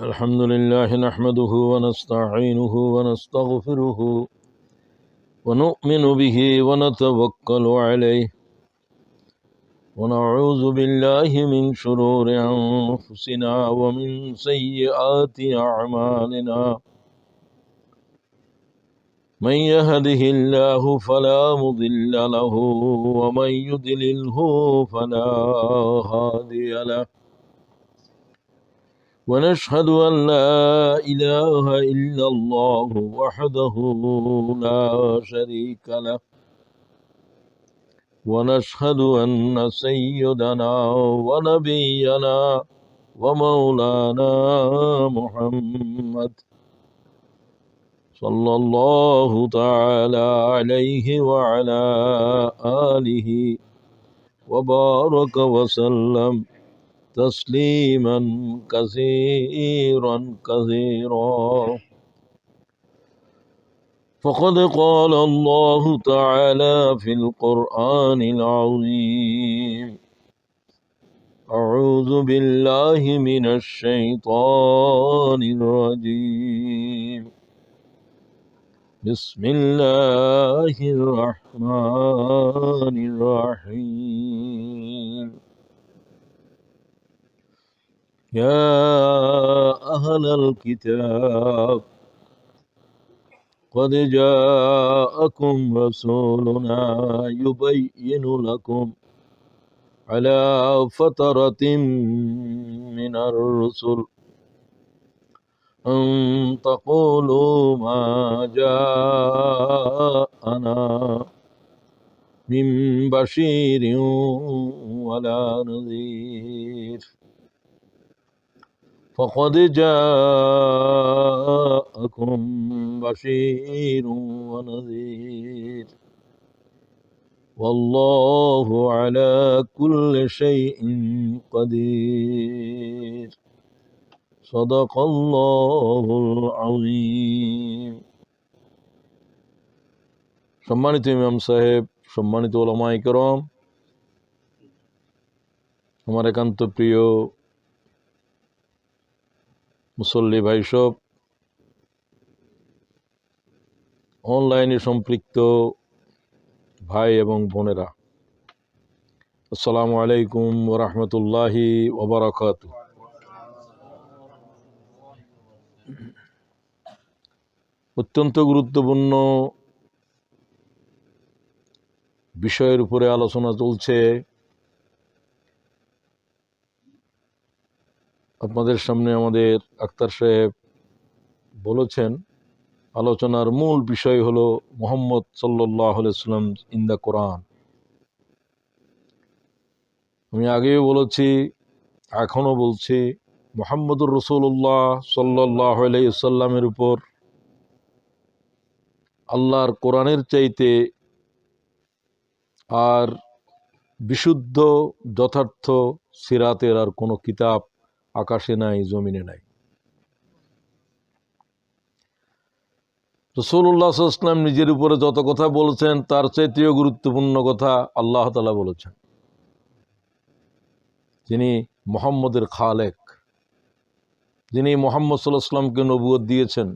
الحمد لله نحمده ونستعينه ونستغفره ونؤمن به ونتوكل عليه ونعوذ بالله من شرور أنفسنا ومن سيئات أعمالنا من يهده الله فلا مضل له ومن يضلله فلا هادي له ونشهد أن لا إله إلا الله وحده لا شريك له ونشهد أن سيدنا ونبينا ومولانا محمد صلى الله تعالى عليه وعلى آله وبارك وسلم تسليما كثيرا كثيرا. فقد قال الله تعالى في القرآن العظيم: أعوذ بالله من الشيطان الرجيم. بسم الله الرحمن الرحيم. يا أهل الكتاب قد جاءكم رسولنا يبين لكم على فترة من الرسل أن تقولوا ما جاءنا من بشير ولا نذير فقد جاءكم بشير ونذير والله على كل شيء قدير صدق الله العظيم. সম্মানিত ইমাম সাহেব, সম্মানিত উলামায়ে কেরাম, আমার একান্ত প্রিয় মুসল্লি ভাই সব, অনলাইনে সম্পৃক্ত ভাই এবং বোনেরা, আসসালামু আলাইকুম ওয়া রাহমাতুল্লাহি ওয়া বারাকাতুহু। অত্যন্ত গুরুত্বপূর্ণ বিষয়ের উপরে আলোচনা চলছে। আপনাদের সামনে আমাদের আক্তার সাহেব বলেছেন, আলোচনার মূল বিষয় হলো মুহাম্মদ সাল্লাল্লাহু আলাইহি ওয়াসাল্লাম ইন দ্য কোরআন। আমি আগেও বলেছি, এখনো বলছি, মুহাম্মদুর রাসূলুল্লাহ সাল্লাল্লাহু আলাইহি ওয়াসাল্লামের উপর আল্লাহর কোরআনের চাইতে আর বিশুদ্ধ যথার্থ সিরাতের আর কোনো কিতাব আকাশে নাই, জমিনে নাই। রাসূলুল্লাহ সাল্লাল্লাহু আলাইহি ওয়াসাল্লাম নিজের উপরে যত কথা বলেছেন তার চাইতেও গুরুত্বপূর্ণ কথা আল্লাহ তাআলা বলেছেন। যিনি মুহাম্মদের খালেক, যিনি মুহাম্মদ সাল্লাল্লাহু আলাইহি ওয়াসাল্লামকে নবুয়ত দিয়েছেন,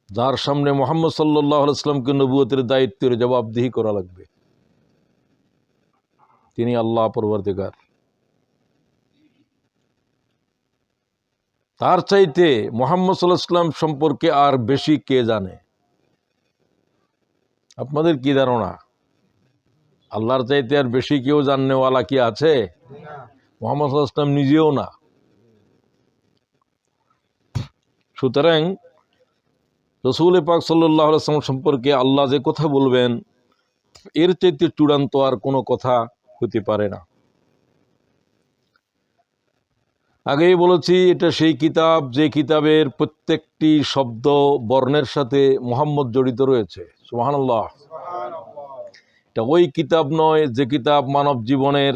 যার সামনে মুহাম্মদ সাল্লাল্লাহু আলাইহি ওয়াসাল্লামকে নবুয়তের দায়িত্বের জবাবদিহি করা লাগবে, তিনি আল্লাহ পরবর্তীকার। তার চাইতে মুহাম্মদ সাল্লাল্লাহু আলাইহি ওয়াসাল্লাম সম্পর্কে আর বেশি কে জানে? আপনাদের কি ধারণা? আল্লাহর চাইতে আর বেশি কেউ জাননেওয়ালা কি আছে? মুহাম্মদ সাল্লাল্লাহু আলাইহি ওয়াসাল্লাম নিজেও না। সুতরাং রাসূল পাক সাল্লাল্লাহু আলাইহি ওয়াসাল্লাম সম্পর্কে আল্লাহ যে কথা বলবেন, এর চাইতে চূড়ান্ত আর কোনো কথা হতে পারে না। আগেই বলেছি, এটা সেই কিতাব যে কিতাবের প্রত্যেকটি শব্দ বর্ণের সাথে মুহাম্মদ জড়িত রয়েছে। সুবহানাল্লাহ। এটা ওই কিতাব নয় যে কিতাব মানব জীবনের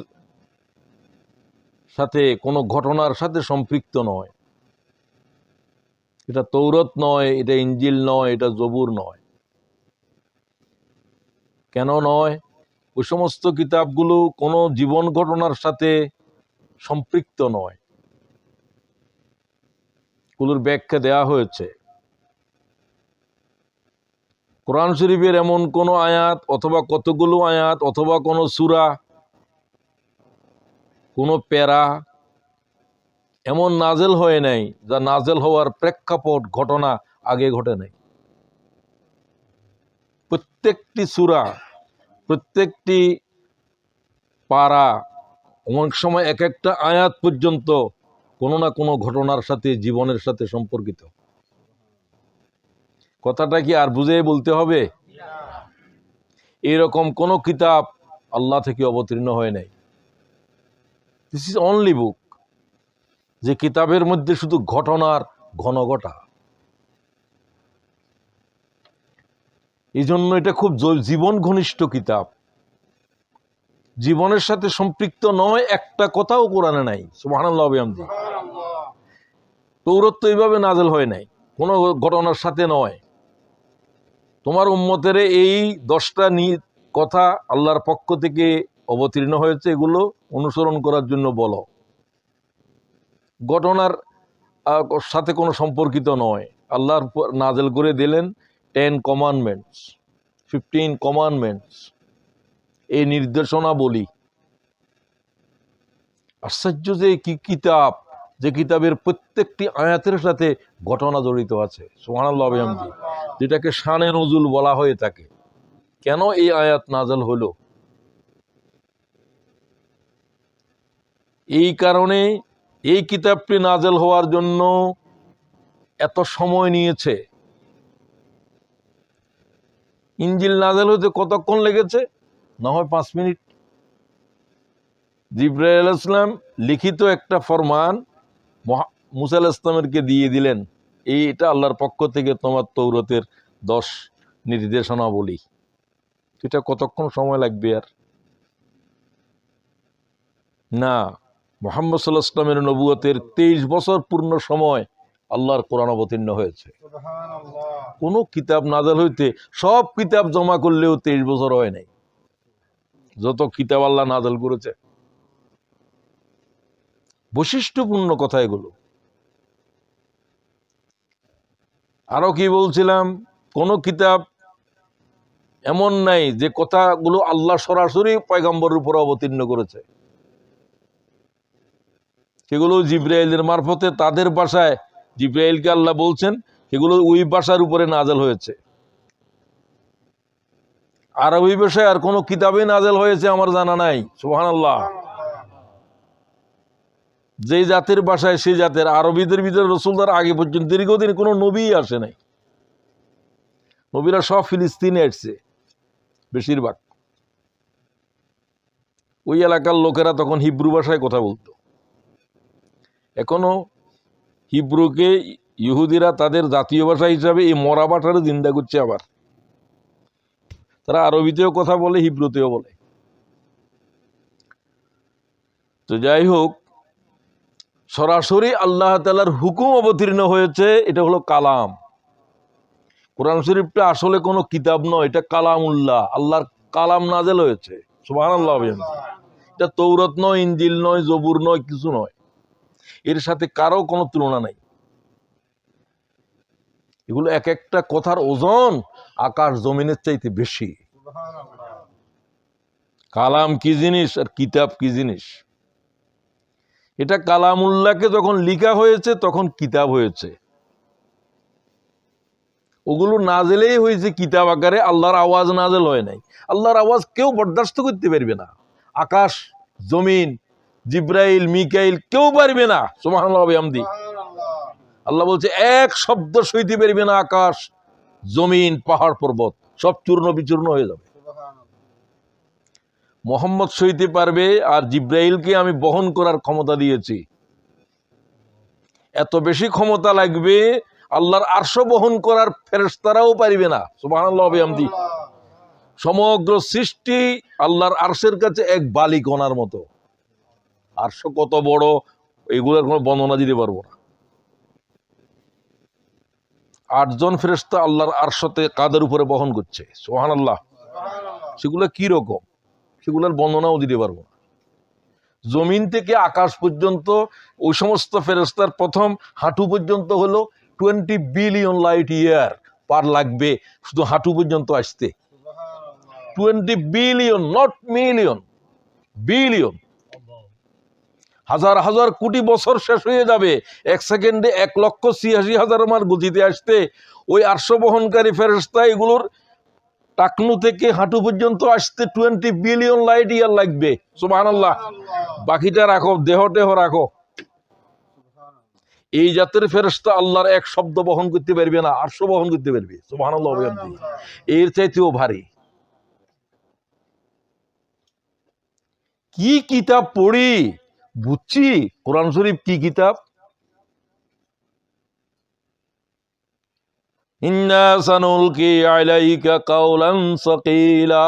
সাথে কোনো ঘটনার সাথে সম্পৃক্ত নয়। এটা তৌরাত নয়, এটা ইনজিল নয়, এটা জবুর নয়। কেন নয়? ওই সমস্ত কিতাবগুলো কোনো জীবন ঘটনার সাথে সম্পৃক্ত নয়। এগুলোর ব্যাখ্যা দেয়া হয়েছে। কোরআন শরীফের এমন কোন আয়াত অথবা কতগুলো আয়াত অথবা কোন সূরা, কোন প্যারা এমন নাজেল হয় নাই যা নাজেল হওয়ার প্রেক্ষাপট ঘটনা আগে ঘটে নাই। প্রত্যেকটি সূরা, প্রত্যেকটি পারা, অনেক সময় এক একটা আয়াত পর্যন্ত কোনো না কোনো ঘটনার সাথে, জীবনের সাথে সম্পর্কিত। কথাটা কি আর বুঝে বলতে হবে? এরকম কোন কিতাব আল্লাহ থেকে অবতীর্ণ হয় নাই। দিস ইজ অনলি বুক, যে কিতাবের মধ্যে শুধু ঘটনার ঘনঘটা। এই জন্য এটা খুব জীবন ঘনিষ্ঠ কিতাব, জীবনের সাথে সম্পৃক্ত নয়, একটা কথাও কোরআনে নাই। সুবহানাল্লাহ বিহামদিহি। তৌরাত তো এইভাবে নাজেল হয় নাই, কোনো ঘটনার সাথে নয়। তোমার উম্মতের এই 10টা কথা আল্লাহর পক্ষ থেকে অবতীর্ণ হয়েছে, এগুলো অনুসরণ করার জন্য বলো। ঘটনার সাথে কোনো সম্পর্কিত নয়। আল্লাহর নাজেল করে দিলেন 10 কমান্ডমেন্টস, 15 কমান্ডমেন্টস, এই নির্দেশনা বলি। আশ্চর্য যে কি কিতাব, যে কিতাবের প্রত্যেকটি আয়াতের সাথে ঘটনা জড়িত আছে। সুবহানাল্লাহ বিহামদিহি। যেটাকে শানে নজুল বলা হয়ে থাকে। কেন এই আয়াত নাজেল হলো? এই কারণে এই কিতাবটি নাজেল হওয়ার জন্য এত সময় নিয়েছে। ইনজিল নাজেল হতে কতক্ষণ লেগেছে? না হয় 5 মিনিট। জিবরাইল আলাইহিস সালাম লিখিত একটা ফরমান মুসা আলাইহিস সালামকে দিয়ে দিলেন, এইটা আল্লাহর পক্ষ থেকে তোমার তৌরাতের 10 নির্দেশনা বলি। এটা কতক্ষণ সময় লাগবে? আর না, মুহাম্মদ সাল্লাল্লাহু আলাইহি ওয়াসাল্লামের নবুয়তের 23 বছর পূর্ণ সময় আল্লাহর কোরআন অবতীর্ণ হয়েছে। কোন কিতাব নাজেল হইতে সব কিতাব জমা করলেও 23 বছর হয় নাই, যত কিতাব আল্লাহ নাজেল করেছে। বৈশিষ্ট্যপূর্ণ কথা এগুলো। আরো কি বলছিলাম, কোন কিতাব এমন নাই যে কথাগুলো আল্লাহ সরাসরি পয়গম্বরের উপর অবতীর্ণ করেছে। সেগুলো জিবরাইলের মারফতে তাদের ভাষায় জিবরাইলকে আল্লাহ বলছেন, সেগুলো ওই ভাষার উপরে নাজেল হয়েছে। আরবি ভাষায় আর কোন কিতাবে নাজেল হয়েছে আমার জানা নাই। সুবহানাল্লাহ। যে জাতের ভাষায় সেই জাতের, আরবিদের ভিতরে রাসূলদের আগে পর্যন্ত দীর্ঘদিন কোনো নবী আসে নাই। নবীরা সব ফিলিস্তিনে আসছে বেশিরভাগ। ওই এলাকার লোকেরা তখন হিব্রু ভাষায় কথা বলতো। এখনো হিব্রুকে ইহুদিরা তাদের জাতীয় ভাষা হিসাবে এই মরা ভাষারে জিন্দা করছে। আবার তারা আরবিতেও কথা বলে, হিব্রুতেও বলে। তো যাই হোক, সরাসরি আল্লাহ তাআলার হুকুম অবতীর্ণ হয়েছে, এটা হলো কালাম। কোরআন শরীফটা আসলে কোনো কিতাব নয়, এটা কালামুল্লাহ, আল্লাহর কালাম নাজেল হয়েছে। সুবহানাল্লাহ। এটা তৌরাত নয়, ইনজিল নয়, জবুর নয়, কিছু নয়। এর সাথে কারো কোনো তুলনা নাই। এগুলো এক একটা কথার ওজন আকাশ জমিনের চাইতে বেশি। কালাম কি জিনিস আর কিতাব কি জিনিস? এটা কালামুল্লাহকে যখন লিখা হয়েছে তখন কিতাব হয়েছে। ওগুলো নাজেলেই হয়েছে কিতাব আকারে, আল্লাহর আওয়াজ নাজেল হয় নাই। আল্লাহর আওয়াজ কেউ বরদাস্ত করতে পারবে না। আকাশ, জমিন, জিব্রাইল, মিকাইল কেউ পারবে না। সুবহানাল্লাহ বিহামদিহি। আল্লাহ বলছে এক শব্দ সইতে পারবে না আকাশ, জমিন, পাহাড়, পর্বত, সব চূর্ণ বিচূর্ণ হয়ে যাবে। মুহাম্মদ সইতে পারবে, আর জিব্রাইলকে আমি বহন করার ক্ষমতা দিয়েছি। এত বেশি ক্ষমতা লাগবে, আল্লাহর আরশ বহন করার ফেরেশতারাও পারবে না। সুবহানাল্লাহ বিহামদিহি। সমগ্র সৃষ্টি আল্লাহর আরশের কাছে এক বালিকণার মতো। আরশ কত বড়, এগুলোর কোনো বর্ণনা দিতে পারবো না। 8 জন ফেরেশতা আল্লাহর আরশতে কাদের উপরে বহন করছে। সুবহানাল্লাহ। সেগুলো কি রকম, সেগুলোর বর্ণনাও দিতে পারবো না। জমিন থেকে আকাশ পর্যন্ত ওই সমস্ত ফেরেশতার প্রথম হাঁটু পর্যন্ত হলো 20 বিলিয়ন লাইট ইয়ার পার লাগবে শুধু হাঁটু পর্যন্ত আসতে। 20 বিলিয়ন, নট মিলিয়ন, বিলিয়ন। হাজার হাজার কোটি বছর শেষ হয়ে যাবে, এক সেকেন্ডে 1,86,000 মাইল গতিতে আসতে। ওই আরশ বহনকারী ফেরেশতা এগুলোর টাকনু থেকে হাঁটু পর্যন্ত আসতে 20 বিলিয়ন লাইট ইয়ার লাগবে। সুবহানাল্লাহ। বাকিটা রাখো, দেহ রাখো। এই জাতের ফেরেশতা আল্লাহর এক শব্দ বহন করতে পারবে না, আরশ বহন করতে পারবে। সুবহানাল্লাহ। এর চাইতেও ভারী। কি কিতাব পড়ি, বুঝছি কোরআন শরীফ কি কিতাব। ইন্না সানুলকি আলাইকা কাওলান সাকিলা,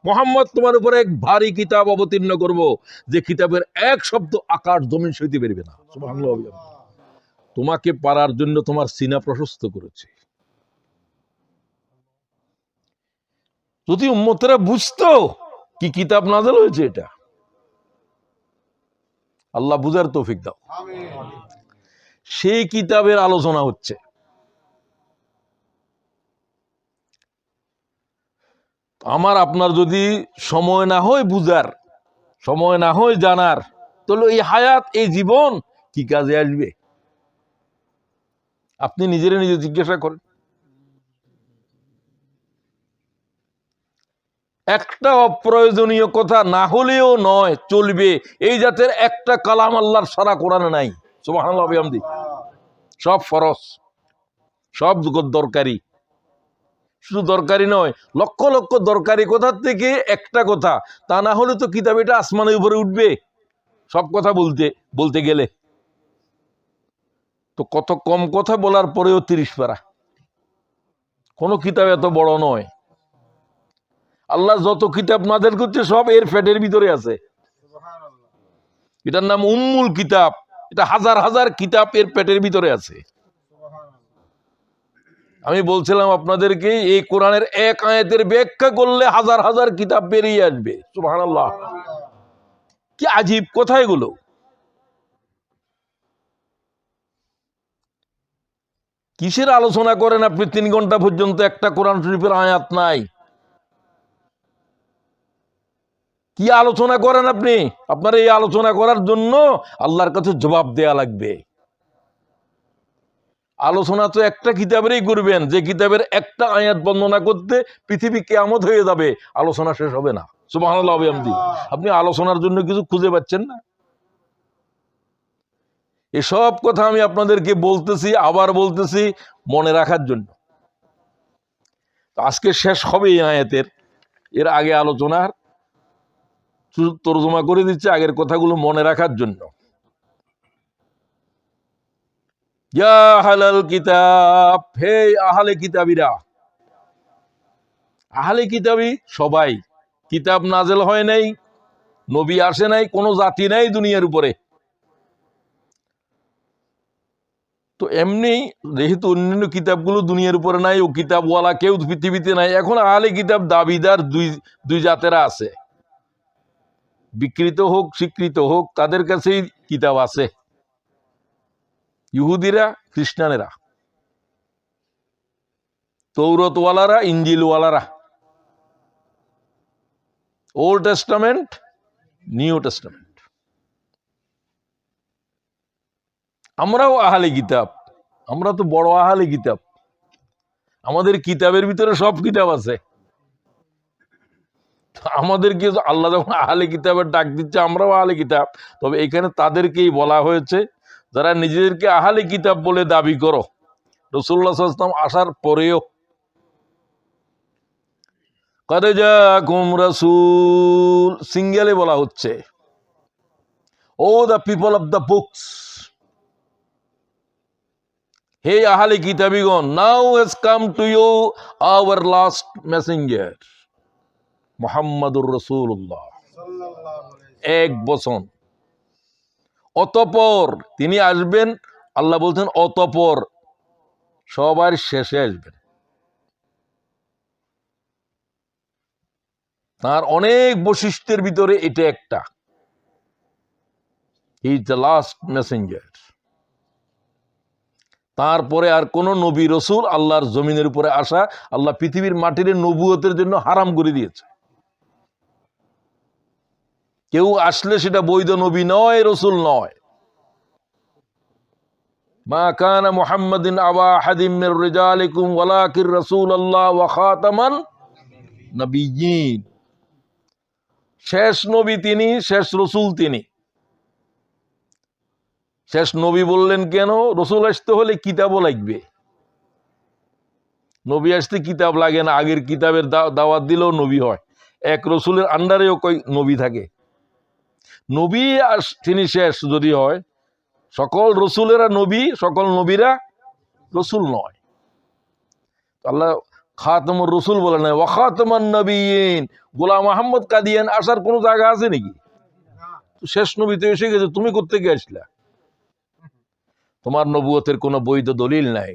মুহাম্মদ তোমার উপরে এক ভারী কিতাব অবতীর্ণ করব, যে কিতাবের এক শব্দ আকাশ জমিন সইতে পারবে না। সুবহানাল্লাহ। তোমাকে পারার জন্য তোমার সিনা প্রশস্ত করেছে। যদি উম্মতেরা বুঝতো কি কিতাব নাযিল হয়েছে, এটা আল্লাহ বুঝার তৌফিক দাও। সেই কিতাবের আলোচনা হচ্ছে। আমার আপনার যদি সময় না হয় বুঝার, সময় না হয় জানার, তাহলে এই হায়াত, এই জীবন কি কাজে আসবে? আপনি নিজেরা নিজে জিজ্ঞাসা করেন। একটা অপ্রয়োজনীয় কথা না হলেও নয়, চলবে, এই জাতের একটা কালাম আল্লাহর সারা কোরআনে নাই। সুবহানাল্লাহ বিহামদি। সব ফরজ, সব দরকারি। শুধু দরকারি নয়, লক্ষ লক্ষ দরকারি কথার থেকে একটা কথা, তা না হলে তো কিতাব এটা আসমানের উপরে উঠবে সব কথা বলতে বলতে গেলে। তো কত কম কথা বলার পরেও 30 পারা। কোন কিতাব এত বড় নয়। আল্লাহ যত কিতাব নাযিল করছে সব এর পেটের ভিতরে আছে। এটার নাম উম্মুল কিতাব। এটা হাজার হাজার কিতাব এর পেটের ভিতরে আছে। আমি বলছিলাম আপনাদেরকে, এই কোরআনের এক আয়াতের ব্যাখ্যা করলে হাজার হাজার কিতাব বেরিয়ে আসবে। সুবহানাল্লাহ। কি আজীব কথা এগুলো। কিসের আলোচনা করেন আপনি 3 ঘন্টা পর্যন্ত, একটা কোরআন শরীফের আয়াত নাই। কি আলোচনা করেন আপনি? আপনার এই আলোচনা করার জন্য আল্লাহর কাছে জবাব দেয়া লাগবে। আলোচনা তো একটা কিতাবেরই করবেন, যে কিতাবের একটা আয়াত বর্ণনা করতে পৃথিবী কিয়ামত হয়ে যাবে, আলোচনা শেষ হবে না। সুবহানাল্লাহ। আপনি আলোচনার জন্য কিছু খুঁজে পাচ্ছেন না। এসব কথা আমি আপনাদেরকে বলতেছি, আবার বলতেছি মনে রাখার জন্য। আজকে শেষ হবে এই আয়াতের, এর আগে আলোচনার তরজমা করে দিচ্ছে আগের কথাগুলো মনে রাখার জন্য। ইয়া আহলাল কিতাব, হে আহলে কিতাবীরা। আহলে কিতাবী সবাই, কিতাব নাযিল হয় নাই, নবী আসে নাই, কোনো জাতি নাই দুনিয়ার উপরে। তো এমনি যেহেতু অন্যান্য কিতাবগুলো দুনিয়ার উপরে নাই, ও কিতাবওয়ালা কেউ পৃথিবীতে নাই, এখন আহলে কিতাব দাবিদার দুই জাতেরা আছে। বিকৃত হোক স্বীকৃত হোক, তাদের কাছেই কিতাব আছে। ইহুদিরা, খ্রিস্টানেরা, তৌরাতওয়ালারা, ইনজিলওয়ালারা, ওল্ড টেস্টামেন্ট, নিউ টেস্টামেন্ট। আমরাও আহলে কিতাব, আমরা তো বড় আহলে কিতাব। আমাদের কিতাবের ভিতরে সব কিতাব আছে। আমাদেরকে আল্লাহ যখন আহলে কিতাবের ডাক দিচ্ছে, আমরাও আহলে কিতাব। তবে এখানে তাদেরকেই বলা হয়েছে যারা নিজেদেরকে আহলে কিতাব বলে দাবি করো। রাসূলুল্লাহ সাল্লাল্লাহু আলাইহি ওয়াসাল্লাম আসার পরেও কদ জাআকুম রাসূল সিঙ্গেলে বলা হচ্ছে, O the people of the books, হে আহলে কিতাবীগণ, now has come to you our last messenger মুহাম্মাদুর রাসূলুল্লাহ। এক বচন, অতঃপর তিনি আসবেন। আল্লাহ বলছেন অতঃপর, সবার শেষে আসবেন। তার অনেক বৈশিষ্ট্যের ভিতরে এটা একটা। He is the last Messenger. তারপরে আর কোন নবী রসুল আল্লাহর জমিনের উপরে আসা আল্লাহ পৃথিবীর মাটির নবুয়তের জন্য হারাম করে দিয়েছে। কেউ আসলে সেটা বৈধ নবী নয়, রসুল নয়। মা কানা মুহাম্মাদিন আবা আহাদিম মির রিজালিকুম ওয়ালাকিন রাসূলুল্লাহ ওয়া খাতামান নবিয়্যিন। শেষ নবী তিনি, শেষ রসুল তিনি। শেষ নবী বললেন কেন? রসুল আসতে হলে কিতাবও লাগবে। নবী আসতে কিতাব লাগে না, আগের কিতাবের দাওয়াত দিলেও নবী হয়। এক রসুলের আন্ডারেও কই নবী থাকে। নবী তিনি শেষ যদি হয়, সকল রসুলেরা নবী, সকল নবীরা রসুল নয়। আল্লাহ খাতামুর রসুল বলে নাই, ওয়া খাতামান নবিয়্যিন। গোলাম আহমদ কাদিয়ান আসার কোন জায়গা আছে নাকি? শেষ নবী তো এসে গেছে, তুমি কোত্থেকে আসলা? তোমার নবুয়তের কোনো বৈধ দলিল নাই।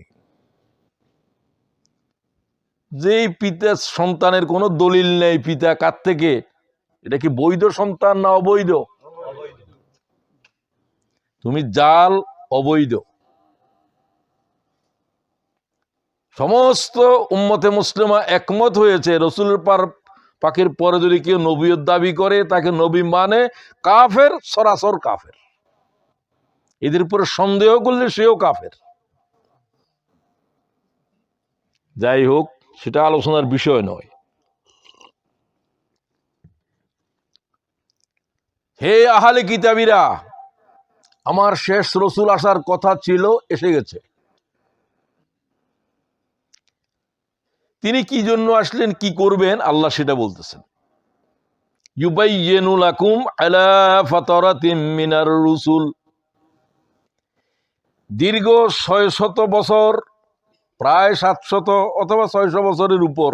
যেই পিতা সন্তানের কোনো দলিল নেই, পিতা কার থেকে, এটা কি বৈধ সন্তান না অবৈধ? তুমি জাল, অবৈধ। সমস্ত উম্মতে মুসলিমা একমত হয়েছে রসুলের পাকের পরে যদি কেউ নবীয়ত দাবি করে তাকে নবী মানে কাফের, সরাসর কাফের। এদের উপরে সন্দেহ করলে সেও কাফের। যাই হোক, সেটা আলোচনার বিষয় নয়। হে আহলে কিতাবীরা, আমার শেষ রসুল আসার কথা ছিল, এসে গেছে। তিনি কি জন্য আসলেন, কি করবেন, আল্লাহ সেটা বলতেছেন। ইউবাইয়িনু লাকুম আলা ফাতারাতিম মিনার রুসুল। দীর্ঘ 600 বছর, প্রায় 700 অথবা 600 বছরের উপর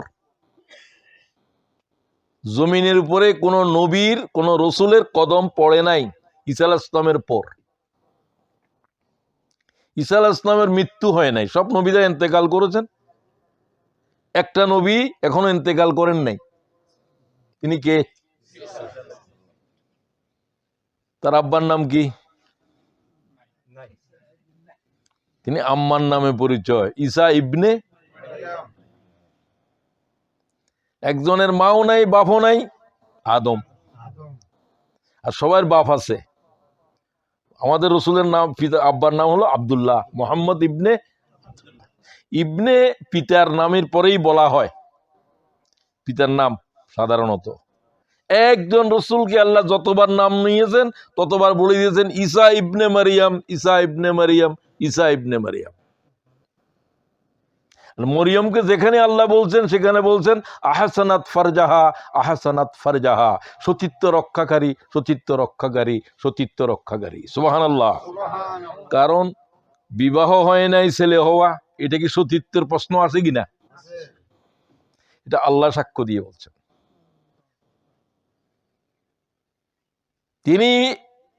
জমিনের উপরে কোন নবীর, কোন রসুলের কদম পড়ে নাই ঈসা আলাইহিস সালামের পর। ঈসা আলাইহিস সালামের মৃত্যু হয় নাই, সব নবীরা ইন্তেকাল করেছেন। একটা নবী এখনো ইন্তেকাল করেন নাই। তিনি কে? তার আব্বার নাম কি? তিনি আম্মার নামে পরিচয়, ঈসা ইবনে। একজনের মাও নাই, বাপও নাই, আদম। আর সবার বাপ আছে। আমাদের রসুলের নাম, আব্বার নাম হলো আব্দুল্লাহ, মোহাম্মদ ইবনে। ইবনে পিতার নামের পরেই বলা হয় পিতার নাম সাধারণত। একজন রসুলকে আল্লাহ যতবার নাম নিয়েছেন ততবার বলে দিয়েছেন ঈসা ইবনে মারিয়াম, ঈসা ইবনে মারিয়াম, ঈসা ইবনে মারিয়াম। মরিয়মকে যেখানে আল্লাহ বলছেন সেখানে বলছেন আহসানাত ফারজাহা, আহসানাত ফারজাহা, সতীত্ব রক্ষাকারী, সতীত্ব রক্ষাকারী, সতীত্ব রক্ষাকারী। সুবহানাল্লাহ। কারণ বিবাহ হয় নাই, ছেলে হওয়া, এটা কি সতীত্বের প্রশ্ন আছে কিনা? এটা আল্লাহ সাক্ষ্য দিয়ে বলছেন। তিনি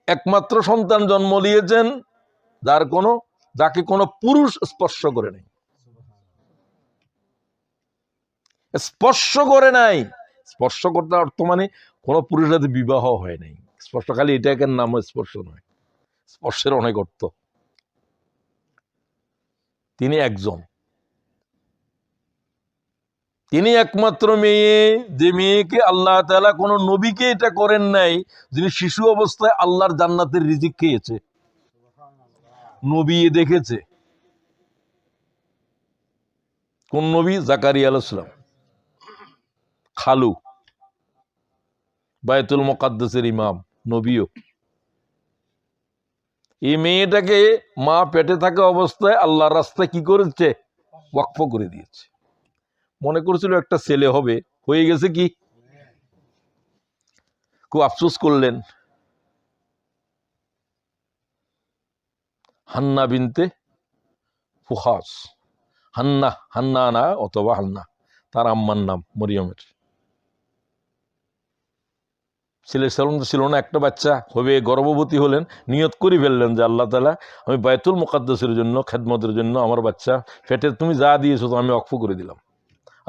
একমাত্র সন্তান জন্ম দিয়েছেন যাকে কোনো পুরুষ স্পর্শ করে নাই। স্পর্শ করে নাই, স্পর্শ করতে অর্থ মানে কোন পুরুষের সাথে বিবাহ হয় নাই। স্পর্শ খালি এটাকে নাম স্পর্শ নয়, স্পর্শের অনেক অর্থ। তিনি একজন, তিনি একমাত্র মেয়ে, যে মেয়েকে আল্লাহ তাআলা কোন নবীকে এটা করেন নাই, যিনি শিশু অবস্থায় আল্লাহর জান্নাতের রিজিক খেয়েছে। নবী দেখেছে। কোন নবী? জাকারিয়া আলাইহিস সালাম, খালু, বায়তুল মুকাদ্দাসের ইমাম, নবীও। এই মেয়েটাকে মা পেটে থাকা অবস্থায় আল্লাহর রাস্তায় কি করেছে? ওয়াকফ করে দিয়েছে। মনে করেছিল একটা ছেলে হবে, হয়ে গেছে কি? খুব আফসোস করলেন। হান্না বিনতে ফুহাস, হান্না, হান্না না অথবা হান্না, তার আম্মার নাম মরিয়মের। ছেলে ছিল না, একটা বাচ্চা হবে, গর্ভবতী হলেন, নিয়ত করে ফেললেন যে আল্লাহ তাআলা, আমি বায়তুল মুকাদ্দাসের জন্য, খেদমতের জন্য আমার বাচ্চা পেটে তুমি যা দিয়েছো তো আমি ওয়াকফ করে দিলাম।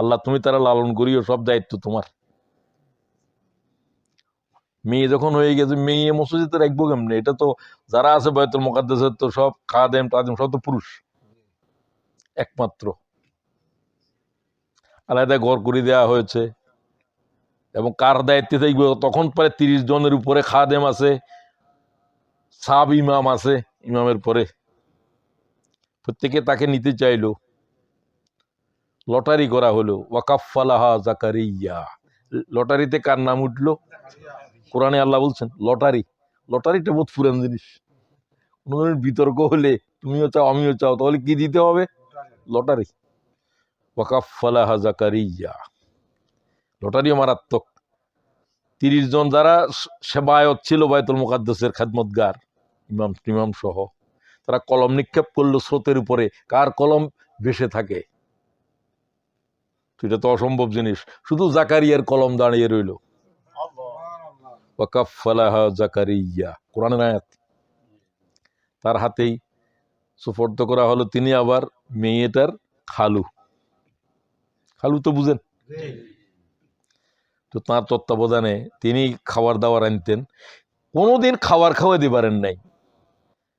আল্লাহ তুমি তারা লালন করিও, সব দায়িত্ব তোমার। মেয়ে যখন হয়ে গেছে, মেয়ে মসজিদে রাখবো কেমনে? এটা তো যারা আছে বায়তুল মুকাদ্দাসের তো সব খাদেম টাদেম সব তো পুরুষ, একমাত্র আলাদা ঘর করে দেওয়া হয়েছে। এবং কার দায়িত্বে থাকবে? তখন প্রায় 30 জনের উপরে খাদেম আছে, সাব ইমাম আছে, ইমামের পরে প্রত্যেকে তাকে নিতে চাইলো। লটারি করা হলো, ওয়াকাফালাহা জাকারিয়া। লটারিতে কার নাম উঠলো? কোরআনে আল্লাহ বলছেন লটারি। লটারিটা বহুত পুরান জিনিস। কোনো ধরনের বিতর্ক হলে তুমিও চাও আমিও চাও, তাহলে কি দিতে হবে? লটারি। ওয়াকাফালাহা জাকারিয়া, লটারিও মারাত্মক। 30 জন যারা সেবায়ত ছিল বায়তুল মুকাদ্দাসের খেদমতগার, ইমাম টিমাম সহ, তারা কলম নিক্ষেপ করলো স্রোতের উপরে, কার কলম ভেসে থাকে। এটা তো অসম্ভব জিনিস, শুধু জাকারিয়ার কলম দাঁড়িয়ে রইল। ওয়াকাফালাহা জাকারিয়া, কোরআনের আয়াত। তার হাতেই সুপর্দ করা হলো। তিনি আবার মেয়েটার খালু। খালু তো বুঝেন। তো তার তত্ত্বাবধানে তিনি খাবার দাবার আনতেন। কোনোদিন খাবার খাওয়াতে পারেন নাই।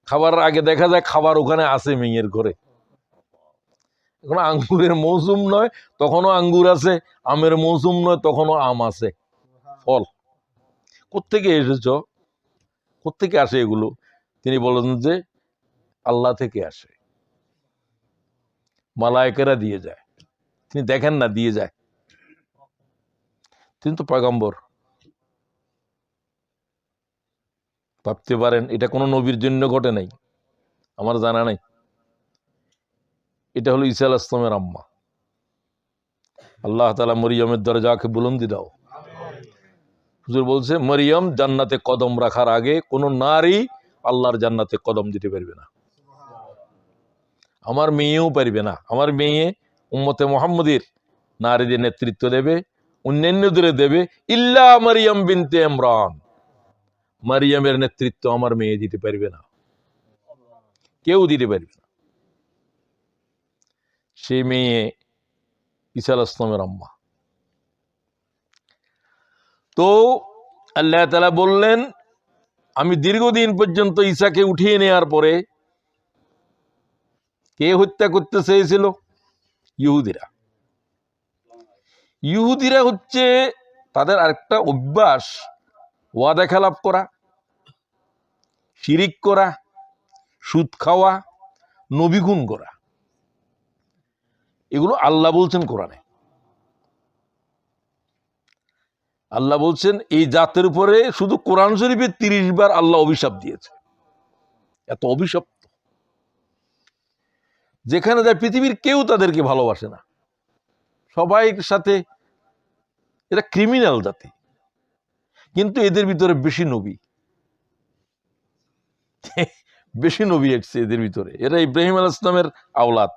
খাবার আগে দেখা যায় খাবার ওখানে আছে মেয়ের ঘরে। এখন আঙ্গুরের মৌসুম নয়, তখনও আঙ্গুর আছে। আমের মৌসুম নয়, তখনও আম আছে। ফল কোত্থেকে এসেছ, কোত্থেকে আসে এগুলো? তিনি বলেন যে আল্লাহ থেকে আসে, মালায়েকেরা দিয়ে যায়। তিনি দেখেন না, দিয়ে যায়। তিনি তো পয়গম্বর। ভাবতে পারেন এটা কোনো নবীর জন্য ঘটে নাই, আমার জানা নাই। এটা হলো ঈসা আলাইহিস সালামের আম্মা। আল্লাহ তাআলা মরিয়মের দরজাকে বুলন্দি দাও। হুজুর বলছে মরিয়ম জান্নাতে কদম রাখার আগে কোন নারী আল্লাহর জান্নাতে কদম দিতে পারবে না। আমার মেয়েও পারবে না। আমার মেয়ে উম্মতে মুহাম্মদীর নারীদের নেতৃত্ব দেবে, অন্যান্যদের দেবে, ইল্লা মারিয়াম বিনতে ইমরান। মারিয়ামের নেতৃত্ব আমার মেয়ে দিতে পারবে না, কেউ দিতে পারবে না। সে মেয়ে ঈসা আলাইহিস সালামের আম্মা। তো আল্লাহ তাআলা বললেন, আমি দীর্ঘদিন পর্যন্ত ঈসাকে উঠিয়ে নেওয়ার পরে কে হত্যা করতে চেয়েছিল? ইহুদিরা। ইহুদিরা হচ্ছে তাদের আরেকটা অভ্যাস, ওয়াদা খেলাপ করা, শিরিক করা, সুদ খাওয়া, নবী খুন করা। এগুলো আল্লাহ বলছেন কোরআনে। আল্লাহ বলছেন এই জাতের উপরে শুধু কোরআন শরীফে 30 বার আল্লাহ অভিশাপ দিয়েছে। এত অভিশপ্ত, যেখানে যায় পৃথিবীর কেউ তাদেরকে ভালোবাসে না, সবাই সাথে এরা ক্রিমিনাল জাতি। কিন্তু এদের ভিতরে বেশি নবী, বেশি নবী এসছে এদের ভিতরে। এরা ইব্রাহিম আলাইহিস সালামের আওলাদ।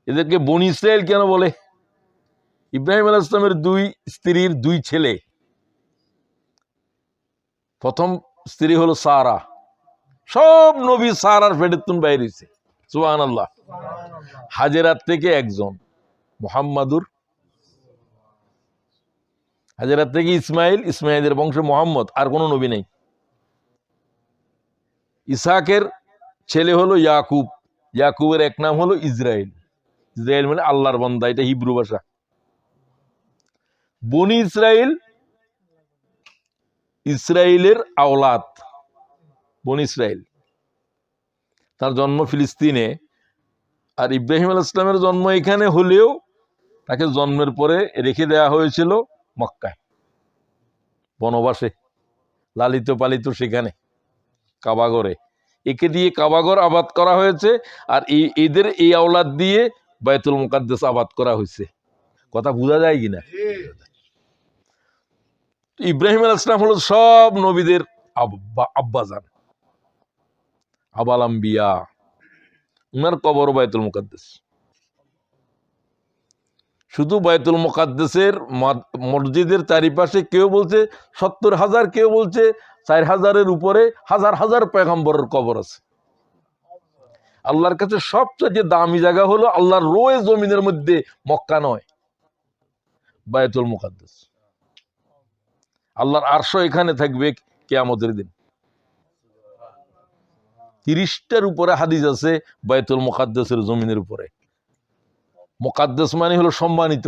এদেরকে বনি ইসরাইল কেন বলে? ইব্রাহিম আলাইহিস সালামের 2 স্ত্রীর 2 ছেলে। প্রথম স্ত্রী হলো সারা। সব নবী সারার পেটের বাইরে হয়েছে। সুবহানাল্লাহ। হাজেরাত থেকে একজন, মুহাম্মাদুর। হাজেরাত থেকে ইসমাইল, ইসমাইলের বংশে মোহাম্মদ, আর কোনো নবী নেই। ইসহাকের ছেলে হলো ইয়াকুব, ইয়াকুবের এক নাম হলো ইসরাইল। ইসরাইল মানে আল্লাহর বান্দা, এটা হিব্রু ভাষা। বনি ইসরাইল ইসরাইলের আওলাদ, বনি ইসরাইল। তার জন্ম ফিলিস্তিনে। আর ইব্রাহিম আলাইহিস সালামের জন্ম এখানে হলেও তাকে জন্মের পরে রেখে দেওয়া হয়েছিল মক্কায়, বনবাসে, লালিত পালিত সেখানে কাবাগরে। একে দিয়ে কাবাগর আবাদ করা হয়েছে, আর এদের এই আওলাদ দিয়ে বায়তুল মুকাদ্দাস আবাদ করা হয়েছে। কথা বোঝা যায় কিনা? ইব্রাহিম আলাইহিস সালাম হলো সব নবীদের আব্বাজান, আবাল আম্বিয়া। উনার কবর বায়তুল মুকাদ্দাস। শুধু বায়তুল মুকাদ্দাসের মসজিদের চারিপাশে কেউ বলছে 70,000, কেউ বলছে 4,000-এর উপরে হাজার হাজার পয়গম্বরের কবর আছে। আল্লাহর কাছে সবচেয়ে দামি জায়গা হলো আল্লাহর রোয়ে জমিনের মধ্যে, মক্কা নয়, বায়তুল মুকাদ্দাস। আল্লাহর আরশ এখানে থাকবে কিয়ামতের দিন। 30টার উপরে হাদিস আছে বাইতুল মুকাদ্দাসের জমিনের উপরে। মুকাদ্দাস মানে হলো সম্মানিত।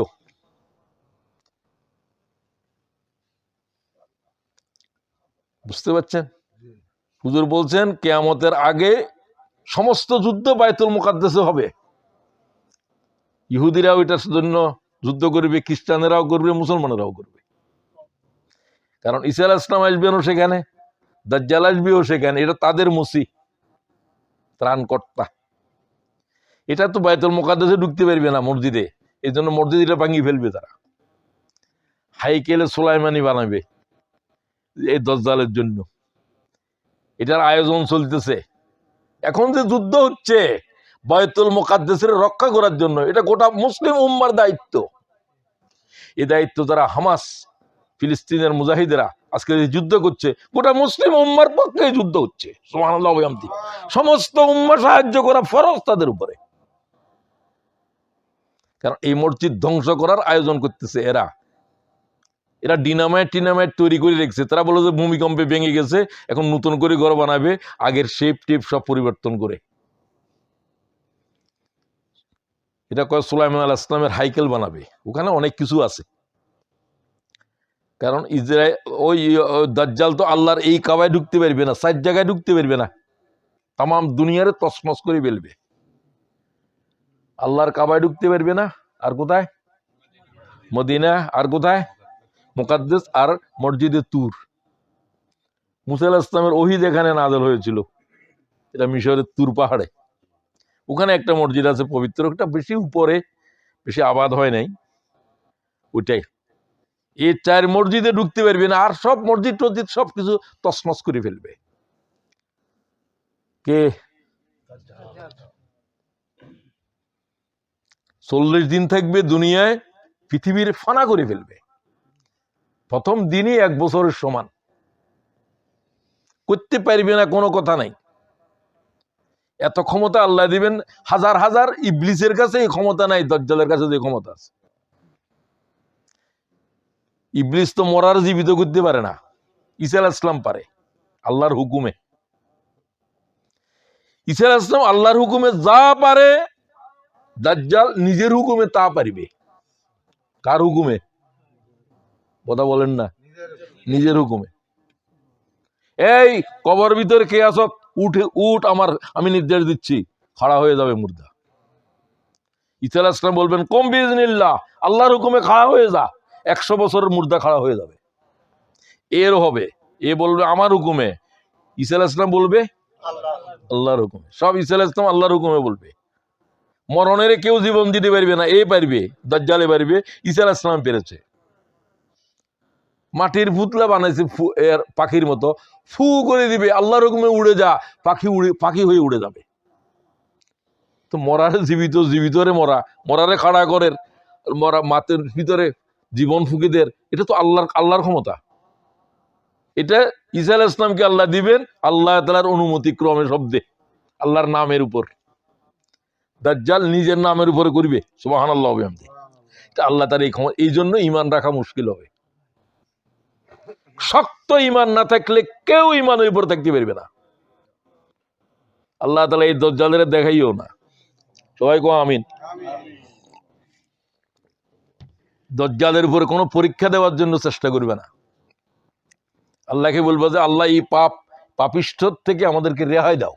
বুঝতে পারছেন? হুজুর বলছেন কিয়ামতের আগে সমস্ত যুদ্ধ বাইতুল মুকাদ্দাসে হবে। ইহুদিরাও এটার জন্য যুদ্ধ করবে, খ্রিস্টানেরাও করবে, মুসলমানেরাও করবে। কারণ ঈসা আলাইহিস সালাম আসবেনও সেখানে, দাজ্জাল আসবেও সেখানে। এটা তাদের মুসি, ত্রাণকর্তা। এটা তো বাইতুল মুকাদ্দাসে ঢুকতে পারবে না মসজিদে, এই জন্য মসজিদ এটা ভাঙিয়ে ফেলবে তারা। হাইকেলে সুলাইমানি বানাবে এই দাজ্জালের জন্য। এটার আয়োজন চলতেছে। এখন যে যুদ্ধ হচ্ছে বাইতুল মুকাদ্দাসের রক্ষা করার জন্য, এটা গোটা মুসলিম উম্মার দায়িত্ব। এই দায়িত্ব যারা হামাস, ফিলিস্তিনের মুজাহিদেরা আজকে যুদ্ধ করছে, গোটা মুসলিম উম্মার পক্ষে যুদ্ধ হচ্ছে। সুবহানাল্লাহ ওয়া বিহামদিহি। সমস্ত উম্মা সাহায্য করা ফরজ তাদের উপরে। কারণ এই মসজিদ ধ্বংস করার আয়োজন করতেছে এরা। এরা ডিনামাইট তৈরি করে রেখেছে। তারা বলে যে ভূমিকম্পে ভেঙে গেছে, এখন নতুন করে ঘর বানাবে, আগের শেপ টেপ সব পরিবর্তন করে। এটা কয় সুলাইমান আলাইহিস সালামের হাইকেল বানাবে, ওখানে অনেক কিছু আছে। কারণ ইসরায়েল ওই দাজ্জাল তো আল্লাহর এই কাবায় ঢুকতে পারবে না, 4 জায়গায় ঢুকতে পারবে না, তাম দুনিয়ারে তছনছ করে ফেলবে। আল্লাহর কাবায় ঢুকতে পারবে না, আর কোথায়? মদিনা, আর কোথায়? মুকাদ্দাস, আর মসজিদে তুর। মুসা আলাইহিস সালামের ওহী এখানে নাযিল হয়েছিল, এটা মিশরের তুর পাহাড়ে। ওখানে একটা মসজিদ আছে পবিত্র, একটা বেশি উপরে, বেশি আবাদ হয় নাই, ওইটাই। এই 4 মসজিদে ঢুকতে পারবে না, আর সব মসজিদ টসজিদ সবকিছু তছনছ করে ফেলবে। কে? 40 দিন থাকবে দুনিয়ায়, পৃথিবীর ফানা করে ফেলবে। প্রথম দিনই 1 বছরের সমান। করতে পারবে না, কোনো কথা নাই। এত ক্ষমতা আল্লাহ দিবেন। হাজার হাজার ইবলিসের কাছে এই ক্ষমতা নাই, দাজ্জালের কাছে যে ক্ষমতা আছে। ইবলিস তো মরার জীবিত করতে পারে না, ঈসা আলাইহিস সালাম পারে, আল্লাহর হুকুমে। ঈসা আলাইহিস সালাম আল্লাহর হুকুমে যা পারে, দাজ্জাল নিজের হুকুমে তা পারবে। কার হুকুমে? কথা বলেন না। নিজের হুকুমে। এই কবর ভিতরে কে আছো, উঠে উঠ, আমি নির্দেশ দিচ্ছি, খাড়া হয়ে যাবে মুর্দা। ঈসা আলাইহিস সালাম বলবেন কুম বিইজনিল্লাহ, আল্লাহর হুকুমে খাড়া হয়ে যা। 100 বছরের মুর্দা খাড়া হয়ে যাবে। এর হবে, এ বলবে আমার হুকুমে, ঈসা আলাইহিস সালাম বলবে আল্লাহর হুকুমে। সব ঈসা আলাইহিস সালাম আল্লাহর হুকুমে বলবে। মরণের কেউ জীবন দিতে পারবে না, এ পারবে, দাজ্জালে পারবে, ঈসা আলাইহিস সালাম পেরেছে। মাটির পুতলা বানাইছে পাখির মতো, ফু করে দিবে, আল্লাহর হুকুমে উড়ে যা, পাখি হয়ে উড়ে যাবে। তো মরারে জীবিত, জীবিতরে মরারে খাড়া করে, মরা মাটির ভিতরে জীবন ফুকিদের, এটা তো আল্লাহর ক্ষমতা। এটা ঈসা আলাইহিস সালামকে আল্লাহ দিবেন আল্লাহ তাআলার অনুমতি ক্রমে, শব্দে, আল্লাহর নামের উপর। দাজ্জাল নিজের নামের উপরে করবে, সুবহানাল্লাহ ওয়া বিহামদিহি। এটা আল্লাহ তাআলার এই ক্ষমতা। এই জন্য ঈমান রাখা মুশকিল হবে। শক্ত ঈমান না থাকলে কেউ ঈমানের উপর থাকতে পারবে না। আল্লাহ তাআলা এই দাজ্জালের দেখাইও না। সবাই কো আমিন। দাজ্জালের উপরে কোনো পরীক্ষা দেওয়ার জন্য চেষ্টা করবে না। আল্লাহকে বলবো যে আল্লাহ এই পাপিষ্ঠ থেকে আমাদেরকে রেহাই দাও।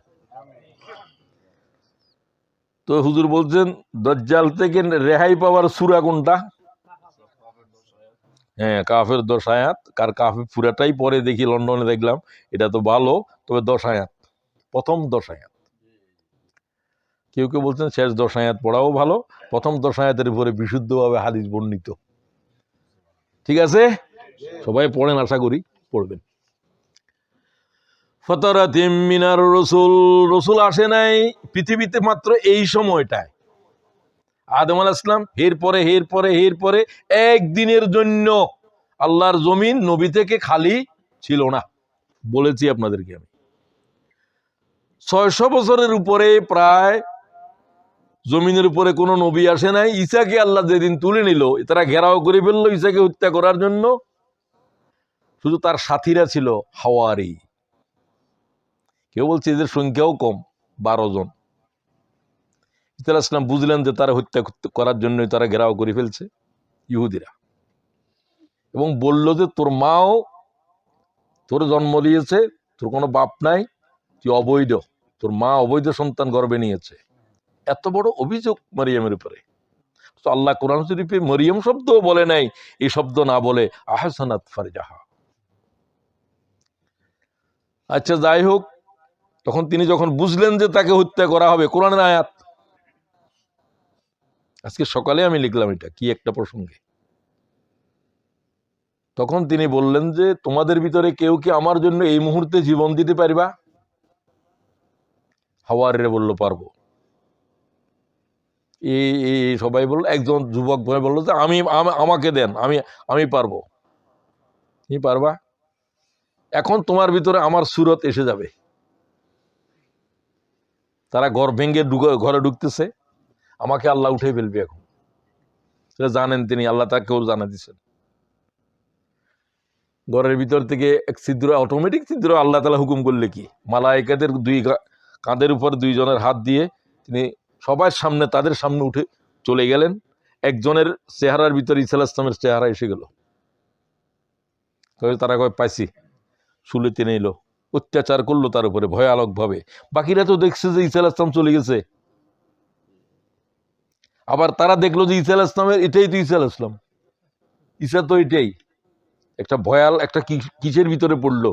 তো হুজুর বলছেন দাজ্জাল থেকে রেহাই পাওয়ার সূরা কোনটা? হ্যাঁ, কাফের 10 আয়াত। কার কাফের পুরাটাই পরে দেখি, লন্ডনে দেখলাম, এটা তো ভালো, তবে 10 আয়াত, প্রথম 10 আয়াত। কেউ কেউ বলছেন শেষ 10 আয়াত পড়াও ভালো, প্রথম 10 আয়াতের উপরে বিশুদ্ধভাবে হাদিস বর্ণিত। ঠিক আছে, সবাই পড়েন, আশা করি পড়বেন। ফাতারাতিম মিনার রাসূল, রাসূল আসে নাই পৃথিবীতে মাত্র এই সময়টায়। আদম আলাইহিস সালাম এরপরে একদিনের জন্য আল্লাহর জমিন নবী থেকে খালি ছিল না। বলেছি আপনাদেরকে আমি, 600 বছরের উপরে প্রায় জমিনের উপরে কোনো নবী আসে নাই। ঈসাকে আল্লাহ যেদিন তুলে নিল, তারা ঘেরাও করে ফেললো ঈসাকে হত্যা করার জন্য। শুধু তার সাথীরা ছিল হাওয়ারি। কেউ বলছে এদের সংখ্যাও কম, 12 জন। ঈসা আলাইহিস সালাম বুঝলেন যে তারা হত্যা করার জন্যই তারা ঘেরাও করে ফেলছে ইহুদিরা, এবং বলল যে তোর মাও তোর জন্ম দিয়েছে, তোর কোনো বাপ নাই, তুই অবৈধ, তোর মা অবৈধ সন্তান গর্ভে নিয়েছে। এত বড় অভিযোগ মরিয়মের উপরে। তো আল্লাহ কোরআন শরীফে মরিয়ম শব্দ বলে নাই, এই শব্দ না বলে আহসানাত ফারজাহা। আচ্ছা যাই হোক, তখন তিনি যখন বুঝলেন যে তাকে হত্যা করা হবে, কোরআনের আয়াত, আজকে সকালে আমি লিখলাম এটা কি একটা প্রসঙ্গে, তখন তিনি বললেন যে তোমাদের ভিতরে কেউ কি আমার জন্য এই মুহূর্তে জীবন দিতে পারবা? হাওয়ারিরা বলল পারবো। এই সবাই বলল, একজন যুবক ভাই বললো যে আমাকে দেন, আমি পারবো। কি পারবা? এখন তোমার ভিতরে আমার সুরত এসে যাবে। তারা ঘর ভেঙে ঘরে ঢুকতেছে, আমাকে আল্লাহ উঠে ফেলবে এখন, সেটা জানেন তিনি, আল্লাহ তাকেও জানা দিচ্ছেন। ঘরের ভিতর থেকে এক ছিদ্র, অটোমেটিক ছিদ্র আল্লাহ তাআলা হুকুম করলে কি, মালায়েকাদের দুই কাঁধের উপর দুইজনের হাত দিয়ে তিনি সবার সামনে, তাদের সামনে উঠে চলে গেলেন। একজনের চেহারার ভিতরে ঈসা আলাইহিস সালামের চেহারা এসে গেল। তারা কয় পাইছি, শুলে টেনে এলো, অত্যাচার করলো তার উপরে ভয়ানক ভাবে। বাকিরা তো দেখছে যে ঈসা আলাইহিস সালাম চলে গেছে, আবার তারা দেখলো যে ঈসা আলাইহিস সালামের এটাই তো ঈসা আলাইহিস সালাম, ঈসা তো এটাই। একটা ভয়াল একটা কিসের ভিতরে পড়লো,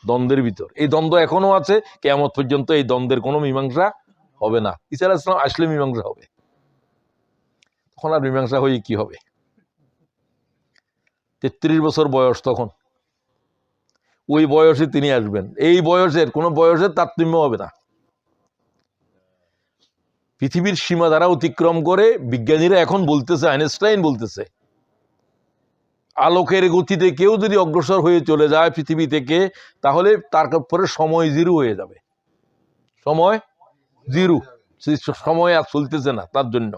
দ্বন্দ্বের ভিতর। এই দ্বন্দ্ব এখনো আছে, কিয়ামত পর্যন্ত এই দ্বন্দ্বের কোনো মীমাংসা হবে না। ঈসা আলাইহিস সালাম আসলে মীমাংসা হবে, তখন আর মীমাংসা হয়ে কি হবে? 33 বছর বয়স তখন, ওই বয়সে তিনি আসবেন। এই বয়সের কোনো বয়সের তারতম্য হবে না। পৃথিবীর সীমা দ্বারা অতিক্রম করে বিজ্ঞানীরা এখন বলতেছে, আইনস্টাইন বলতেছে, আলোকের গতিতে কেউ যদি অগ্রসর হয়ে চলে যায় পৃথিবী থেকে, তাহলে তার পরে সময় জিরো হয়ে যাবে। সময় জিরো, সময় আর চলতেছে না তার জন্য।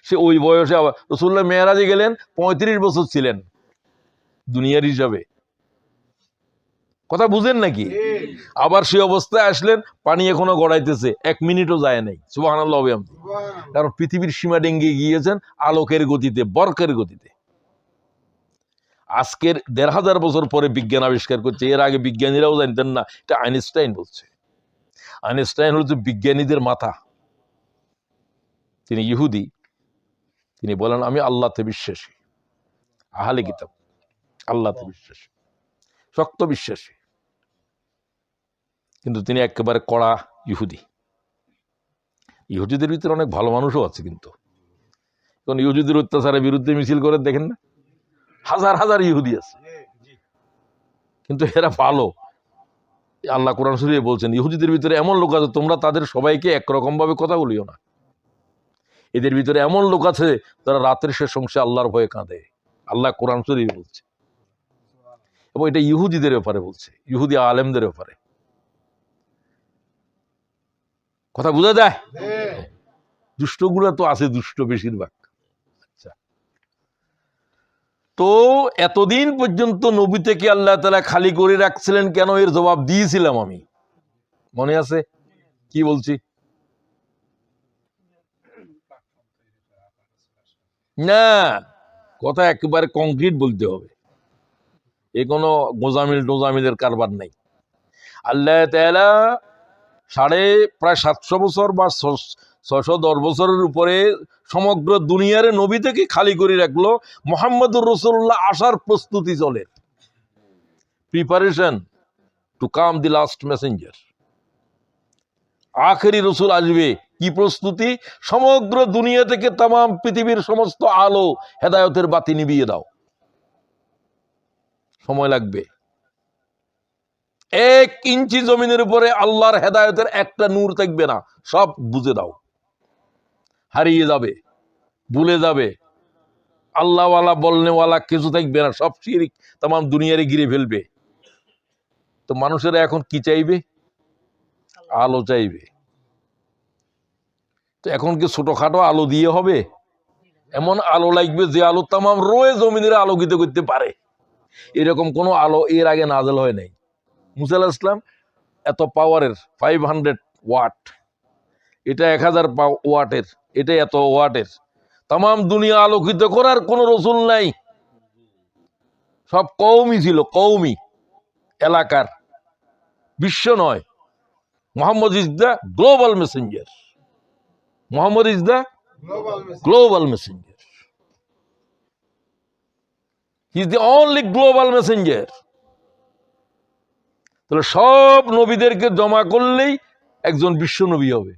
সে ওই বয়সে, আবার রাসূলুল্লাহ মেরাজে গেলেন 35 বছর ছিলেন দুনিয়ার হিসাবে, কথা বুঝেন নাকি? আবার সে অবস্থায় আসলেন, পানি এখনো গড়াইতেছে, 1 মিনিটও যায় নাই। সুবহানাল্লাহ। কারণ পৃথিবীর সীমা ডেঙ্গে গিয়েছেন আলোকের গতিতে, বর্কের গতিতে। আজকের 1500 বছর পরে বিজ্ঞান আবিষ্কার করছে, এর আগে বিজ্ঞানীরাও জানতেন না। এটা আইনস্টাইন বলছে। আইনস্টাইন হচ্ছে বিজ্ঞানীদের মাথা, তিনি ইহুদি। তিনি বলেন আমি আল্লাহতে বিশ্বাসী, আহলে কিতাব, আল্লাহতে বিশ্বাসী, শক্ত বিশ্বাসী। কিন্তু তিনি একেবারে কড়া ইহুদি। ইহুদিদের ভিতরে অনেক ভালো মানুষও আছে, কিন্তু কারণ ইহুদিদের অত্যাচারের বিরুদ্ধে মিছিল করে দেখেন না, হাজার হাজার ইহুদি আছে, কিন্তু এরা ভালো। আল্লাহ কোরআন শরীফে বলছেন ইহুদিদের ভিতরে এমন লোক আছে, তোমরা তাদের সবাইকে একরকম ভাবে কথা বলিও না। এদের ভিতরে এমন লোক আছে যারা রাতের শেষ অংশে আল্লাহর ভয়ে কাঁদে, আল্লাহ কোরআন শরীফে বলছে। এবং এটা ইহুদিদের ব্যাপারে বলছে, ইহুদি আলেমদের ব্যাপারে। কথা বোঝা যায়? দুষ্টগুলো তো আছে, দুষ্ট বেশিরভাগ। আচ্ছা, তো এতদিন পর্যন্ত নবী থেকে আল্লাহ তাআলা খালি করে রাখছিলেন কেন, এর জবাব দিয়েছিলাম আমি, মনে আছে? কি বলছি? না, কথা একেবারে কংক্রিট বলতে হবে, এ কোনো গোজামিলের কারবার নাই। আল্লাহ তাআলা প্রায় 700 বছর বা 610 বছরের উপরে সমগ্র দুনিয়ার নবী থেকে খালি করে রাখলো। মুহাম্মদুর রাসূলুল্লাহ আসার প্রস্তুতি চলে, preparation to come the last messenger. আখেরি রসুল আসবে, কি প্রস্তুতি? সমগ্র দুনিয়া থেকে তাম পৃথিবীর সমস্ত আলো হেদায়েতের বাতি নিভিয়ে দাও, সময় লাগবে। 1 ইঞ্চি জমিনের উপরে আল্লাহর হেদায়েতের একটা নূর থাকবে না, সব বুঝে দাও, হারিয়ে যাবে, ভুলে যাবে। আল্লাহওয়ালা বলনেওয়ালা কিছু থাকবে না, সব শিরক তাম দুনিয়ারে ঘিরে ফেলবে। তো মানুষেরা এখন কি চাইবে? আলো চাইবে। তো এখন কি ছোটখাটো আলো দিয়ে হবে? এমন আলো লাগবে যে আলো তাম রোয়ে জমিনের আলোকিত করতে পারে। এরকম কোনো আলো এর আগে নাজেল হয় নাই। মুসা আলাইহিস সালাম এত পাওয়ারের, 500 ওয়াট, এটা 1000 ওয়াটের, এটা এত ওয়াটের, তাম দুনিয়া আলোকিত করার কোন রসুল নাই। সব কওমি ছিল, কওমি এলাকার, বিশ্ব নয়। Mohammad is the global Messenger. Mohammad is the global Messenger. He is the only global Messenger. তাহলে সব নবীদেরকে জমা করলেই একজন বিশ্ব নবী হবে।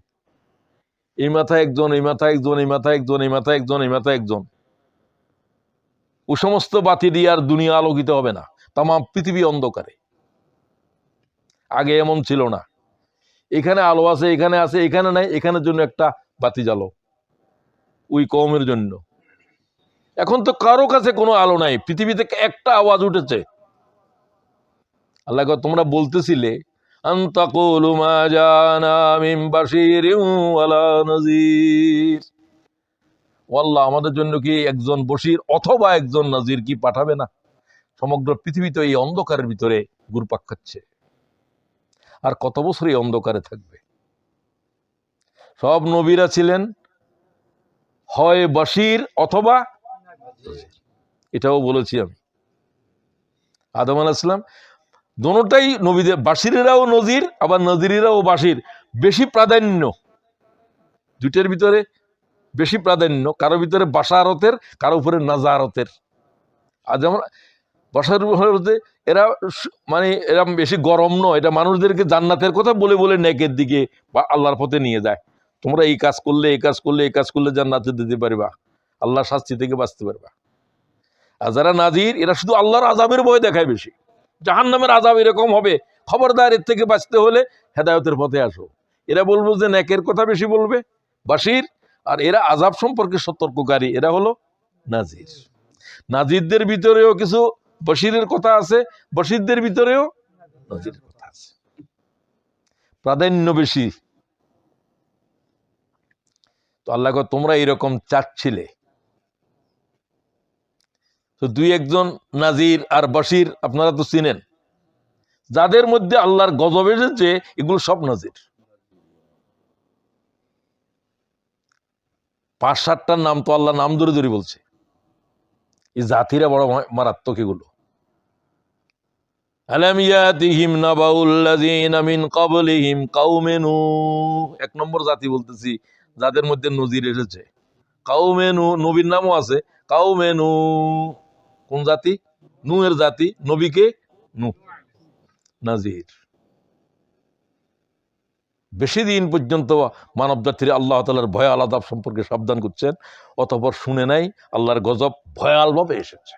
এই মাথায় একজন, এই মাথায় একজন, এই মাথায় একজন, এই মাথায় একজন, এই মাথায় একজন। ও সমস্ত বাতি দিয়ে আর দুনিয়া আলোকিত হবে না, তাম পৃথিবী অন্ধকারে। আগে এমন ছিল না, এখানে আলো আছে, এখানে আছে, এখানে নাই, এখানের জন্য একটা বাতি জ্বালো, ওই কওমের জন্য। এখন তো কারো কাছে কোনো আলো নাই, পৃথিবী থেকে একটা আওয়াজ উঠেছে। আল্লাহ তোমরা বলতেছিলে আনতাকুলু মা জানা মিন বাশিরিন ওয়ালা নাযীর, আল্লাহ আমাদের জন্য কি একজন বশির অথবা একজন নাজির কি পাঠাবে না? সমগ্র পৃথিবী তো এই অন্ধকারের ভিতরে ঘুরপাক খাচ্ছে, আর কত বছর এই অন্ধকারে থাকবে? সব নবীরা ছিলেন হয় বশির অথবা, এটাও বলেছি আমি। আদম আলাইহিস সালাম দোনোটাই নবীদের, বাশিরেরাও নজির, আবার নজিরেরাও বাশির। বেশি প্রাধান্য দুইটার ভিতরে, বেশি প্রাধান্য কারো ভিতরে বাশারতের, কারো উপরে নাজারতের। আজ আমরা বাশারতে এরা মানে এরা বেশি গরম নয়, এটা মানুষদেরকে জান্নাতের কথা বলে বলে নেকের দিকে বা আল্লাহর পথে নিয়ে যায়। তোমরা এই কাজ করলে, এই কাজ করলে, এই কাজ করলে জান্নাতে দিতে পারবা, আল্লাহর শাস্তি থেকে বাঁচতে পারবা। আর যারা নাজির, এরা শুধু আল্লাহর আযাবের ভয় দেখায় বেশি, জাহান্নামের আযাব এরকম হবে, খবরদার, এর থেকে বাঁচতে হলে হেদায়েতের পথে আসো। এরা বলবো যে নেকের কথা বেশি বলবে, বাশির, আর এরা আযাব সম্পর্কে সতর্ককারী, এরা হলো নাজির। নাজিরদের ভিতরেও কিছু বশিরের কথা আছে, বশিরদের ভিতরেও নাজিরের কথা আছে, প্রাধান্য বেশি। তো আল্লাহ তোমরা এরকম চাচ্ছিলে, তো দুই একজন নাজির আর বশির আপনারা তো চিনেন, যাদের মধ্যে আল্লাহর গজব এসেছে, এগুলো সব নাজির। 5-7টার নাম তো আল্লাহ নাম ধরে ধরে বলছে। এই জাতিরা বড় মারাত্মক এগুলো। আলাম ইয়াতিহিম নাবাউল্লাযীনা মিন ক্বাবলিহিম কাওমে নূহ, 1 নম্বর জাতি বলতেছি যাদের মধ্যে নজির এসেছে। কাওমে নূহ, নবীর নামও আছে কাওমে নূহ। কোন জাতি? নূহের জাতি। নবীকে নূহ, নাজির। বেশি দিন পর্যন্ত মানব জাতির আল্লাহ তাআলার ভয়াল আযাব সম্পর্কে সাবধান করছেন, অতঃপর শুনে নাই আল্লাহর গজব ভয়াল ভাবে এসেছে।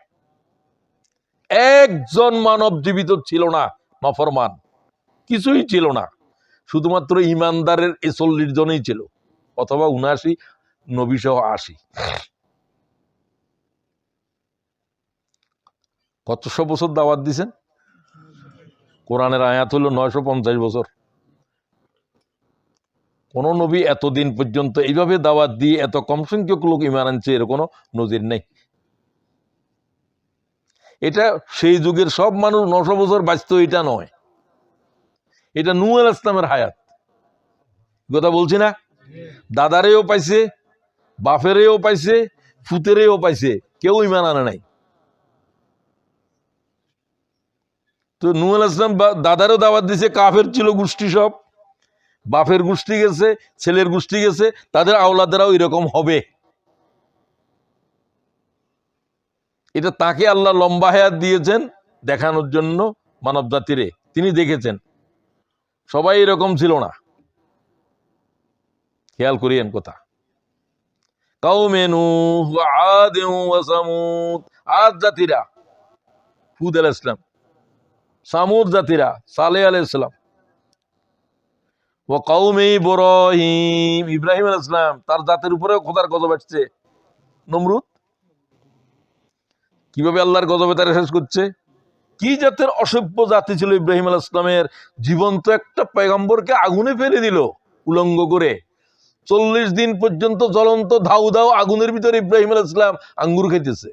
একজন মানব জীবিত ছিল না নাফরমান, কিছুই ছিল না, শুধুমাত্র ইমানদারের ৪১ জনই ছিল, অথবা ৭৯, নবী সহ ৮০। কতশো বছর দাওয়াত দিছেন? কোরআনের আয়াত হলো ৯৫০ বছর। কোন নবী এতদিন পর্যন্ত এইভাবে দাওয়াত দিয়ে এত কম সংখ্যক লোক ঈমান আনছে, এর কোনো নজির নেই। এটা সেই যুগের সব মানুষ ৯০০ বছর বাঁচত, এটা নয়, এটা নূহ আলাইহিস সালামের হায়াত। কথা বলছি না? দাদারেও পাইছে, বাপেরেও পাইছে, ফুতেরেও পাইছে, কেউ ঈমান আনে নাই। তো নূহ আলাইহিস সালাম দাদারও দাওয়াত দিছে, কাফের ছিল গোষ্ঠী সব, বাপের গোষ্ঠী গেছে, ছেলের গোষ্ঠী গেছে, তাদের আওলাদেরাও এরকম হবে। এটা তাকে আল্লাহ লম্বা হায়াত দিয়েছেন দেখানোর জন্য মানব জাতিরে। তিনি দেখেছেন সবাই এরকম ছিল না। খেয়াল করিয়েন কথা। কাওমে নূহ ওয়া আদ ওয়া সামুদ, আদ জাতিরা হুদ আলাইহিস সালাম, সামুদ জাতিরা সালেহ আলাইহিস সালাম, ওয়া কাওমে ইব্রাহিম, ইব্রাহিম আলাইহিস সালাম, তার জাতির উপরেও খোদার গজব আসছে। নমরুদ কিভাবে আল্লাহর গজবে তারা শেষ করছে? কি জাতের অসভ্য জাতি ছিল ইব্রাহিম আলাইহিস সালামের! জীবন্ত একটা পয়গম্বরকে আগুনে ফেলে দিল উলঙ্গ করে। ৪০ দিন পর্যন্ত জ্বলন্ত ধাউ ধাউ আগুনের ভিতরে ইব্রাহিম আলাইহিস সালাম আঙ্গুর খাইতেছে।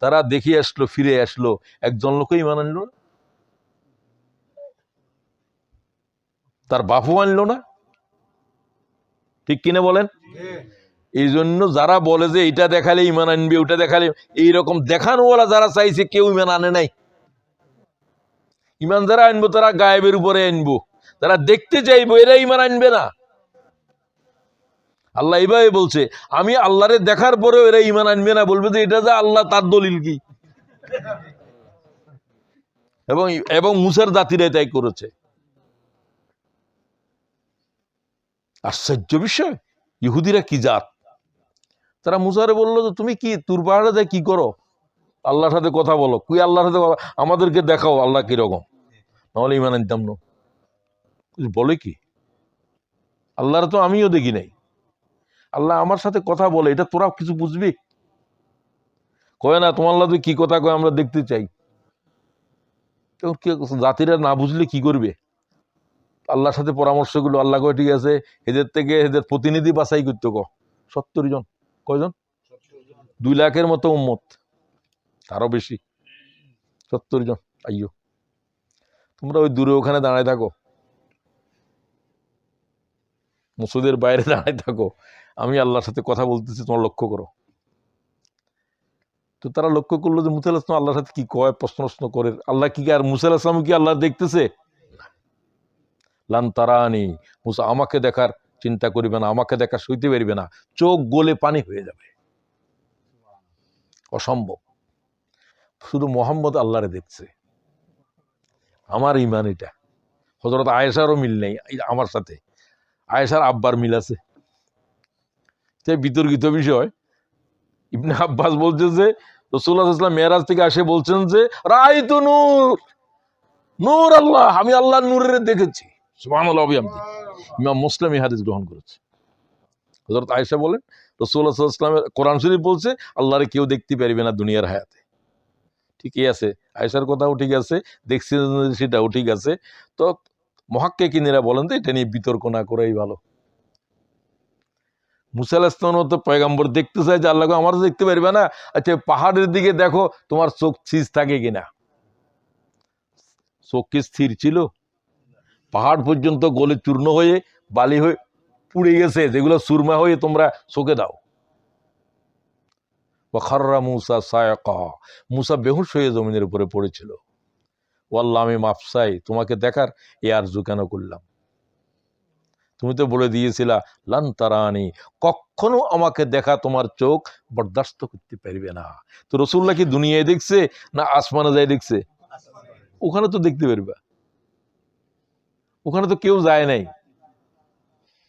তারা দেখে আসলো, ফিরে আসলো, একজন লোক ইমান আনলো না, তার বাপও আনলো না। ঠিক কিনা বলেন? এই জন্য যারা বলে যে এটা দেখালে ইমান আনবে, ওটা দেখালে, এইরকম দেখানোওয়ালা যারা চাইছে কেউ ইমান আনে নাই। ইমান যারা আনবো তারা গায়েবের উপরে আনবো, যারা দেখতে চাইবো এরা ইমান আনবে না। আল্লাহ এইভাবে বলছে, আমি আল্লাহরে দেখার পরেও এরা ইমান আনবে না, বলবে যে এটা যে আল্লাহ, তার দলিল কি? এবং এবং মুসার জাতিরাই তাই করেছে। আশ্চর্য বিষয়, ইহুদিরা কি জাত! তারা মুসারে বললো যে তুমি কি তুর পাহাড়ে যায় কি করো? আল্লাহর সাথে কথা বলো। কুই আল্লাহর সাথে আমাদেরকে দেখাও আল্লাহ কিরকম, নাহলে ইমান আনতাম না। বলে কি, আল্লাহর তো আমিও দেখি নাই, আল্লাহ আমার সাথে কথা বলে, এটা তোরা কিছু বুঝবি? কয় না, তোমার আল্লাহ কি কথা কয় আমরা দেখতে চাই। জাতিরা না বুঝলে কি করবে? আল্লাহর সাথে পরামর্শ গুলো, আল্লাহ কয় ঠিক আছে, এদের থেকে এদের প্রতিনিধি বাছাই করতে ক 70 জন। কয়জন? 2 লাখের মতো উম্মত, আরো বেশি, 70 জন। আইয়ো, তোমরা ওই দূরে ওখানে দাঁড়ায় থাকো, মসজিদের বাইরে দাঁড়ায় থাকো, আমি আল্লাহর সাথে কথা বলতেছি, তোমার লক্ষ্য করো। তো তারা লক্ষ্য করলো যে মুসা আলাইহিস সালাম আল্লাহর সাথে কি কয়, প্রশ্ন করে। আল্লাহ কি, আর মুসা আলাইহিস সালাম কি আল্লাহ দেখতেছে? লান তারানি, মুসা আমাকে দেখার চিন্তা করিবে না, আমাকে দেখা সইতে পারিবে না, চোখ গলে পানি হয়ে যাবে, অসম্ভব। শুধু মোহাম্মদ আল্লাহরে দেখছে। আমার ইমান এটা। হযরত আয়েশারও মিল নেই আমার সাথে, আয়েশার আব্বার মিল আছে। বিতর্কিত বিষয়। ইবনে আব্বাস বলছে যে রাসূলুল্লাহ সাল্লাল্লাহু আলাইহি ওয়াসাল্লাম মেরাজ থেকে এসে বলছেন যে রাআইতু নূর, নূর আল্লাহ, আমি আল্লাহর নূরের দেখেছি। সুবহানাল্লাহ। ইমাম মুসলিম এই হাদিস গ্রহণ করেছে। হযরত আয়েশা বলেন রাসূলুল্লাহ সাল্লাল্লাহু আলাইহি ওয়াসাল্লাম কোরআন শরীফ বলছে আল্লাহরে কেউ দেখতে পারবে না দুনিয়ার হায়াতে। ঠিকই আছে, আয়েশার কথাও ঠিক আছে, দেখছি সেটাও ঠিক আছে। তো মুহাক্কিকিনেরা বলেন যে এটা নিয়ে বিতর্ক না করাই ভালো। মুসা আলাইহিস সালাম তো পয়গম্বর দেখতে চায় যে আল্লাহ আমার দেখতে পারবে না, আচ্ছা পাহাড়ের দিকে দেখো তোমার চোখ স্থির থাকে কিনা। চোখ কি স্থির ছিল? পাহাড় পর্যন্ত গলে চূর্ণ হয়ে বালি হয়ে পুড়ে গেছে, যেগুলো সুরমা হয়ে তোমরা চোখে দাও। খাররা মুসা সায়কা, মুসা বেহুশ হয়ে জমিনের উপরে পড়েছিল। ওয়াল্লাহ আমি মাফ চাই, তোমাকে দেখার এ আরজু কেন করলাম? তুমি তো বলে দিয়েছিলা লান তারানি, কখনো আমাকে দেখা তোমার চোখ বরদাস্ত করতে পারবে না। তো রাসূলুল্লাহ কি দুনিয়ায় দেখছে না আসমানে যায় দেখছে? ওখানে তো দেখতে পারবে, ওখানে তো কেউ যায় নাই।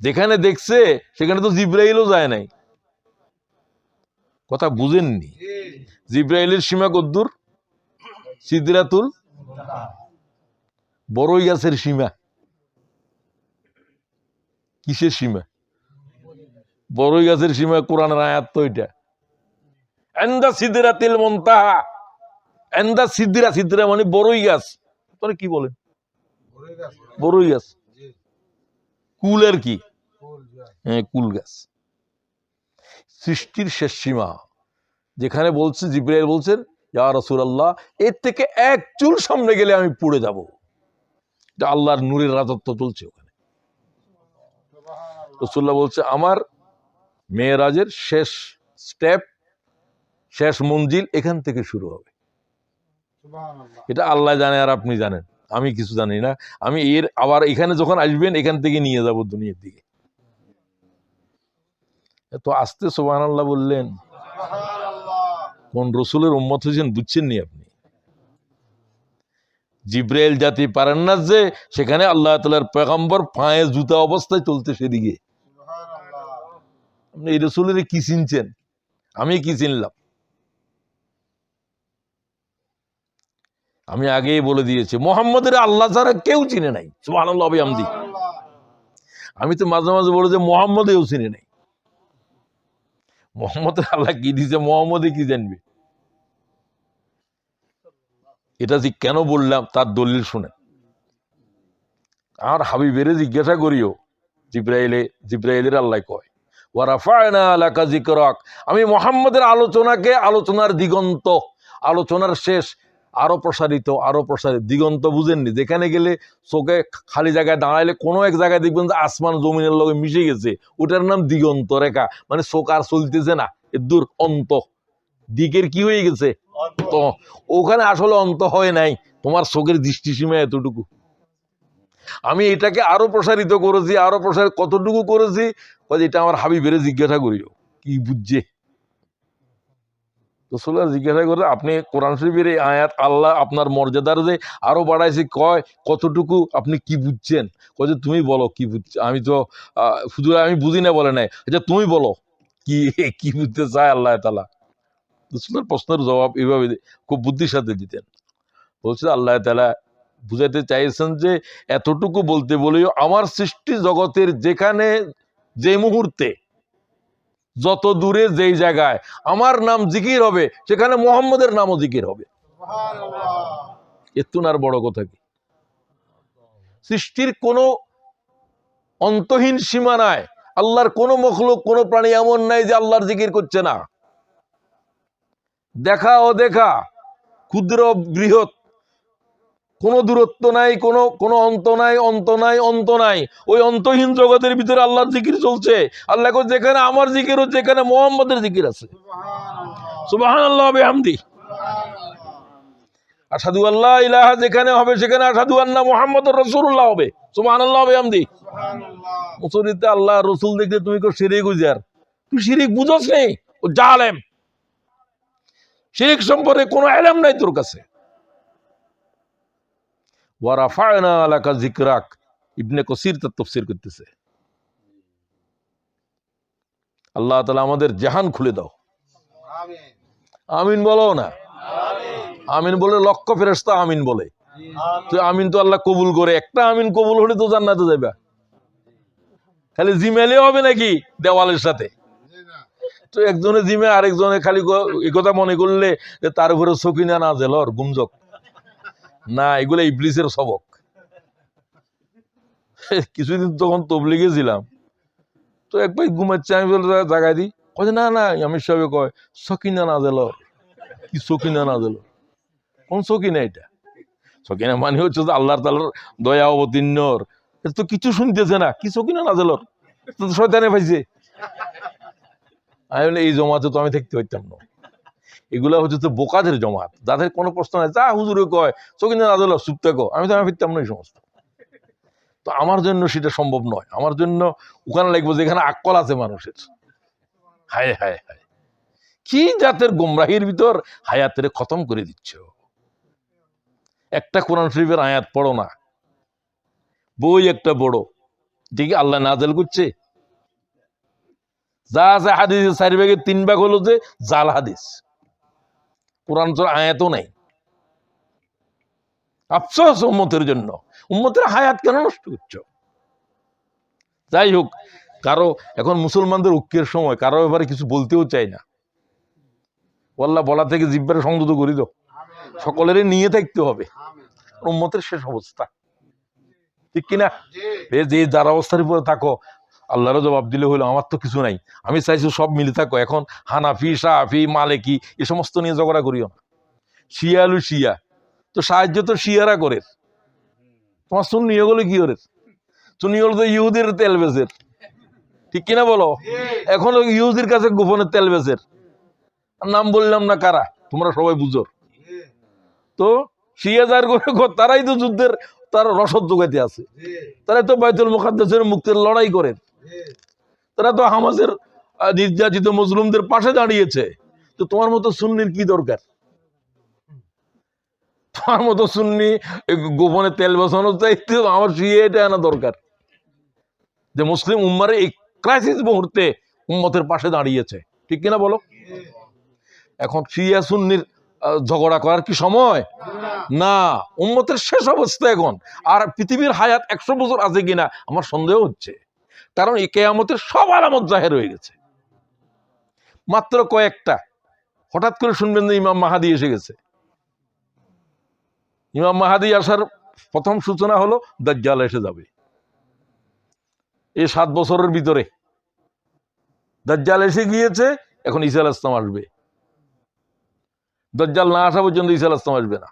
যেখানে দেখছে সেখানে তো জিব্রাইলও যায় নাই। কথা বুঝেননি? জিব্রাইলের সীমা কদ্দুর? সিদরাতুল, বড়ই গাছের সীমা। কিসের সীমা? বড়ই গাছের সীমা, কোরআনের আয়াত তো এটা। ইনদা সিদরাতিল মুনতাহা, ইনদা সিদরা, সিদরা মানে বড়ই গাছ। তোরা কি বলেন? বড়ই গাছ। কুলের কি? হ্যাঁ, কুল গাছ। সৃষ্টির শেষ সীমা যেখানে বলছে, জিবরাইল বলছেন ইয়া রাসূলুল্লাহ, এর থেকে এক চুল সামনে গেলে আমি পুড়ে যাব। এটা আল্লাহর নূরের রাজত্ব চলছে ওখানে। রাসূলুল্লাহ বলছে আমার মেরাজের শেষ স্টেপ, শেষ মঞ্জিল এখান থেকে শুরু হবে। এটা আল্লাহ জানে আর আপনি জানেন, আমি কিছু জানি না। আমি এর আবার এখানে যখন আসবেন এখান থেকে নিয়ে যাব দুনিয়ার দিকে। এত আস্তে সুবহানাল্লাহ বললেন। কোন রসুলের উম্মত হয়েছেন বুঝছেন নি আপনি? জিব্রাইল জাতি পারেন না যে সেখানে আল্লাহ তাআলার পয়গম্বর পায়ে জুতা অবস্থায় চলতে সেদিকে। আপনি এই রসুলের কি চিনছেন? আমি কি চিনলাম? আমি আগেই বলে দিয়েছি মুহাম্মদের আল্লাহ ছাড়া কেউ চিনে নাই। সুবহানাল্লাহ বিহামদি। আমি তো মাঝে মাঝে বলি যে মুহাম্মদেও চিনে নাই। মুহাম্মদের আল্লাহ কি দিয়েছে, মুহাম্মদে কি জানবে? এটা যে কেন বললাম তার দলিল শুনেন। আর হাবিবের জিজ্ঞাসা করিও, জিব্রাইলের আল্লাহ কয় ওয়া রাফা'না লাকা যিকরাক, আমি মুহাম্মদের আলোচনাকে আলোচনার দিগন্ত, আলোচনার শেষ, আরো প্রসারিত, আরো প্রসারিত, দিগন্ত বুঝেননি? যেখানে গেলে চোখে খালি জায়গায় দাঁড়াইলে কোনো এক জায়গায় দেখবেন যে আসমান জমিনের লগে মিশে গেছে, ওটার নাম দিগন্ত রেখা। মানে চোখ আর চলতেছে না, এর দূর অন্ত, দিকের কি হয়ে গেছে তো। ওখানে আসলে অন্ত হয় নাই, তোমার চোখের দৃষ্টিসীমা এতটুকু। আমি এটাকে আরো প্রসারিত করেছি, আরো প্রসারিত কতটুকু করেছি, এটা আমার হাবিবের জিজ্ঞাসা করিও কি বুঝছে। রাসূলুল্লাহ জিজ্ঞাসা করে, আপনি কোরআন শরীফের এই আয়াত আল্লাহ আপনার মর্যাদার যে আরো বাড়াইছে, কয় কতটুকু আপনি কি বুঝছেন? কয় যে তুমি বলো কি বুঝছো। আমি তো হুজুর আমি বুঝি না বলে নাই, আচ্ছা তুমি বলো কি কি বুঝতে চায় আল্লাহ তাআলা। রাসূলের প্রশ্নের জবাব এইভাবে খুব বুদ্ধির সাথে দিতেন। বলছে আল্লাহ তাআলা বুঝাইতে চাইছেন যে এতটুকু বলতে বলেও আমার সৃষ্টি জগতের যেখানে যে মুহূর্তে যত দূরে যেই জায়গায় আমার নাম জিকির হবে, সেখানে মুহাম্মদের নামও জিকির হবে। এর আর বড় কথা কি? সৃষ্টির কোনো অন্তহীন সীমা নাই। আল্লাহর কোনো মখলুক, কোনো প্রাণী এমন নাই যে আল্লাহর জিকির করছে না। দেখা ও দেখা, ক্ষুদ্র বৃহৎ, কোনো দূরত্ব নাই, কোনো অন্ত নাই, অন্ত নাই, অন্ত নাই। ওই অন্তহীন জগতের ভিতরে আল্লাহর জিকির চলছে। আল্লাহ যেখানে আমার জিকির হচ্ছে, যেখানে মুহাম্মদের জিকির আছে। সুবহানাল্লাহ ওয়া বিহামদি। আশহাদু আল্লা ইলাহা যেখানে হবে, সেখানে আশহাদু আন্না মুহাম্মাদুর রাসূলুল্লাহ হবে। সুবহানাল্লাহ ওয়া বিহামদি। মুসরিতে আল্লাহ রাসূল দেখলে তুমি কো শিরিক বুঝার, তুই শিরিক বুঝছ নেই, ও জালেম। শিরিক সম্পর্কে কোনো ইলম নাই তোর কাছে। ওয়া রাফা'না লাকা যিকরাক, ইবনে কাসির তার তাফসীর করতেছে। আল্লাহ তাআলা আমাদের জাহান খুলে দাও। আমিন আমিন বলো না। আমিন বলে লক্ষ ফেরেশতা আমিন বলে। তো আমিন তো আল্লাহ কবুল করে, একটা আমিন কবুল হলে তো জান্নাতে যাবে। খালি জিমেলে হবে নাকি দেওয়ালের সাথে? তো একজনে জিমে, আরেকজনে খালি এই কথা মনে করলে যে তার উপরে সকিনা নাযিল হওয়ার গুঞ্জক না, এগুলো ইবলিসের সবক। কিছুদিন তখন তবলিগে ছিলাম, তো এক ভাই ঘুমাচ্ছে, আমি বলে জাগাই দিই, কয় না না, আমি সবে কয় সকিনা নাযিল হওয়ার। কি সকিনা নাযিল? কোন সকিনা এটা? সকিনা মানে হচ্ছে যে আল্লাহ তাআলার দয়া অবতীর্ণর। তো কিছু শুনতেছে না, কি সকিনা নাযিল হওয়ার? তো শয়তানে পাইছে। আমি বলি এই জমাতে তো আমি থাকতে পারতাম না। এগুলা হচ্ছে তো বোকাদের জমাত, যাদের কোনো প্রশ্ন নাই, যা হুজুরে কয় সকিনা নাযিল হওয়ার, চুপ থাকো। আমি ফিরতাম না এই সমস্ত। তো আমার জন্য সেটা সম্ভব নয়। আমার জন্য ওখানে লাগবে যেখানে আকল আছে মানুষের। হায় হায় হায়, কি জাতের গোমরাহির ভিতর হায়াতের খতম করে দিচ্ছ। একটা কোরআন শরীফের আয়াত পড়ো না, বই একটা বড়, দেখি আল্লাহ নাযিল করছে। যা আছে হাদিসের 4 ভাগের 3 ভাগ হলো যে জাল হাদিস, কোরআন আয়াতও নাই। আফসোস উম্মতের জন্য। উম্মতের হায়াত কেন নষ্ট করছো? যাই হোক, কারো এখন মুসলমানদের ঐক্যের সময়, কারো ব্যাপারে কিছু বলতেও চাই না। আল্লাহ বলা থেকে জিহ্বার সংযত করি দাও, সকলেরই নিয়ে থাকতে হবে। উম্মতের শেষ অবস্থা, ঠিক কিনা? যে যার অবস্থার উপরে থাকো, আল্লাহরও জবাব দিলে হইলো আমার তো কিছু নাই, আমি চাইছি সব মিলে থাকো। এখন হানাফি, শাফি, মালিকি এ সমস্ত নিয়ে ঝগড়া করিও না। শিয়া আলু শিয়া, তো সাহায্য তো শিয়ারা করে। তোমার সুন্নি হলো কি করে? সুন্নি হলো তো ইহুদির তেল বেচের, ঠিক কিনা বলো? এখন ইহুদির কাছে গোপনের তেল বেচের, নাম বললাম না কারা, তোমরা সবাই বুঝো। তো শিয়া যার করে তারাই তো যুদ্ধের তার রসদ যোগাইতে আছে, তারাই তো বাইতুল মুকাদ্দাসের মুক্তির লড়াই করেন, তারা তো হামাসের নির্যাতিত মুসলিমদের পাশে দাঁড়িয়েছে। তো তোমার মতো সুন্নির কি দরকার? তোমার মতো সুন্নি গোপনে তেল বসানোর চাইতে আমার শিয়া এটা আনা দরকার, যে মুসলিম উম্মারে এই ক্রাইসিস মুহূর্তে উম্মতের পাশে দাঁড়িয়েছে, ঠিক কিনা বলো? এখন শিয়া সুন্নির ঝগড়া করার কি সময়? না, উম্মতের শেষ অবস্থা এখন। আর পৃথিবীর হায়াত 100 বছর আছে কিনা আমার সন্দেহ হচ্ছে, কারণ এই কিয়ামতের সব আলামত জাহের হয়ে গেছে। মাত্র কয়েকটা, হঠাৎ করে শুনবেন যে ইমাম মাহাদি এসে গেছে। ইমাম মাহাদি আসার প্রথম সূচনা হলো দাজ্জাল এসে যাবে। এই 7 বছরের ভিতরে দাজ্জাল এসে গিয়েছে, এখন ঈসা আলাইহিস সালাম আসবে। দাজ্জাল না আসা পর্যন্ত ঈসা আলাইহিস সালাম আসবে না।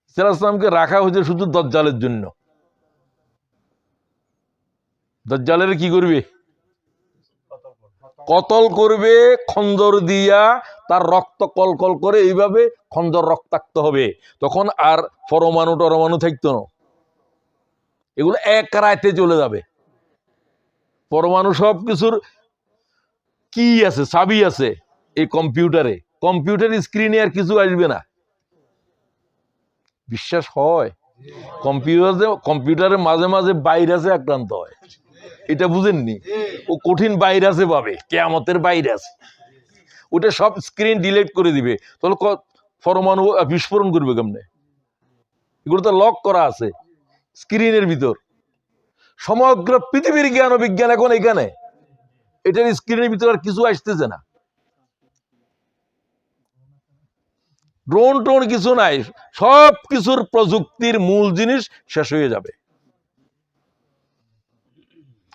ঈসা আলাইহিস সালামকে রাখা হয়েছে শুধু দাজ্জালের জন্য। দাজ্জালের কি করবে? কতল করবে খঞ্জর দিয়া, তার রক্ত কলকল করে এইভাবে খঞ্জর রক্তাক্ত হবে, তখন আর পরমাণু টরমাণু থাকতো না, এগুলো এক রাতে চলে যাবে। পরমাণু সব কিছুর কি আছে, চাবি আছে এই কম্পিউটারে, কম্পিউটার স্ক্রিনে আর কিছু আসবে না। বিশ্বাস হয়? কম্পিউটারে মাঝে মাঝে ভাইরাসে আক্রান্ত হয়, এটা বুঝেননি? ও কঠিন ভাইরাসে পাবে, কিয়ামতের ভাইরাস, ওটা সব স্ক্রিন ডিলিট করে দিবে। তাহলে পরমাণু বিস্ফোরণ করবে কেমনে? এগুলো তো লক করা আছে স্ক্রিনের ভিতর। সমগ্র পৃথিবীর জ্ঞান ও বিজ্ঞান এখন এখানে, এটার স্ক্রিনের ভিতর আর কিছু আসতেছে না। ড্রোন টোন কিছু নাই, সব কিছুর প্রযুক্তির মূল জিনিস শেষ হয়ে যাবে।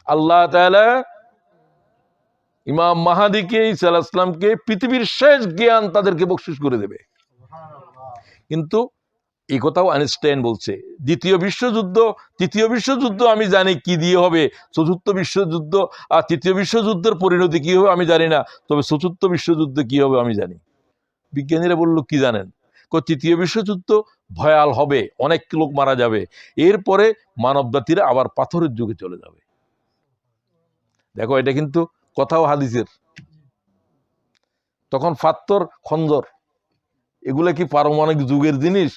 আল্লাহ তাআলা ইমাম মাহাদিকে, ঈসা আলাইহিস সালামকে পৃথিবীর শেষ জ্ঞান তাদেরকে বকশিশ করে দেবে। কিন্তু এই কথাও আইনস্টাইন বলছে, দ্বিতীয় বিশ্বযুদ্ধ, তৃতীয় বিশ্বযুদ্ধ আমি জানি কি দিয়ে হবে, চতুর্থ বিশ্বযুদ্ধ আর তৃতীয় বিশ্বযুদ্ধের পরিণতি কি হবে আমি জানি না, তবে চতুর্থ বিশ্বযুদ্ধ কি হবে আমি জানি। বিজ্ঞানীরা বলল কি জানেন? তৃতীয় বিশ্বযুদ্ধ ভয়াল হবে, অনেক লোক মারা যাবে, এরপরে মানব জাতিরা আবার পাথরের যুগে চলে যাবে। দেখো এটা কিন্তু কথাও হাদিসের। তখন পাথর খঞ্জর এগুলা কি পারমাণবিক যুগের জিনিস?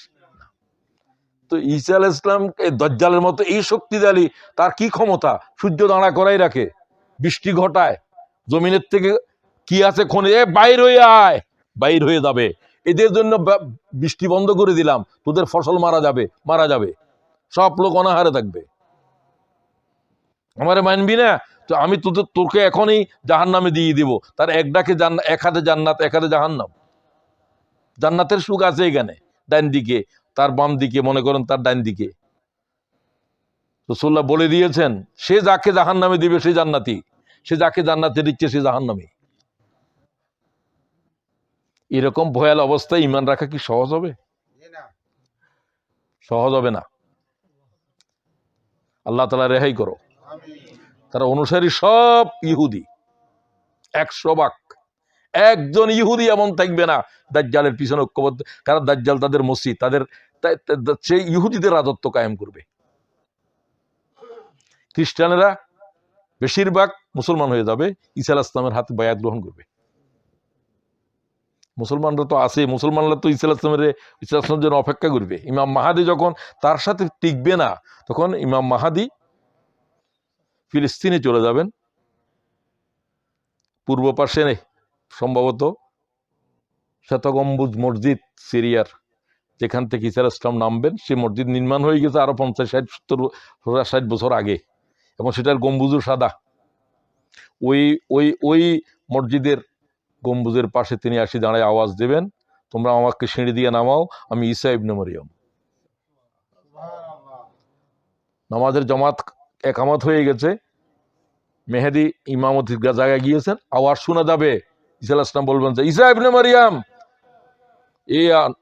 তো ঈসা আলাইহিস সালাম দাজ্জালের মতো এই শক্তিশালী, তার কি ক্ষমতা? সূর্য দাঁড়া করাই রাখে, বৃষ্টি ঘটায়, জমিনের থেকে কি আছে খনি, বাইর হয়ে আয়, বাইর হয়ে যাবে, এদের জন্য বৃষ্টি বন্ধ করে দিলাম, তোদের ফসল মারা যাবে, সব লোক অনাহারে থাকবে। আমারে মানবি না তো আমি তোকে এখনই জাহান্নামে দিয়ে দিব। তার এক হাতে জান্নাত, এক হাতে জাহান্নাম। জান্নাতের সুখ আছে এখানে, ডান দিকে, তার বাম দিকে, মনে করেন তার ডান দিকে। রাসূলুল্লাহ বলে দিয়েছেন, সে যাকে জাহান্নামে দিবে সে জান্নাতি, সে যাকে জান্নাতে দিচ্ছে সে জাহান্নামী। এরকম ভয়াল অবস্থায় ঈমান রাখা কি সহজ হবে? সহজ হবে না। আল্লাহ তাআলা রেহাই করো। তারা অনুসারী সব ইহুদি, 100 ভাগ। একজন ইহুদি এমন থাকবে না দাজ্জালের পিছনে ঐক্যবদ্ধ, কারণ দাজ্জাল তাদের মসজিদ, তাদের সেই ইহুদিদের রাজত্ব কায়েম করবে। খ্রিস্টানেরা বেশিরভাগ মুসলমান হয়ে যাবে, ঈসা আলাইহিস সালামের হাতে বায়াত গ্রহণ করবে। মুসলমানরা তো আছে, মুসলমানরা তো ঈসা আলাইহিস সালামের জন্য অপেক্ষা করবে। ইমাম মাহাদি যখন তার সাথে টিকবে না, তখন ইমাম মাহাদি ফিলিস্তিনে চলে যাবেন, পূর্ব পাশে সম্ভবত শ্বেতগম্বুজ মসজিদ সিরিয়ার, যেখান থেকে ঈসা আলাইহিস সালাম নামবেন, সেই মসজিদ নির্মাণ হয়ে গেছে আরো 50-60 বছর আগে, এবং সেটার গম্বুজও সাদা। ওই ওই ওই মসজিদের গম্বুজের পাশে তিনি আসি দাঁড়ায় আওয়াজ দেবেন, তোমরা আমাকে সিঁড়ি দিয়ে নামাও, আমি ঈসা ইবনে মারইয়াম। নামাজের জামাত একামত হয়ে গেছে, মেহেদী ইমামতির জায়গায় গিয়েছেন, আওয়াজ শোনা যাবে, ঈসা আলাইহিস সালাম বলবেন যে ঈসা ইবনে মারইয়াম,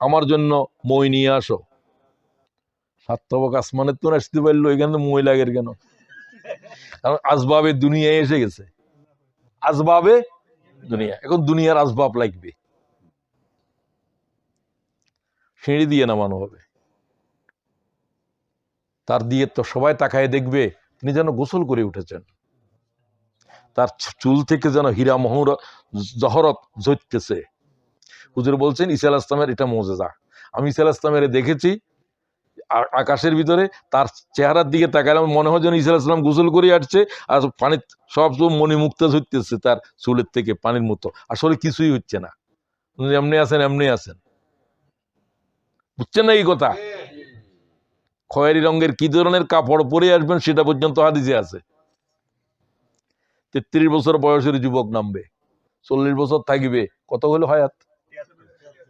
আমার জন্য মই নিয়ে আসো। সাতবক আসমানের তো আসতে পারলো, এখানে মই লাগের কেন? কারণ আসবাবে দুনিয়ায় এসে গেছে, আসবাবে দুনিয়া, এখন দুনিয়ার আসবাব লাগবে, সিঁড়ি দিয়ে নামানো হবে। তার দিয়ে তো সবাই তাকায় দেখবে তিনি যেন গোসল করে উঠেছেন, তার চুল থেকে যেন হীরা মোহর জহরত ঝরতেছে। হুজুর বলছেন ঈসা আলাইহিস সালামের এটা মুজিজা। আমি ঈসা আলাইহিস সালামের দেখেছি আকাশের ভিতরে, তার চেহারার দিকে তাকালাম, মনে হয় যেন ঈসা আলাইহিস সালাম গোসল করে আসছে, আর পানি সব মণিমুক্তা ঝরতেছে তার চুলের থেকে পানির মতো, আসলে কিছুই হচ্ছে না, এমনি আছেন। বুঝছেন না এই কথা? খয়েরি রঙের কি ধরনের কাপড় পরে আসবেন সেটা পর্যন্ত হাদিসে আছে। 33 বছর বয়সের যুবক নামবে, 40 বছর থাকবে, কত হলো হায়াত?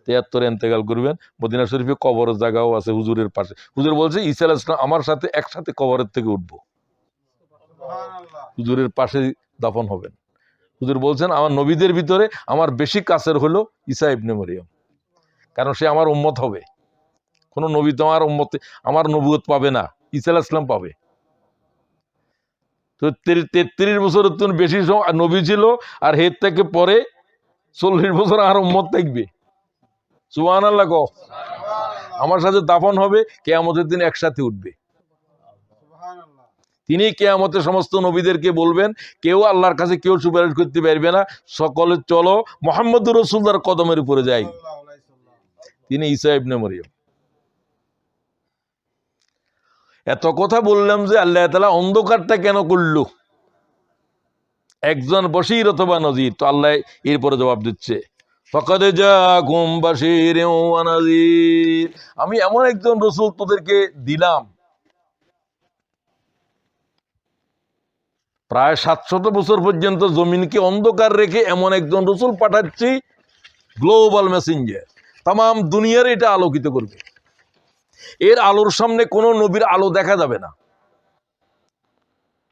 73 ইন্তেকাল করবেন। মদিনা শরীফে কবরের জায়গাও আছে হুজুরের পাশে। হুজুর বলছে ঈসা আলাইহিস সালাম আমার সাথে একসাথে কবরের থেকে উঠবো, হুজুরের পাশে দাফন হবেন। হুজুর বলছেন আমার নবীদের ভিতরে আমার বেশি কাছের হলো ঈসা ইবনে মরিয়ম, কারণ সে আমার উম্মত হবে। কোন নবী তো আমার উম্মত, আমার নবুয়ত পাবে না, ঈসা আলাইহিস সালাম পাবে। তো 33 বছরের তো বেশি নবী ছিল, আর হের থেকে পরে 40 বছর আর উম্মত থাকবে। সুবহানাল্লাহ কও। আমার সাথে দাফন হবে, কিয়ামতের দিন একসাথে উঠবে। তিনি কিয়ামতে সমস্ত নবীদেরকে বলবেন, কেউ আল্লাহর কাছে কেউ সুপারিশ করতে পারবে না, সকলে চলো মুহাম্মদুর রাসূলুল্লাহর কদমের উপরে যাই। তিনি ঈসা ইবনে মরিয়ম। এত কথা বললাম যে আল্লাহ তাআলা অন্ধকারটা কেন করলো, একজন বশীর অথবা নজির, তো আল্লাহ এরপরে জবাব দিচ্ছে, ফাকাদ জাআকুম বাশীরুন ওয়া নাযীর, আমি এমন একজন রাসূল তোদেরকে দিলাম। প্রায় 700 বছর পর্যন্ত জমিনকে অন্ধকার রেখে এমন একজন রাসূল পাঠাচ্ছি, গ্লোবাল মেসেঞ্জার, তাম দুনিয়ার এটা আলোকিত করবে। এর আলোর সামনে কোনো নবীর আলো দেখা যাবে না।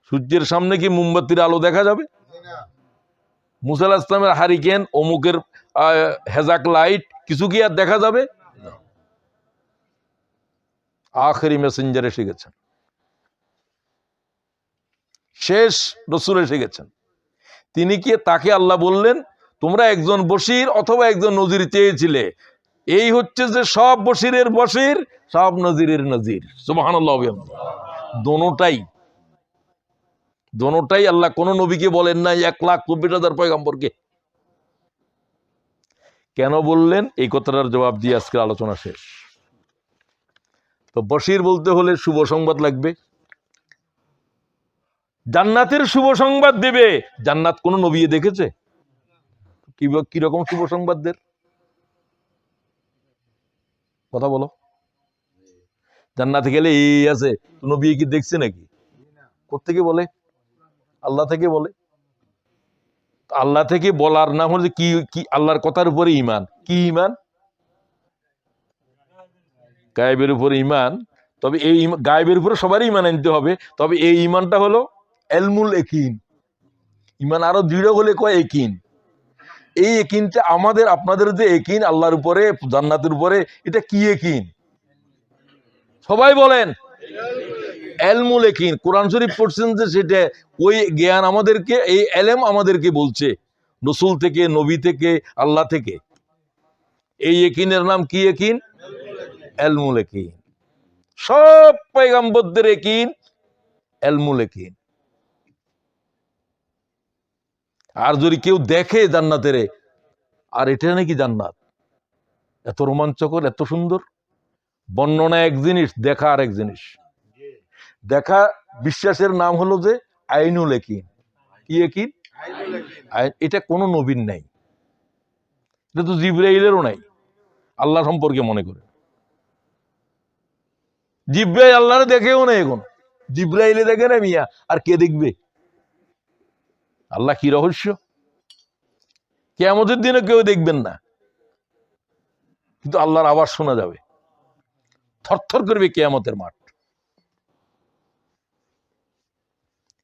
সূর্যের সামনে কি মোমবাতির আলো দেখা যাবে? মুসা আলাইহিস সালামের হারিকেন, অমুকের হেজাক লাইট, কিছু কি আর দেখা যাবে? আখেরি মেসেঞ্জার এসে গেছেন, শেষ রসুল এসে গেছেন। তিনি কি, তাকে আল্লাহ বললেন তোমরা একজন বশীর অথবা একজন নজির চেয়েছিলে, এই হচ্ছে যে সব বশীরের বশীর, সব নজিরের নজির। সুবহানাল্লাহ। দোনোটাই আল্লাহ কোন নবীকে বলেন নাই 1,24,000 পয়গম্বরকে। কেন বললেন এই কথাটার জবাব দিয়ে আজকের আলোচনা শেষ। তো বশীর বলতে হলে শুভ সংবাদ লাগবে, জান্নাতের শুভ সংবাদ দেবে। জান্নাত কোন নবী দেখেছে? কিরকম শুভ সংবাদদের কথা বলো? জান্নাতে গেলে এই আছে, নবী কি দেখছে নাকি? কোত্থেকে বলে? আল্লাহ থেকে বলে। আল্লাহ থেকে বলার নাম হচ্ছে কি? কি আল্লাহর কথার উপরে ঈমান। কি ঈমান? গায়েবের উপরে ঈমান। তবে এই গায়েবের উপরে সবারই ঈমান আনতে হবে, তবে এই ঈমানটা হলো ইলমুল ইয়াকিন। ঈমান আরো দৃঢ় হলে কয় ইয়াকিন। এই ইয়াকিনটা আমাদের আপনাদের যে ইয়াকিন আল্লাহর উপরে, জান্নাতের উপরে, এটা কি ইয়াকিন? সবাই বলেন ইলমুল ইয়াকিন। কোরআন শরীফ পড়ছেন যে সেটা, ওই জ্ঞান আমাদেরকে, এই ইলম আমাদেরকে বলছে রাসূল থেকে, নবী থেকে, আল্লাহ থেকে। এই ইয়াকিনের নাম কি ইয়াকিন? ইলমুল ইয়াকিন। সব পয়গম্বরদের ইয়াকিন ইলমুল ইয়াকিন। আর যদি কেউ দেখে জান্নাতের, আর এটা নাকি জান্নাত, এত রোমাঞ্চকর, এত সুন্দর, বর্ণনা এক জিনিস, দেখা আর এক জিনিস। দেখা বিশ্বাসের নাম হলো যে আইনুল ইয়াকিন। কি ইয়াকিন? এটা কোন নবীর নাই, এটা তো জিবরাইলেরও নাই। আল্লাহ সম্পর্কে মনে করে জিবরাইল আল্লাহরে দেখেও না, এখন জিবরাইলে দেখে না মিয়া, আর কে দেখবে? আল্লাহ কি রহস্য, কিয়ামতের দিনে কেউ দেখবেন না, কিন্তু আল্লাহর আওয়াজ শোনা যাবে, থরথর করবে কিয়ামতের মাঠ।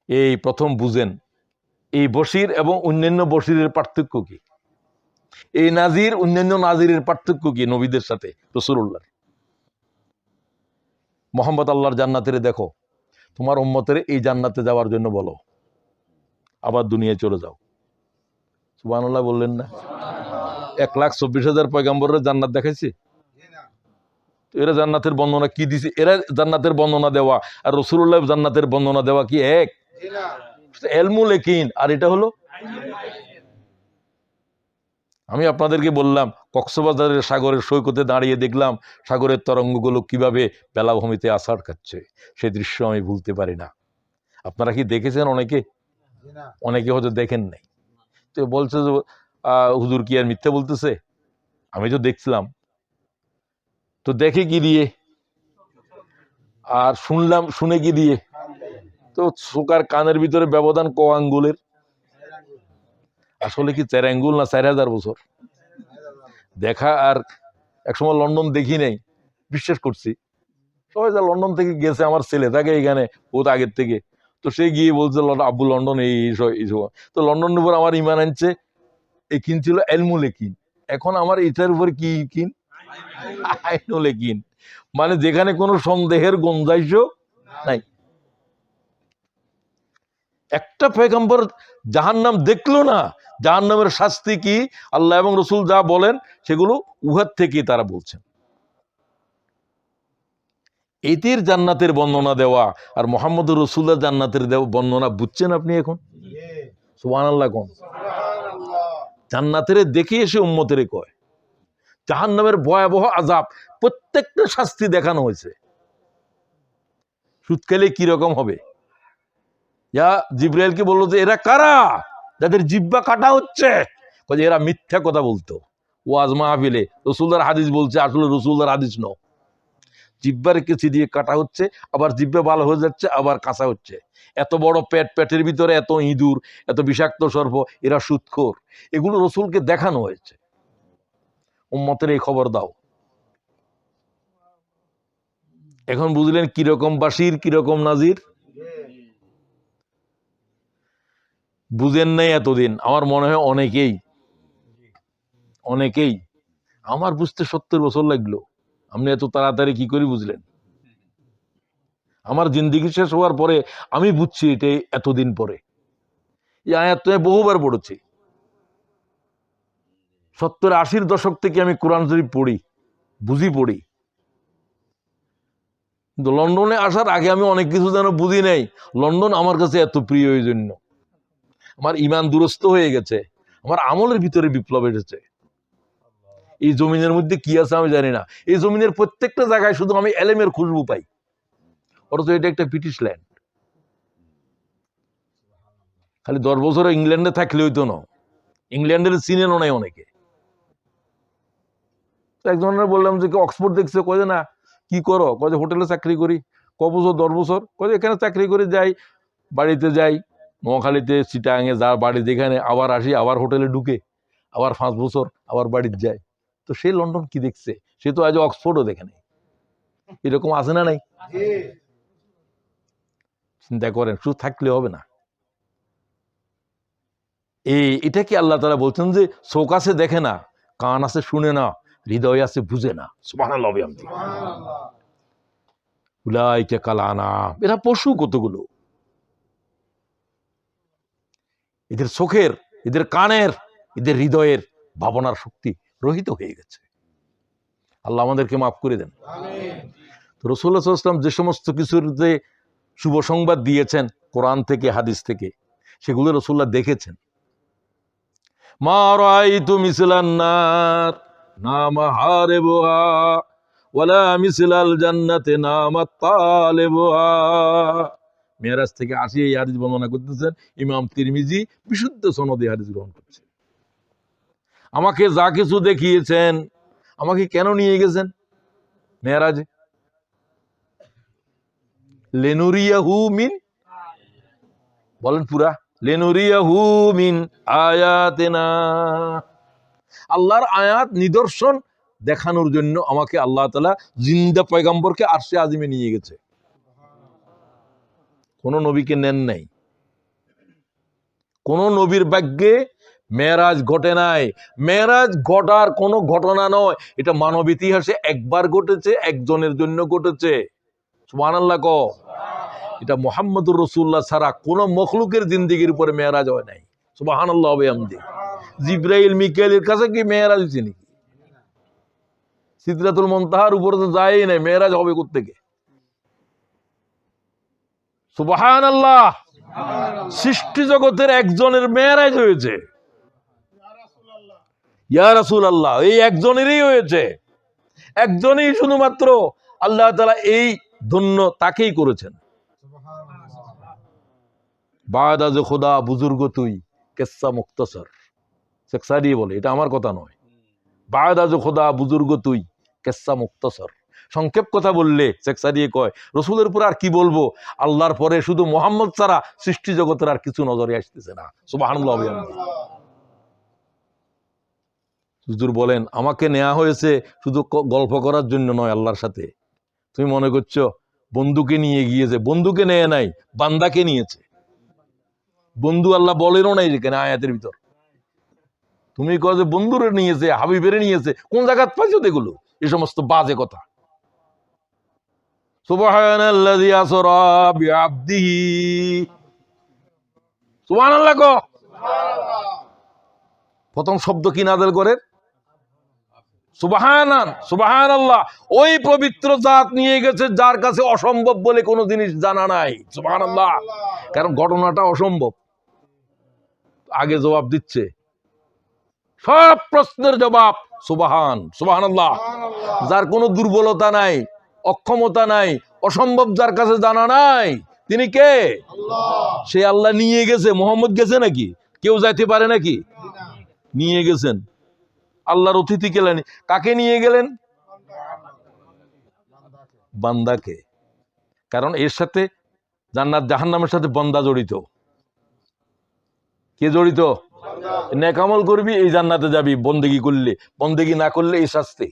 এই প্রথম বুঝেন এই বশীর এবং অন্যান্য বশীরের পার্থক্য কি, এই নাজির অন্যান্য নাজিরের পার্থক্য কি নবীদের সাথে রাসূলুল্লাহ। মোহাম্মদ আল্লাহর জান্নাতের দেখো, তোমার উম্মতের এই জান্নাতে যাওয়ার জন্য বলো, আবার দুনিয়ায় চলে যাও। সুবহানাল্লাহ বললেন না? 1,24,000 পয়গম্বরের জান্নাত দেখাইছে? এরা জান্নাতের বর্ণনা কি দিছে? এরা জান্নাতের বর্ণনা দেওয়া আর রাসূলুল্লাহ জান্নাতের বর্ণনা দেওয়া কি এক? ইলমুল ইয়াকিন, আর এটা হলো। আমি আপনাদেরকে বললাম কক্সবাজারের সাগরের সৈকতে দাঁড়িয়ে দেখলাম সাগরের তরঙ্গগুলো কিভাবে বেলাভূমিতে আছাড় খাচ্ছে, সেই দৃশ্য আমি ভুলতে পারি না। আপনারা কি দেখেছেন? অনেকে অনেকে হয়তো দেখেন নাই। তো বলছে যে হুজুর কি আর মিথ্যা বলতেছে? আমি তো দেখছিলাম। তো দেখে কি দিয়ে আর শুনলাম, শুনে কি দিয়ে? তো চোকার কানের ভিতরে ব্যবধান ক আঙ্গুলের? আসলে কি 4 আঙ্গুল না 4,000 বছর দেখা। আর একসময় লন্ডন দেখি নাই, বিশ্বাস করছি। সবাই যা লন্ডন থেকে গেছে, আমার ছেলে থাকে এখানে বহুত আগের থেকে, তো সে গিয়ে বলছে আব্বু লন্ডন এইসব। তো লন্ডনের উপর আমার ইমান আনছে, একিন ছিল এলমুল একিন, এখন আমার এটার উপর কি ইকিন, আইনুল একিন, মানে যেখানে কোনো সন্দেহের গুঞ্জাইশ নাই। একটা পয়গম্বর জাহান্নাম দেখলো না, জাহান্নামের শাস্তি কি আল্লাহ এবং রসুল যা বলেন সেগুলো উহার থেকে তারা বলছেন। এটির জান্নাতের বর্ণনা দেওয়া আর মোহাম্মদুর রসুল্লাহ জান্নাতের বর্ণনা বুঝছেন আপনি এখন? সুবহানাল্লাহ কোন জান্নাতের দেখে এসে উম্মতের কয় জাহান্নামের ভয়াবহ আযাব, প্রত্যেকটা শাস্তি দেখানো হয়েছে। সুদ খেলে কিরকম হবে? জিব্রাইলকে বললো যে এরা কারা যাদের জিহ্বা কাটা হচ্ছে? এরা মিথ্যা কথা বলতো ওয়াজ মাহফিলে, রসুলদার হাদিস বলছে, আসলে রসুলদার হাদিস ন। জিহ্বার কেচি দিয়ে কাটা হচ্ছে, আবার জিহ্বা ভালো হয়ে যাচ্ছে, আবার কাঁচা হচ্ছে। এত বড় পেট, পেটের ভিতরে এত ইঁদুর, এত বিষাক্ত সর্প, এরা সুদখোর। এগুলো রসুলকে দেখানো হয়েছে। উম্মতের এই খবর দাও। এখন বুঝলেন কিরকম বাসির কিরকম নাজির? বুঝেন নাই এতদিন, আমার মনে হয় অনেকেই। আমার বুঝতে 70 বছর লাগলো, আপনি এত তাড়াতাড়ি কি করে বুঝলেন? আমার জিন্দিগি শেষ হওয়ার পরে আমি বুঝছি এটা, এতদিন পরে। এই আয়াত তো বহুবার পড়েছি। 70-80 দশক থেকে আমি কোরআন শরীফ পড়ি, পড়ি। কিন্তু লন্ডনে আসার আগে আমি অনেক কিছু যেন বুঝি নাই। লন্ডন আমার কাছে এত প্রিয় এই জন্য, আমার ইমান দুরস্ত হয়ে গেছে, আমার আমলের ভিতরে বিপ্লব এসেছে। এই জমিনের মধ্যে কি আছে আমি জানি না, এই জমিনের প্রত্যেকটা জায়গায় শুধু আমি এলেমের খুশবু পাই, অথচ এটা একটা ব্রিটিশ ল্যান্ড। খালি 10 বছর ইংল্যান্ডে থাকলে হইতো না, ইংল্যান্ডের চিনেনও নাই অনেকে। একজনের বললাম যে অক্সফোর্ড দেখছে, কয়ে না কি করো, কয়ে হোটেলে চাকরি করি। ক বছর? 10 বছর। কয়ে এখানে চাকরি করে যাই, বাড়িতে যাই, নোয়াখালীতে চিটাঙে যার বাড়ি যেখানে, আবার আসি, আবার হোটেলে ঢুকে, আবার 5 বছর, আবার বাড়িতে যায়। তো সে লন্ডন কি দেখছে? সে তো আজ অক্সফোর্ডও দেখে নাই। এরকম আছে না নাই? চিন্তা করেন, শুধু থাকলে হবে না। এটা কি আল্লাহ তাআলা বলছেন যে চোখ আছে দেখে না, কান আছে শুনে না, হৃদয় আছে বুঝে না। সুবহানাল্লাহ। উলাইকা কাল আনাম, এরা পশু কতগুলো। এদের চোখের, এদের কানের, এদের হৃদয়ের ভাবনার শক্তি রহিত হয়ে গেছে। আল্লাহ আমাদেরকে মাফ করে দেন। রাসূলুল্লাহ সাল্লাল্লাহু আলাইহি ওয়াসাল্লাম যে সমস্ত কিছুর যে শুভ সংবাদ দিয়েছেন কোরআন থেকে হাদিস থেকে, সেগুলো রাসূলুল্লাহ দেখেছেন। মা রাআইতু মিসলান নার নামা হারিবুহা ওয়ালা মিসলাল জান্নাতি নামা তালিবুহা। মেরাজ থেকে আসি এই হাদিস বর্ণনা করতেছেন ইমাম তিরমিজি, বিশুদ্ধ সনদে হাদিস গ্রহণ করছেন। আমাকে যা কিছু দেখিয়েছেন, আমাকে কেন নিয়ে গেছেন মেরাজে? লেনুরিয়াহু মিন, বলেন পুরা, লেনুরিয়াহু মিন আয়াতিনা, আল্লাহর আয়াত নিদর্শন দেখানোর জন্য আমাকে আল্লাহ তাআলা জিন্দা পয়গম্বরকে আরশে আজিমে নিয়ে গেছে। কোন নবীকে নেন নাই, কোন নবীর ভাগ্যে মেরাজ ঘটে নাই। মেরাজ ঘটার কোনো ঘটনা নয়, এটা মানব ইতিহাসে একবার ঘটেছে, একজনের জন্য ঘটেছে। সুবহানাল্লাহ ক। এটা মুহাম্মদুর রাসূলুল্লাহ ছাড়া কোন মখলুকের জিন্দেগির উপরে মেরাজ হয় নাই। সুবহানাল্লাহ ওয়া বিহামদি। জিবরাইল মিকাইলের কাছে কি মেরাজ হয়েছে নাকি? সিদরাতুল মুনতাহার উপরে তো যায়ই নাই, মেরাজ হবে কোত্থেকে? সুবহানাল্লাহ। সৃষ্টি জগতের একজনের মেরাজ হয়েছে, ইয়া রাসূলুল্লাহ, এই একজনেরই হয়েছে। একজনই শুধুমাত্র আল্লাহ তাআলা এই ধন্য তাকেই করেছেন। বাদ আজ খোদা বুজুর্গ তুই কিসসা মুখতাসর, শেখ সাদি বলে, এটা আমার কথা নয়। বাদ আজ খোদা বুজুর্গ তুই কিসসা মুখতাসর, সংক্ষেপ কথা বললে শেখ সাদি কয় রসুলের উপর আর কি বলবো, আল্লাহর পরে শুধু মুহাম্মদ ছাড়া সৃষ্টি জগতের আর কিছু নজরে আসতেছে না। সুবহানাল্লাহ। হুজুর বলেন আমাকে নেওয়া হয়েছে শুধু গল্প করার জন্য নয় আল্লাহর সাথে। তুমি মনে করছো বন্ধুকে নিয়ে গিয়েছে, বন্ধুকে নেয় নাই, বান্দাকে নিয়েছে। বন্ধু আল্লাহ বলেনও নাই যেখানে আয়াতের ভিতর। তুমি কও যে বন্ধুরে নিয়েছে, হাবিবেরে নিয়েছে, কোন জায়গায় পাইছো এগুলো? এই সমস্ত বাজে কথা। সুবহানাল্লাযী আসরা বিআবদিহি, সুবহানাল্লাহ কও। প্রথম শব্দ কি নাযিল করে? সুবহানাল্লাহ। ওই পবিত্র জাত নিয়ে গেছে যার কাছে অসম্ভব বলে কোনো জিনিস জানা নাই। সুবহানাল্লাহ। কারণ ঘটনাটা অসম্ভব। আগে জবাব দিচ্ছে, সব প্রশ্নের জবাব সুবহানাল্লাহ। যার কোনো দুর্বলতা নাই, অক্ষমতা নাই, অসম্ভব যার কাছে জানা নাই, তিনি কে? সে আল্লাহ নিয়ে গেছে। মোহাম্মদ গেছে নাকি? কেউ যাইতে পারে নাকি? নিয়ে গেছেন। আল্লাহর অতিথি গেলেন। কাকে নিয়ে গেলেন? বান্দাকে। কারণ এর সাথে জান্নাত জাহান্নামের সাথে বান্দা জড়িত। কে জড়িত? নেকামল করবি, এই জান্নাতে যাবি। বন্দেগি করলে, বন্দেগি না করলে এই শাস্তি।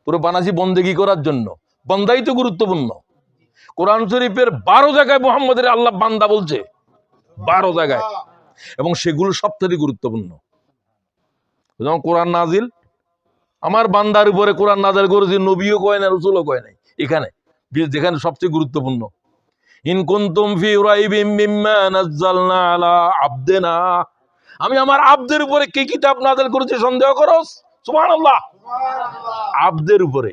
পুরো বানাসি বন্দেগি করার জন্য। বান্দাই তো গুরুত্বপূর্ণ। কোরআন শরীফের 12 জায়গায় মুহাম্মদের আল্লাহ বান্দা বলছে, 12 জায়গায়, এবং সেগুলো সবথেকে গুরুত্বপূর্ণ। যেমন কোরআন নাজিল, আমার বান্দার উপরে কোরআন নাজিল করেছে, নবীও কয় না, রাসূলও কয় নাই। এখানে যেখানে সবচেয়ে গুরুত্বপূর্ণ, ইন কুনতুম ফি রাইবিম মিম্মা নাযালনা আলা আবদিনা, আমি আমার আব্দের উপরে কি কিতাব নাযিল করেছি সন্দেহ করস? সুবহানাল্লাহ। আব্দের উপরে,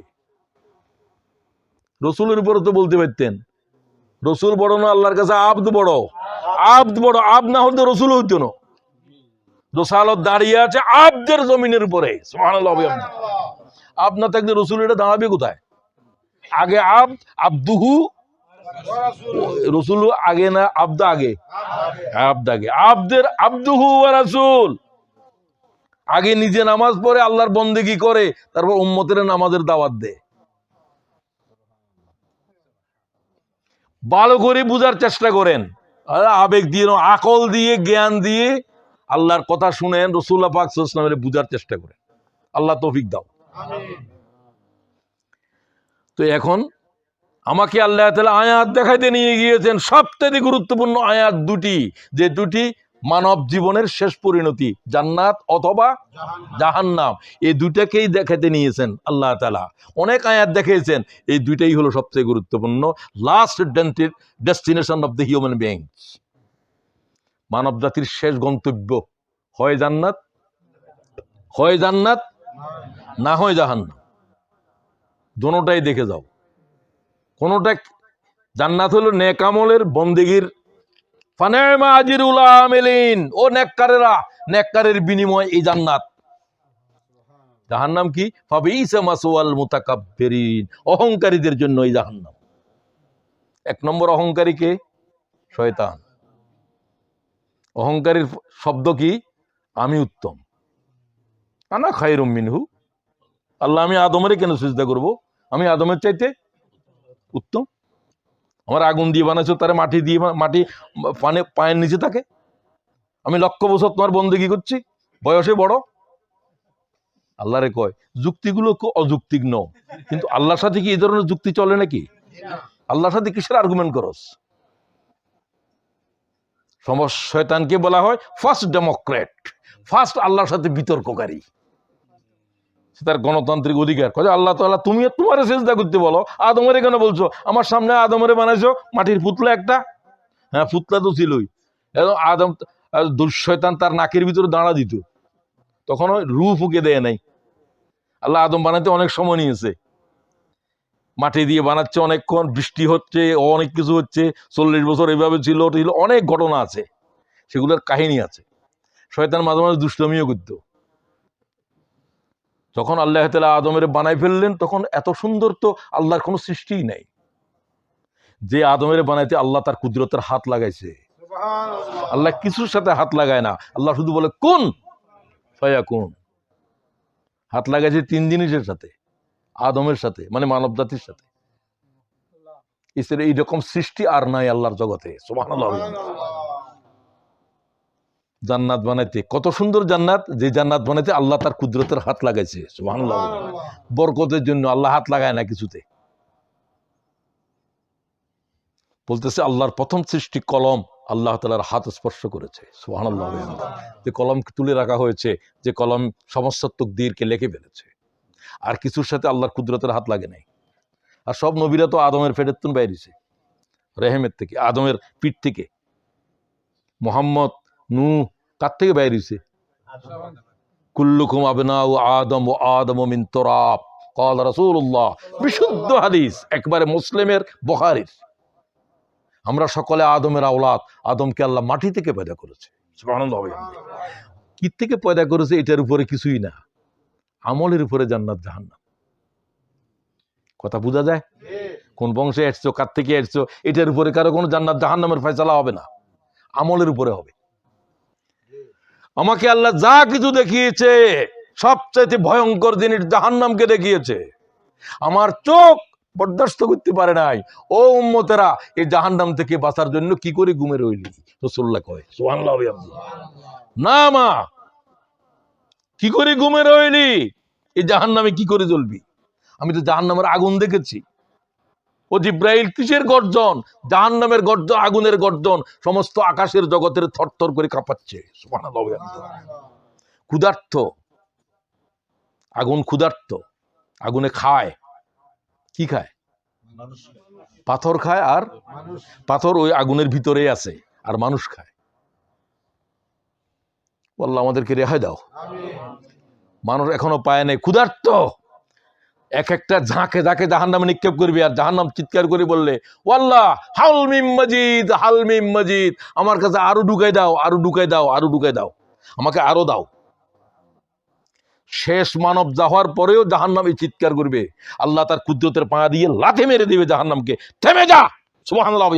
রাসূলের উপরে তো বলতে পারতেন। রাসূল বড় না, আল্লাহর কাছে আব্দ বড়। আব্দ বড়, আব্দ না হলে রাসূল হইতো না। দোসালত দাঁড়িয়ে আছে আব্দের জমিনের উপরে। সুবহানাল্লাহ। আব্দ না থাকলে রাসূল এটা দাঁড়াবে কোথায়? আগে আব্দ, আব্দুহু, রাসূল আগে না আব্দ আগে? আব্দ আগে। আব্দের আব্দুহু ওয়া রাসূল। আগে নিজে নামাজ পড়ে আল্লাহর বন্দেগি করে, তারপর উম্মতের নামাজের দাওয়াত দেয়। ভালো করে বুঝার চেষ্টা করেন। আবেগ দিয়ে, আকল দিয়ে, জ্ঞান দিয়ে আল্লাহর কথা শুনেন, রাসূলুল্লাহ পাক সাল্লাল্লাহু আলাইহি ওয়াসাল্লামের বুঝার চেষ্টা করেন। আল্লাহ তৌফিক দাও। তো এখন আমাকে আল্লাহ তাআলা আয়াত দেখাইতে নিয়ে গিয়েছেন, সবথেকে গুরুত্বপূর্ণ আয়াত দুটি, যে দুটি মানব জীবনের শেষ পরিণতি, জান্নাত অথবা জাহান্নাম। এই দুটাকেই দেখাতে নিয়েছেন আল্লাহ তাআলা। অনেক আয়াত দেখিয়েছেন, এই দুইটাই হলো সবচেয়ে গুরুত্বপূর্ণ। Last destination of the human beings, মানব জাতির শেষ গন্তব্য, হয় জান্নাত, হয় জান্নাত, না হয় জাহান্নাম। দোনোটাই দেখে যাও। কোনটা? জান্নাত হলো নেক আমলের বন্দেগীর, ফানিমা আজরুল আমিলিন, ও নেককারেরা, নেককারের বিনিময় এই জান্নাত। জাহান্নাম কি? ফাবিসা মাসওয়াল মুতাকাব্বিরিন, অহংকারীদের জন্য এই জাহান্নাম। 1 নম্বর অহংকারী কে? শয়তান। অহংকারীর শব্দ কি? আমি উত্তম, আনা খায়রুম মিনহু। আল্লাহ, আমি আদমের কেন সিজদা করব? আমি আদমের চাইতে উত্তম। আমার আগুন দিয়ে বানাইছো, তারে মাটি দিয়ে, মাটি পায়ের নিচে থাকে। আমি লক্ষ বছর তোমার বন্দেগী করছি, বয়সে বড়। আল্লাহরে কয় যুক্তিগুলো খুব অযৌক্তিক ন, কিন্তু আল্লাহর সাথে কি এই ধরনের যুক্তি চলে নাকি? আল্লাহর সাথে কিসের আর্গুমেন্ট করস? শয়তানকে বলা হয় ফার্স্ট ডেমোক্রেট, ফার্স্ট আল্লাহর সাথে বিতর্ককারী। তার গণতান্ত্রিক অধিকার। আল্লাহ তাআলা তুমি তোমার সিজদা করতে বলো, আদমের কেন বলছো? আমার সামনে আদমের বানাইছো মাটির পুতলা একটা। হ্যাঁ, পুতলা তো ছিলই। আদম, দুঃশয়তান তার নাকের ভিতরে দাঁড়া দিত, তখন রূহ ফুঁকে দেয় নাই। আল্লাহ আদম বানাইতে অনেক সময় নিয়েছে, মাটি দিয়ে বানাচ্ছে অনেকক্ষণ, বৃষ্টি হচ্ছে, অনেক কিছু হচ্ছে, 40 বছর এভাবে ছিল, অনেক ঘটনা আছে, সেগুলোর কাহিনী আছে। শয়তান মাঝে মাঝে দুষ্টমিও করতো। যখন আল্লাহ তাআলা আদমের বানাই ফেললেন, তখন এত সুন্দর তো আল্লাহর কোনো সৃষ্টিই নাই। যে আদমের বানাইতে আল্লাহ তার কুদরতের হাত লাগাইছে। আল্লাহ কিছুর সাথে হাত লাগায় না, আল্লাহ শুধু বলে কুন ফায়াকুন। হাত লাগাইছে 3 জিনিসের সাথে, আদমের সাথে, মানে মানব জাতির সাথে। এইরকম সৃষ্টি আর নাই আল্লাহর জগতে। সুবহানাল্লাহ। জান্নাত বানাইতে কত সুন্দর জান্নাত, যে জান্নাত বানাইতে আল্লাহ তার কুদরতের হাত লাগাইছে। সুবহানাল্লাহ। বরকতের জন্য আল্লাহ হাত লাগায় না কিছুতে। বলতেছে আল্লাহর প্রথম সৃষ্টি কলম আল্লাহ তাআলার হাত স্পর্শ করেছে, সুবহানাল্লাহ। যে কলম তুলে রাখা হয়েছে, যে কলম সমস্ত তাকদীরকে লিখে ফেলেছে, আর কিছুর সাথে আল্লাহর কুদরতের হাত লাগে নাই। আর সব নবীরা তো আদমের পেটের তুন বাইরেছে, রেহেমের থেকে, আদমের পিঠ থেকে। মুহাম্মদ, নূহ কার থেকে বাইরেছে? কুল্লুকুম আবনাউ আদম ওয়া আদমু মিন তুরাব ক্বাল রাসূলুল্লাহ। বিশুদ্ধ হাদিস, একবারে মুসলিমের, বুখারীর। আমরা সকলে আদমের আওলাদ। আদমকে আল্লাহ মাটি থেকে পয়দা করেছে, সুবহানাল্লাহ। কি থেকে পয়দা করেছে এটার উপরে কিছুই না, আমলের উপরে জান্নাত জাহান্নাম। কথা বোঝা যায়? কোন বংশে এসছো, কার থেকে এসছো, এটার উপরে কারো কোনো জান্নাত জাহান্নামের ফয়সালা হবে না, আমলের উপরে হবে। আমাকে আল্লাহ যা কিছু দেখিয়েছে, সবচেয়ে ভয়ঙ্কর জিনিস জাহান্নামকে দেখিয়েছে। আমার চোখ বরদাস্ত করতে পারে নাই। ও উম্মতেরা, এই জাহান্নাম থেকে বাঁচার জন্য কি করে ঘুমে রইলি? রাসূলুল্লাহ কয়, সুবহানাল্লাহ। না মা, কি করে ঘুমে রইলি? এই জাহান্নামে কি করে জ্বলবি? আমি তো জাহান্নামের আগুন দেখেছি। ও জিব্রাইল, কিসের গর্জন? জাহান্নামের গর্জন, আগুনের গর্জন, সমস্ত আকাশের জগতের থরথর করে কাঁপাচ্ছে। সুবহানাল্লাহ। ক্ষুধার্ত আগুন, ক্ষুধার্ত আগুনে খায় কি? খায় পাথর খায়, আর পাথর ওই আগুনের ভিতরে আছে, আর মানুষ খায়। আল্লাহ আমাদেরকে রেহাই দাও। মানুষ এখনো পায় নাই, ক্ষুধার্ত। এক একটা ঝাঁকে ঝাঁকে জাহান্নামে নিক্ষেপ করবি, আর জাহান্নাম চিৎকার করে বললে, ওয়াল্লাহ হাল মিম মাজিদ, হাল মিম মাজিদ, আমার কাছে আরো ঢুকাই দাও, আরো ঢুকাই দাও, আরো ঢুকাই দাও, আমাকে আরো দাও। শেষ মানব যাওয়ার পরেও জাহান্নামে চিৎকার করবে, আল্লাহ তার কুদরতের পা দিয়ে লাথি মেরে দিবে জাহান্নামকে, থেমে যা, সুবহানাল্লাহ।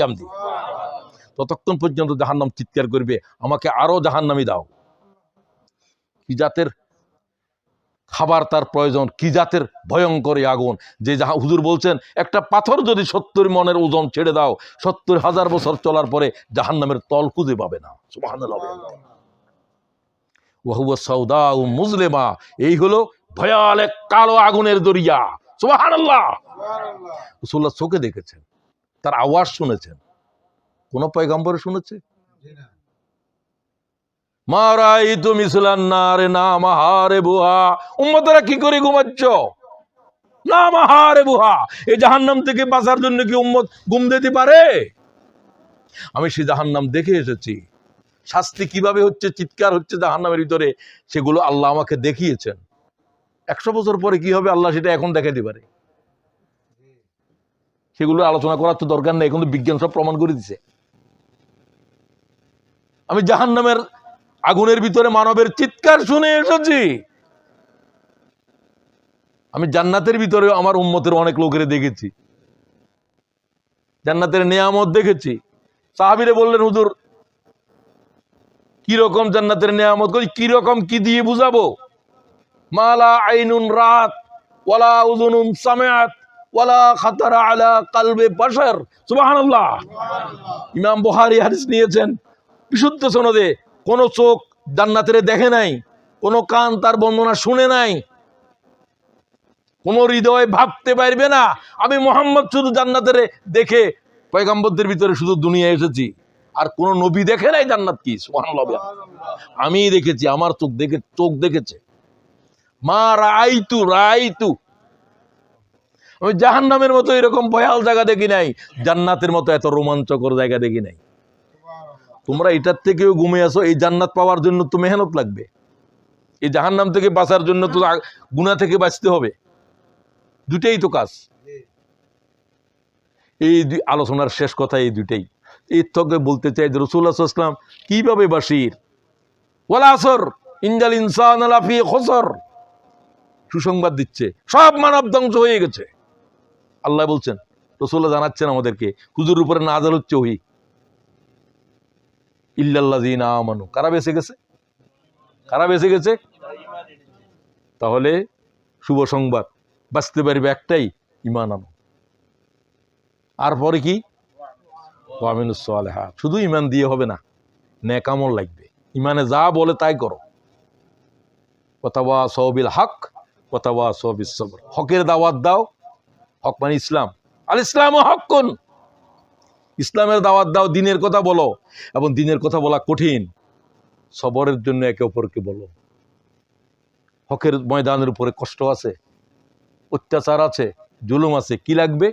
ততক্ষণ পর্যন্ত জাহান্নাম চিৎকার করবে, আমাকে আরো জাহান্নামী দাও। কি জাতের খাবার তার প্রয়োজন, কি জাতের ভয়ঙ্কর আগুন! যে হুজুর বলছেন, একটা পাথর যদি 70 মনের ওজন ছেড়ে দাও, 70,000 বছর চলার পরে জাহান্নামের তল খুঁজে পাবে না, সুবহানাল্লাহ। ওয়া হুয়া সাউদাউ মুজলিমা, এই হলো ভয়াল এক কালো আগুনের দরিয়া, সুবহানাল্লাহ। রাসূলুল্লাহ চোখে দেখেছেন, তার আওয়াজ শুনেছেন। কোন পয়গম্বর শুনেছে? মা রাআইতু মিসলান নারে নামাহারে বুহা। উম্মতরা কি করে ঘুমাচ্ছ? নামাহারে বুহা, এই জাহান্নাম থেকে বাঁচার জন্য কি উম্মত ঘুম দিতে পারে? আমি সেই জাহান্নাম দেখে এসেছি, শাস্তি কিভাবে হচ্ছে, চিৎকার হচ্ছে জাহান্নামের ভিতরে, সেগুলো আল্লাহ আমাকে দেখিয়েছেন। 100 বছর পরে কি হবে আল্লাহ সেটা এখন দেখাতে পারে। সেগুলো আলোচনা করার তো দরকার নেই, এখন তো বিজ্ঞান সব প্রমাণ করে দিছে। আমি জাহান্নামের আগুনের ভিতরে মানবের চিৎকার শুনে এসেছি। আমি জান্নাতের ভিতরে আমার উম্মতের অনেক লোকের দেখেছি, জান্নাতের নিয়ামত দেখেছি। সাহাবীরা বললেন, হুজুর কি রকম জান্নাতের নিয়ামত? কি রকম, কি দিয়ে বুঝাবো? মালা আইনুন রাত ওয়ালা উযুনুন সামিআত ওয়ালা খাতারা আলা কলবে বাশার, সুবহানাল্লাহ। ইমাম বুখারী হাদিস নিয়েছেন বিশুদ্ধ সনদে। কোন চোখ জান্নাতের দেখে নাই, কোন কান তার বর্ণনা শুনে নাই, কোন হৃদয় ভাবতে পারবে না। আমি মুহাম্মদ শুধু জান্নাতের দেখে পয়গম্বরদের ভিতরে শুধু দুনিয়া এসেছি, আর কোন নবী দেখে নাই জান্নাত কি, সুবহানাল্লাহ। আমি দেখেছি, আমার চোখ দেখেছে। মা রাআইতু, আমি জাহান্নামের মতো এরকম ভয়াল জায়গা দেখি নাই, জান্নাতের মতো এত রোমাঞ্চকর জায়গা দেখি নাই। তোমরা এটার থেকেও ঘুমে আসো, এই জান্নাত পাওয়ার জন্য তো মেহনত লাগবে, এই জাহান্নাম থেকে বাঁচার জন্য তো গুনাহ থেকে বাঁচতে হবে। দুটাই তো কাজ। এই আলোচনার শেষ কথা এই দুটাই। এর থেকে বলতে চাই যে রাসূলুল্লাহ সাল্লাল্লাহু আলাইহি ওয়াসাল্লাম কিভাবে বাশির, ওয়াল আসর ইন্নাল ইনসানা লাফি খুসর, সুসংবাদ দিচ্ছে, সব মানব ধ্বংস হয়ে গেছে। আল্লাহ বলছেন, রাসূলুল্লাহ জানাচ্ছেন আমাদেরকে, হুজুরের উপরে নাযিল হচ্ছে ওহী, ইল্লাল্লাযিনা আমানু। কারা বেঁচে গেছে? কারা বেঁচে গেছে? তাহলে শুভ সংবাদ, বাঁচতে পারবে একটাই, ঈমান আনো। আর পরে কি? ওয়া আমিলুস সালিহাত। শুধু ঈমান দিয়ে হবে না, নেক আমল লাগবে। ঈমানে যা বলে তাই করো। ওয়া তাওয়াসাউ বিল হক ওয়া তাওয়াসাউ বিস সবর। হকের দাওয়াত দাও, হক মানে ইসলাম, আল ইসলামু হক্কুন, ইসলামের দাওয়াত দাও, দিনের কথা বলো, এবং দিনের কথা বলা কঠিন, সবরের জন্য একে অপরকে বলো। হকের ময়দানের উপরে কষ্ট আছে, অত্যাচার আছে, জুলুম আছে, কি লাগবে?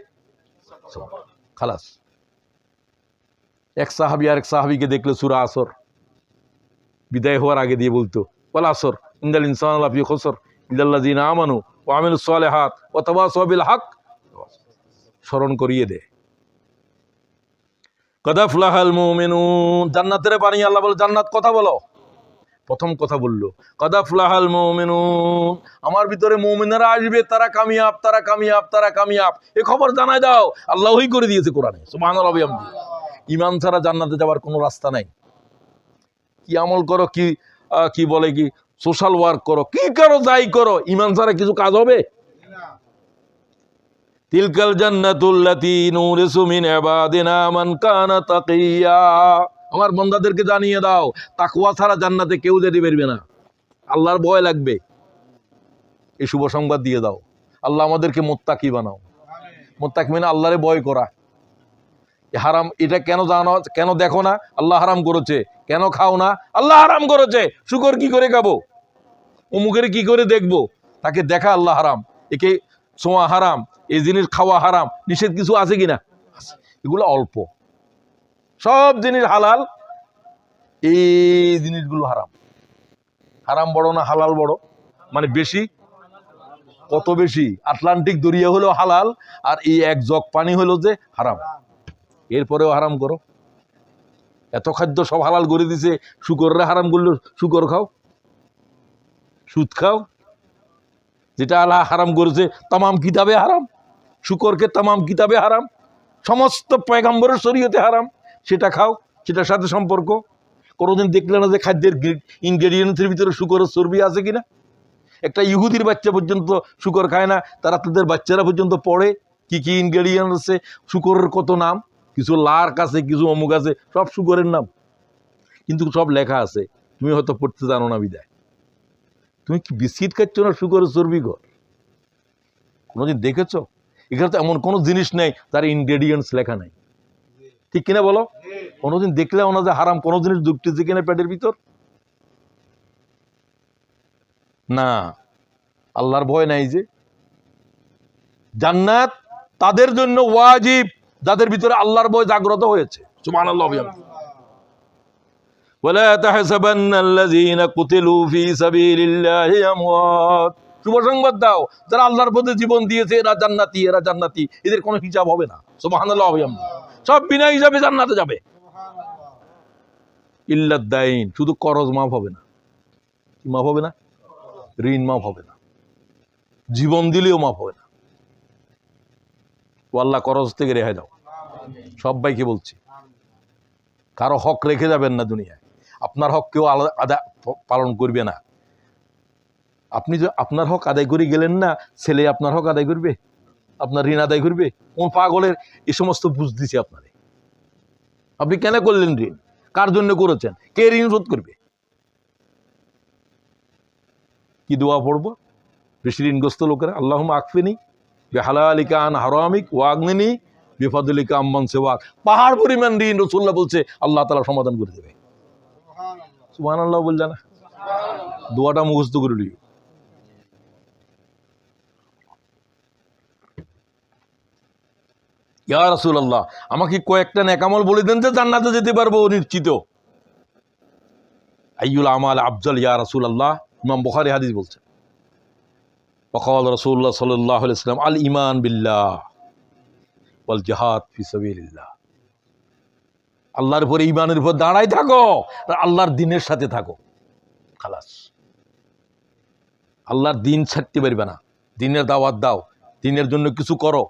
খালাস। এক সাহাবি আর এক সাহাবিকে দেখলে সূরা আসর বিদায় হওয়ার আগে দিয়ে বলতো, ওয়াল আসর ইন্নাল ইনসানা লাফি খুসর ইল্লাল্লাযিনা আমানু ওয়া আমিলুস সালিহাত ওয়া তাওয়াসাউ বিল হক, স্মরণ করিয়ে দে। কদ আফলাহাল মুমিনুন, জান্নাতের পানি আল্লাহ বলে, জান্নাত কথা বলো। প্রথম কথা বললো কদ আফলাহাল মুমিনুন, আমার ভিতরে মুমিনেরা আসবে, তারা কামিয়াব, তারা কামিয়াব, তারা কামিয়াব, এই খবর জানাই দাও। আল্লাহই করে দিয়েছে কোরআনে, সুবহানাল্লাহ। ঈমান ছাড়া জান্নাতে যাওয়ার কোনো রাস্তা নাই। কি আমল করো, কি বলে, কি সোশ্যাল ওয়ার্ক করো, কি করো, যাই করো, ঈমান ছাড়া কিছু কাজ হবে? তিলকাল জান্নাতুল্লাতী নুরিসু মিন ইবাদিনা মান কানা তাকিয়া, আমার বান্দাদেরকে জানিয়ে দাও, তাকওয়া ছাড়া জান্নাতে কেউ যেতে পারবে না। আল্লাহর ভয় লাগবে, এই শুভ সংবাদ দিয়ে দাও। আল্লাহ আমাদেরকে মুত্তাকি বানাও। মুত্তাকি মানে আল্লাহরে ভয় করা। হারাম এটা কেন জানো, কেন দেখো না? আল্লাহ হারাম করেছে। কেন খাও না? আল্লাহ হারাম করেছে। শুকর কি করে খাবো? অমুকের কি করে দেখবো? তাকে দেখা আল্লাহ হারাম, একে ছোঁয়া হারাম, এই জিনিস খাওয়া হারাম। নিষেধ কিছু আছে কিনা? এগুলো অল্প, সব জিনিস হালাল, এই জিনিসগুলো হারাম। হারাম বড় না হালাল বড়? মানে বেশি, কত বেশি? আটলান্টিক দরিয়া হলো হালাল, আর এই এক জগ পানি হলো যে হারাম। এরপরেও হারাম করো। এত খাদ্য সব হালাল করে দিছে, শুকররা হারাম করলো, শুকর খাও, সুদ খাও। যেটা আল্লাহ হারাম করেছে তামাম কিতাবে হারাম, শুকরকে তামাম কিতাবে হারাম, সমস্ত পয়গম্বরের শরীয়তে হারাম, সেটা খাও। সেটার সাথে সম্পর্ক কোনোদিন দেখলে না যে খাদ্যের ইনগ্রেডিয়েন্টসের ভিতরে শুকরের চর্বি আছে কিনা? একটা ইহুদির বাচ্চা পর্যন্ত শুকর খায় না, তারা তাদের বাচ্চারা পর্যন্ত পড়ে কি কি ইনগ্রেডিয়েন্ট আছে, শুকরের কত নাম, কিছু লার্ক আছে, কিছু অমুক আছে, সব শুকরের নাম, কিন্তু সব লেখা আছে। তুমি হয়তো পড়তে জানো না বিদায়। তুমি কি বিস্কিট খাচ্ছ না শুকরের চর্বি ঘর? কোনোদিন দেখেছ? এখানে তো এমন কোনো জিনিস নেই তার ইনগ্রেডিয়েন্টস লেখা নাই, ঠিক কিনা বলো? কোনোদিন দেখলেও না যে হারাম কোনো জিনিস ঢুকতেছে কিনা পেটের ভিতর? না, আল্লাহর ভয় নাই। যে জান্নাত তাদের জন্য ওয়াজিব যাদের ভিতরে আল্লাহর ভয় জাগ্রত হয়েছে। সুবহানাল্লাহ। ওয়ালা তাহসাবান্নাল্লাযীনা কুতিলু ফী সাবিলিল্লাহি আমওয়াত, শুভ সংবাদ দাও, যারা আল্লাহর পথে জীবন দিয়েছে এরা জান্নাতি, এরা জান্নাতি, এদের কোনো হিসাব হবে না। সুবহানাল্লাহ। সব বিনা হিসাবে জান্নাতে যাবে। ইল্লাদ দাইন, শুধু করজ মাফ হবে না। কি মাফ হবে না? ঋণ মাফ হবে না, জীবন দিলেও মাফ হবে না। ও আল্লাহ করজ থেকে রেহাই দাও। সবাইকে বলছি, কারো হক রেখে যাবেন না দুনিয়ায়। আপনার হক কেউ আলাদা পালন করবে না। আপনি যে আপনার হক আদায় করে গেলেন না, ছেলে আপনার হক আদায় করবে, আপনার ঋণ আদায় করবে? কোন পাগলের এই সমস্ত বুঝ দিছে আপনারে? আপনি কেন করলেন ঋণ? কার জন্য করেছেন? কে ঋণ শোধ করবে? কি দোয়া পড়বো বেশি ঋণগ্রস্ত লোকেরা? আল্লাহুম্মা আকফিনি বিহালালিকা আন হারামিক ওয়া আগনিনি বিফাদলিকা আম্মান সিওয়াক। পাহাড় পরিমাণ ঋণ রাসূলুল্লাহ বলছে আল্লাহ তাআলা সমাধান করে দেবে। সুবহানাল্লাহ বলছে না? দোয়াটা মুখস্থ করে লিও। ইয়া রাসূলুল্লাহ, আমাকে কয়েকটা নেক আমল বলে দেন যে জান্নাতে যেতে পারবো নিশ্চিত। আইয়ুল আমাল আফজাল ইয়া রাসূলুল্লাহ? ইমাম বুখারী হাদিস বলছেন। ওয়াকাল রাসূলুল্লাহ সাল্লাল্লাহু আলাইহি ওয়াসাল্লাম আল ঈমান বিল্লাহ ওয়াল জিহাদ ফি সাবিলিল্লাহ। আল্লাহর উপরে, ঈমানের উপর দাঁড়াই থাকো, আর আল্লাহর দ্বীনের সাথে থাকো। খালাস। আল্লাহর দ্বীন ছাড়তে পারবে না। দ্বীনের দাওয়াত দাও, দ্বীনের জন্য কিছু করো।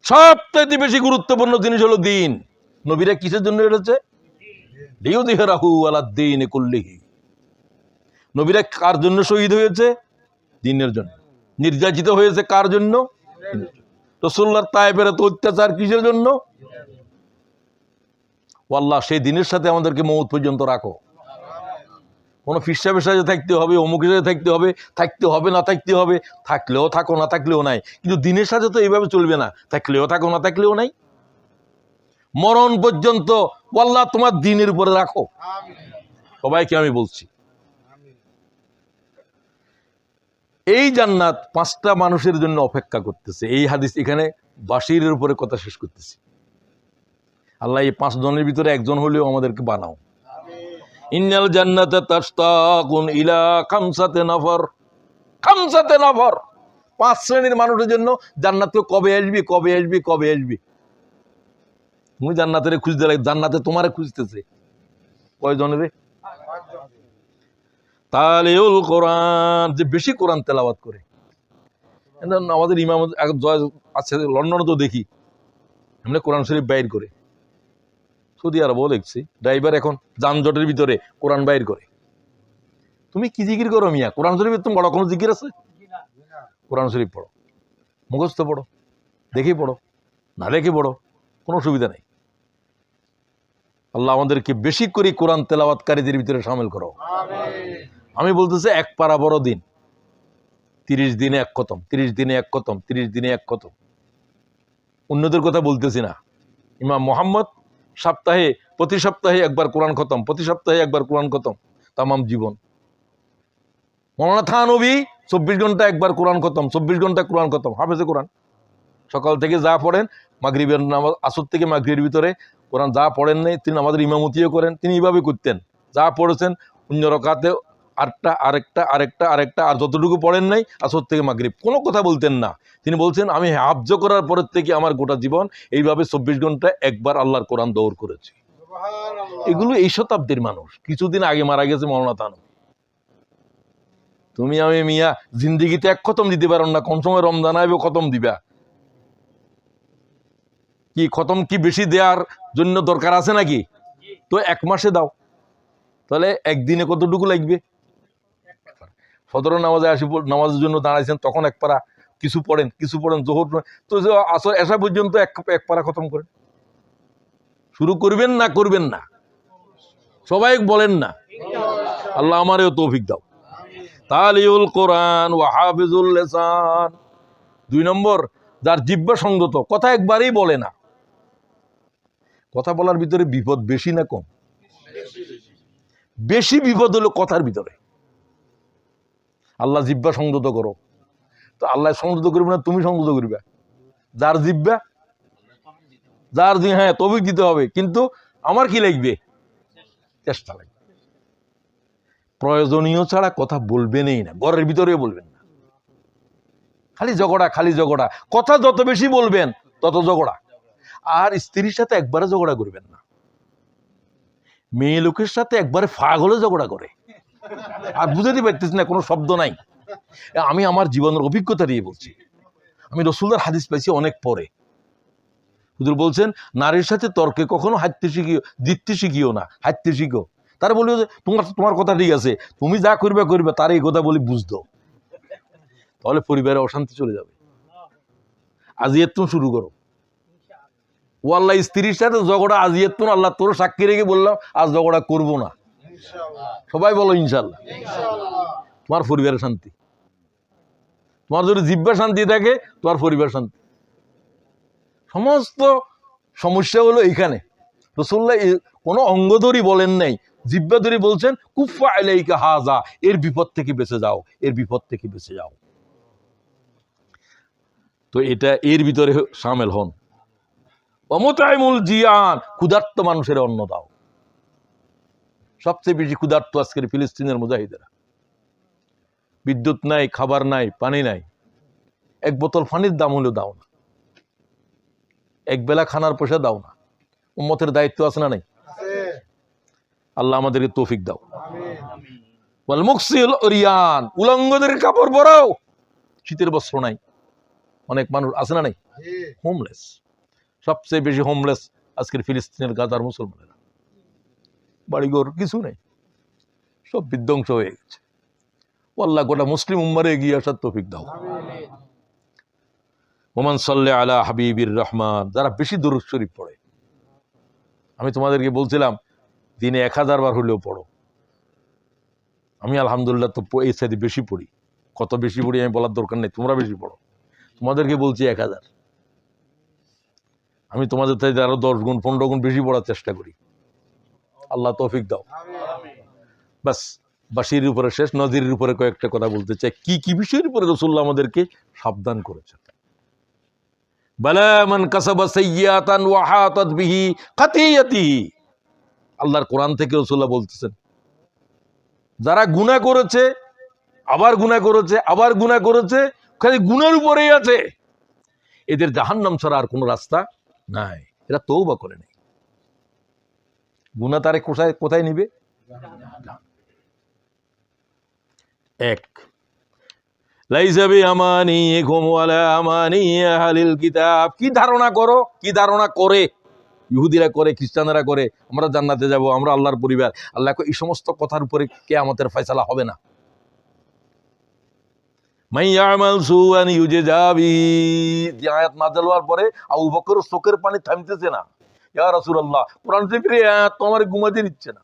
সবচেয়ে বেশি গুরুত্বপূর্ণ জিনিস হলো দ্বীন। নবীরা কিসের জন্য এসেছে? লিইয়ুযহিরাহু আলাদ দীনি কুল্লিহি। নবীরা কার জন্য শহীদ হয়েছে? দ্বীনের জন্য। নির্যাতিত হয়েছে কার জন্য? রাসূলুল্লাহর তায়েফের এত অত্যাচার কিসের জন্য? ও আল্লাহ, সেই দিনের সাথে আমাদেরকে মওত পর্যন্ত রাখো। কোনো ফিরসাবের সাথে থাকতে হবে, অমুকের সাথে থাকতে হবে, থাকতে হবে না থাকতে হবে, থাকলেও থাকো না থাকলেও নাই। কিন্তু দিনের সাথে তো এইভাবে চলবে না, থাকলেও থাকো না থাকলেও নাই। মরণ পর্যন্ত আল্লাহ তোমার দ্বীনের উপরে রাখো। সবাইকে আমি বলছি, এই জান্নাত 5টা মানুষের জন্য অপেক্ষা করতেছে। এই হাদিস এখানে বাশিরের উপরে কথা শেষ করতেছি। আল্লাহ এই 5 জনের ভিতরে একজন হলেও আমাদেরকে বানাও। ইন্নাল জান্নাতা তাশতাকুন ইলা খামসাতে নফর। 5 শ্রেণীর মানুষের জন্য জান্নাত কবে আসবি, কবে আসবি, কবে আসবি। তুমি জান্নাতের খুঁজতে লাগে, জান্নাতে তোমারে খুঁজতেছে। কয়জনের? তালিউল কোরআন, যে বেশি কোরআন তেলাওয়াত করে। আমাদের ইমাম আছে লন্ডনে, তো দেখি এমনি কোরআন শরীফ বাইর করে। সৌদি আরবও দেখছি ড্রাইভার এখন যানজটের ভিতরে কোরআন বাইর করে। তুমি কি জিকির করো মিয়া? কোরআন শরীফের তুমি বড় কোনো জিকির আছে? কোরআন শরীফ পড়ো, মুখস্থ পড়ো, দেখে পড়ো, না দেখে পড়ো, কোনো অসুবিধা নেই। আল্লাহ আমাদেরকে বেশি করে কোরআন তেলাওয়াতকারীদের ভিতরে শামিল করো। আমি বলতেছি 1 পারা বড় দিন, 30 দিনে 1 খতম, 30 দিনে 1 খতম, 30 দিনে 1 খতম। অন্যদের কথা বলতেছি না। ইমাম মুহাম্মদ প্রতি সপ্তাহে 1বার কোরআন খতম, প্রতি সপ্তাহে 1বার কোরআন খতম, তামাম জীবন। মৌলানা থানভী 24 ঘন্টা 1বার কোরআন খতম, 24 ঘন্টা কোরআন খতম, হাফেজে কোরআন। সকাল থেকে যা পড়েন, মাগরিবের নামাজ, আসর থেকে মাগরিবের ভিতরে কোরআন যা পড়েন নাই তিনি আমাদের ইমামতিও করেন, তিনি এইভাবে করতেন। যা পড়েছেন অন্য রকাতে আরেকটা, আর যতটুকু পড়েন নাই আসর থেকে মাগরিব, কোনো কথা বলতেন না। তিনি বলছেন আমি হাফজ করার পরের থেকে আমার গোটা জীবন এইভাবে 24 ঘন্টা 1বার আল্লাহর কোরআন দৌড় করেছি। এগুলো এই শতাব্দীর মানুষ, কিছুদিন আগে মারা গেছে মৌলানা থানভী। তুমি আমি মিয়া জিন্দিগিতে 1 খতম দিতে পারো না, কোন সময় রমজান আইবে খতম দিবা? কি খতম কি বেশি দেওয়ার জন্য দরকার আছে নাকি? তো 1 মাসে দাও, তাহলে একদিনে কতটুকু লাগবে? ফজর নামাজে নামাজের জন্য দাঁড়াইছেন, তখন 1 পারা, কিছু পড়েন জোহর, তো আসর এসা পর্যন্ত 1 পারা খতম করেন। শুরু করবেন না করবেন না? সবাই বলেন না। আল্লাহ আমারেও তৌফিক দাও। তালিউল কোরআন ওয়া হাফিজুল লিসান। 2 নম্বর, যার জিহ্বা সংযত, কথা একবারেই বলে না। কথা বলার ভিতরে বিপদ বেশি না কম? বেশি বিপদ হলো কথার ভিতরে। আল্লাহ জিহ্বা সংযত করো, তো আল্লাহ সংযত করবে না, তুমি সংযত করবে। যার জিহ্বা, হ্যাঁ তৌফিক দিতে হবে, কিন্তু আমার কি লাগবে? চেষ্টা লাগবে। প্রয়োজনীয় ছাড়া কথা বলবেনই না, ঘরের ভিতরেও বলবেন না। খালি ঝগড়া, কথা যত বেশি বলবেন তত ঝগড়া। আর স্ত্রীর সাথে একবারে ঝগড়া করবেন না। মেয়ে লোকের সাথে একবারে ফাগ হলে ঝগড়া করে, আর বুঝাতে পারতেছি না, কোনো শব্দ নাই। আমি আমার জীবনের অভিজ্ঞতা দিয়ে বলছি। আমি রাসূলুল্লাহর হাদিস পাইছি অনেক পরে। হুজুর বলছেন, নারীর সাথে তর্কে কখনো জিততে শিখিও না, হাঁটতে শিখো। তারা বলবে যে তোমার কথা ঠিক আছে, তুমি যা করবে তার এই কথা বলি বুঝতো, তাহলে পরিবারে অশান্তি চলে যাবে। আজিয়াতুন শুরু করো। ও আল্লাহ, স্ত্রীর সাথে ঝগড়া আজিয়াতুন, আল্লাহ তোর সাক্ষী রেখে বললাম আজ ঝগড়া করবো না। সবাই বলো ইনশাল্লাহ। তোমার পরিবারের শান্তি। তোমার যদি জিহ্বা শান্তি থাকে, তোমার পরিবার শান্তি। সমস্ত সমস্যা হলো এইখানে। রাসূলুল্লাহ কোনো অঙ্গ ধরি বলেন নাই, জিহ্বা ধরি বলছেন কুফা আলাইকা হাযা, এর বিপদ থেকে বেঁচে যাও, এর বিপদ থেকে বেঁচে যাও। তো এটা এর ভিতরে শামিল হন। ওয়ামুতাইমুল জিয়ান, ক্ষুধার্ত মানুষের অন্ন দাও। সবচেয়ে বেশি ক্ষুধার্ত আজকের ফিলিস্তিনের মুজাহিদেরা। বিদ্যুৎ নাই, খাবার নাই, পানি নাই। 1 বোতল পানির দাম হলেও দাও না, 1 বেলা খানার পয়সা দাও না। উম্মতের দায়িত্ব আছে না নাই? আল্লাহ আমাদেরকে তৌফিক দাও। ওয়াল মুকসিল উরিয়ান, উলঙ্গদের কাপড় পরাও। শীতের বস্ত্র নাই, অনেক মানুষ আছে না নাই? হোমলেস। সবচেয়ে বেশি হোমলেস আজকের ফিলিস্তিনের গাজার মুসলমানেরা। বাড়িঘর কিছু নেই, সব বিধ্বংস হয়ে গেছে। আল্লাহ গোটা মুসলিম উম্মারে এগিয়ে আসার তৌফিক দাও। ওমান সাল্লি আলা হাবিবির রহমান, যারা বেশি দুরূদ শরীফ পড়ে। আমি তোমাদেরকে বলছিলাম দিনে 1000 বার হলেও পড়ো। আমি আলহামদুলিল্লাহ তো এই সাইডে বেশি পড়ি। কত বেশি পড়ি আমি বলার দরকার নেই, তোমরা বেশি পড়ো। তোমাদেরকে বলছি 1000। আমি তোমাদের চাইতে আরো 10 গুণ 15 গুণ বেশি পড়ার চেষ্টা করি। আল্লাহ তৌফিক দাও। বাস, বাশিরের উপরে শেষ, নজিরের উপরে কয়েকটা কথা বলতে চাই। কি কি বিষয়ের উপরে রাসূলুল্লাহ আমাদেরকে সাবধান করেছেন। বালা মান কাসাবা সাইয়্যাতান ওয়া হাতাত বিহি খাতিয়াতিহি, আল্লাহর কোরআন থেকে রাসূলুল্লাহ বলতেছেন, যারা গুনাহ করেছে, আবার গুনাহ করেছে, আবার গুনাহ করেছে, খালি গুনার উপরেই আছে, এদের জাহান্নাম ছাড়া আর কোনো রাস্তা নাই। এরা তওবা করে নাই। গুনাহ তারে কোথায় কোথায় নিবে? এক, লাইসা বিআমানিকুম ওয়ালা আমানি আহলিল কিতাব। কি ধারণা করো, কি ধারণা করে ইহুদিরা করে, খ্রিস্টানেরা করে আমরা জান্নাতে যাব, আমরা আল্লাহর পরিবার। আল্লাহ এই সমস্ত কথার উপরে কিয়ামতের ফয়সালা হবে না। মান ইয়ামাল সুআন ইউজজা বিহি, যে আয়াত নাযিল হওয়ার পরে আবু বকর চোখের পানি থামতেছে না। ইয়া রাসূলুল্লাহ, কোরআন শরীফের আয়াত তো আমার ঘুমাতে দিচ্ছে না।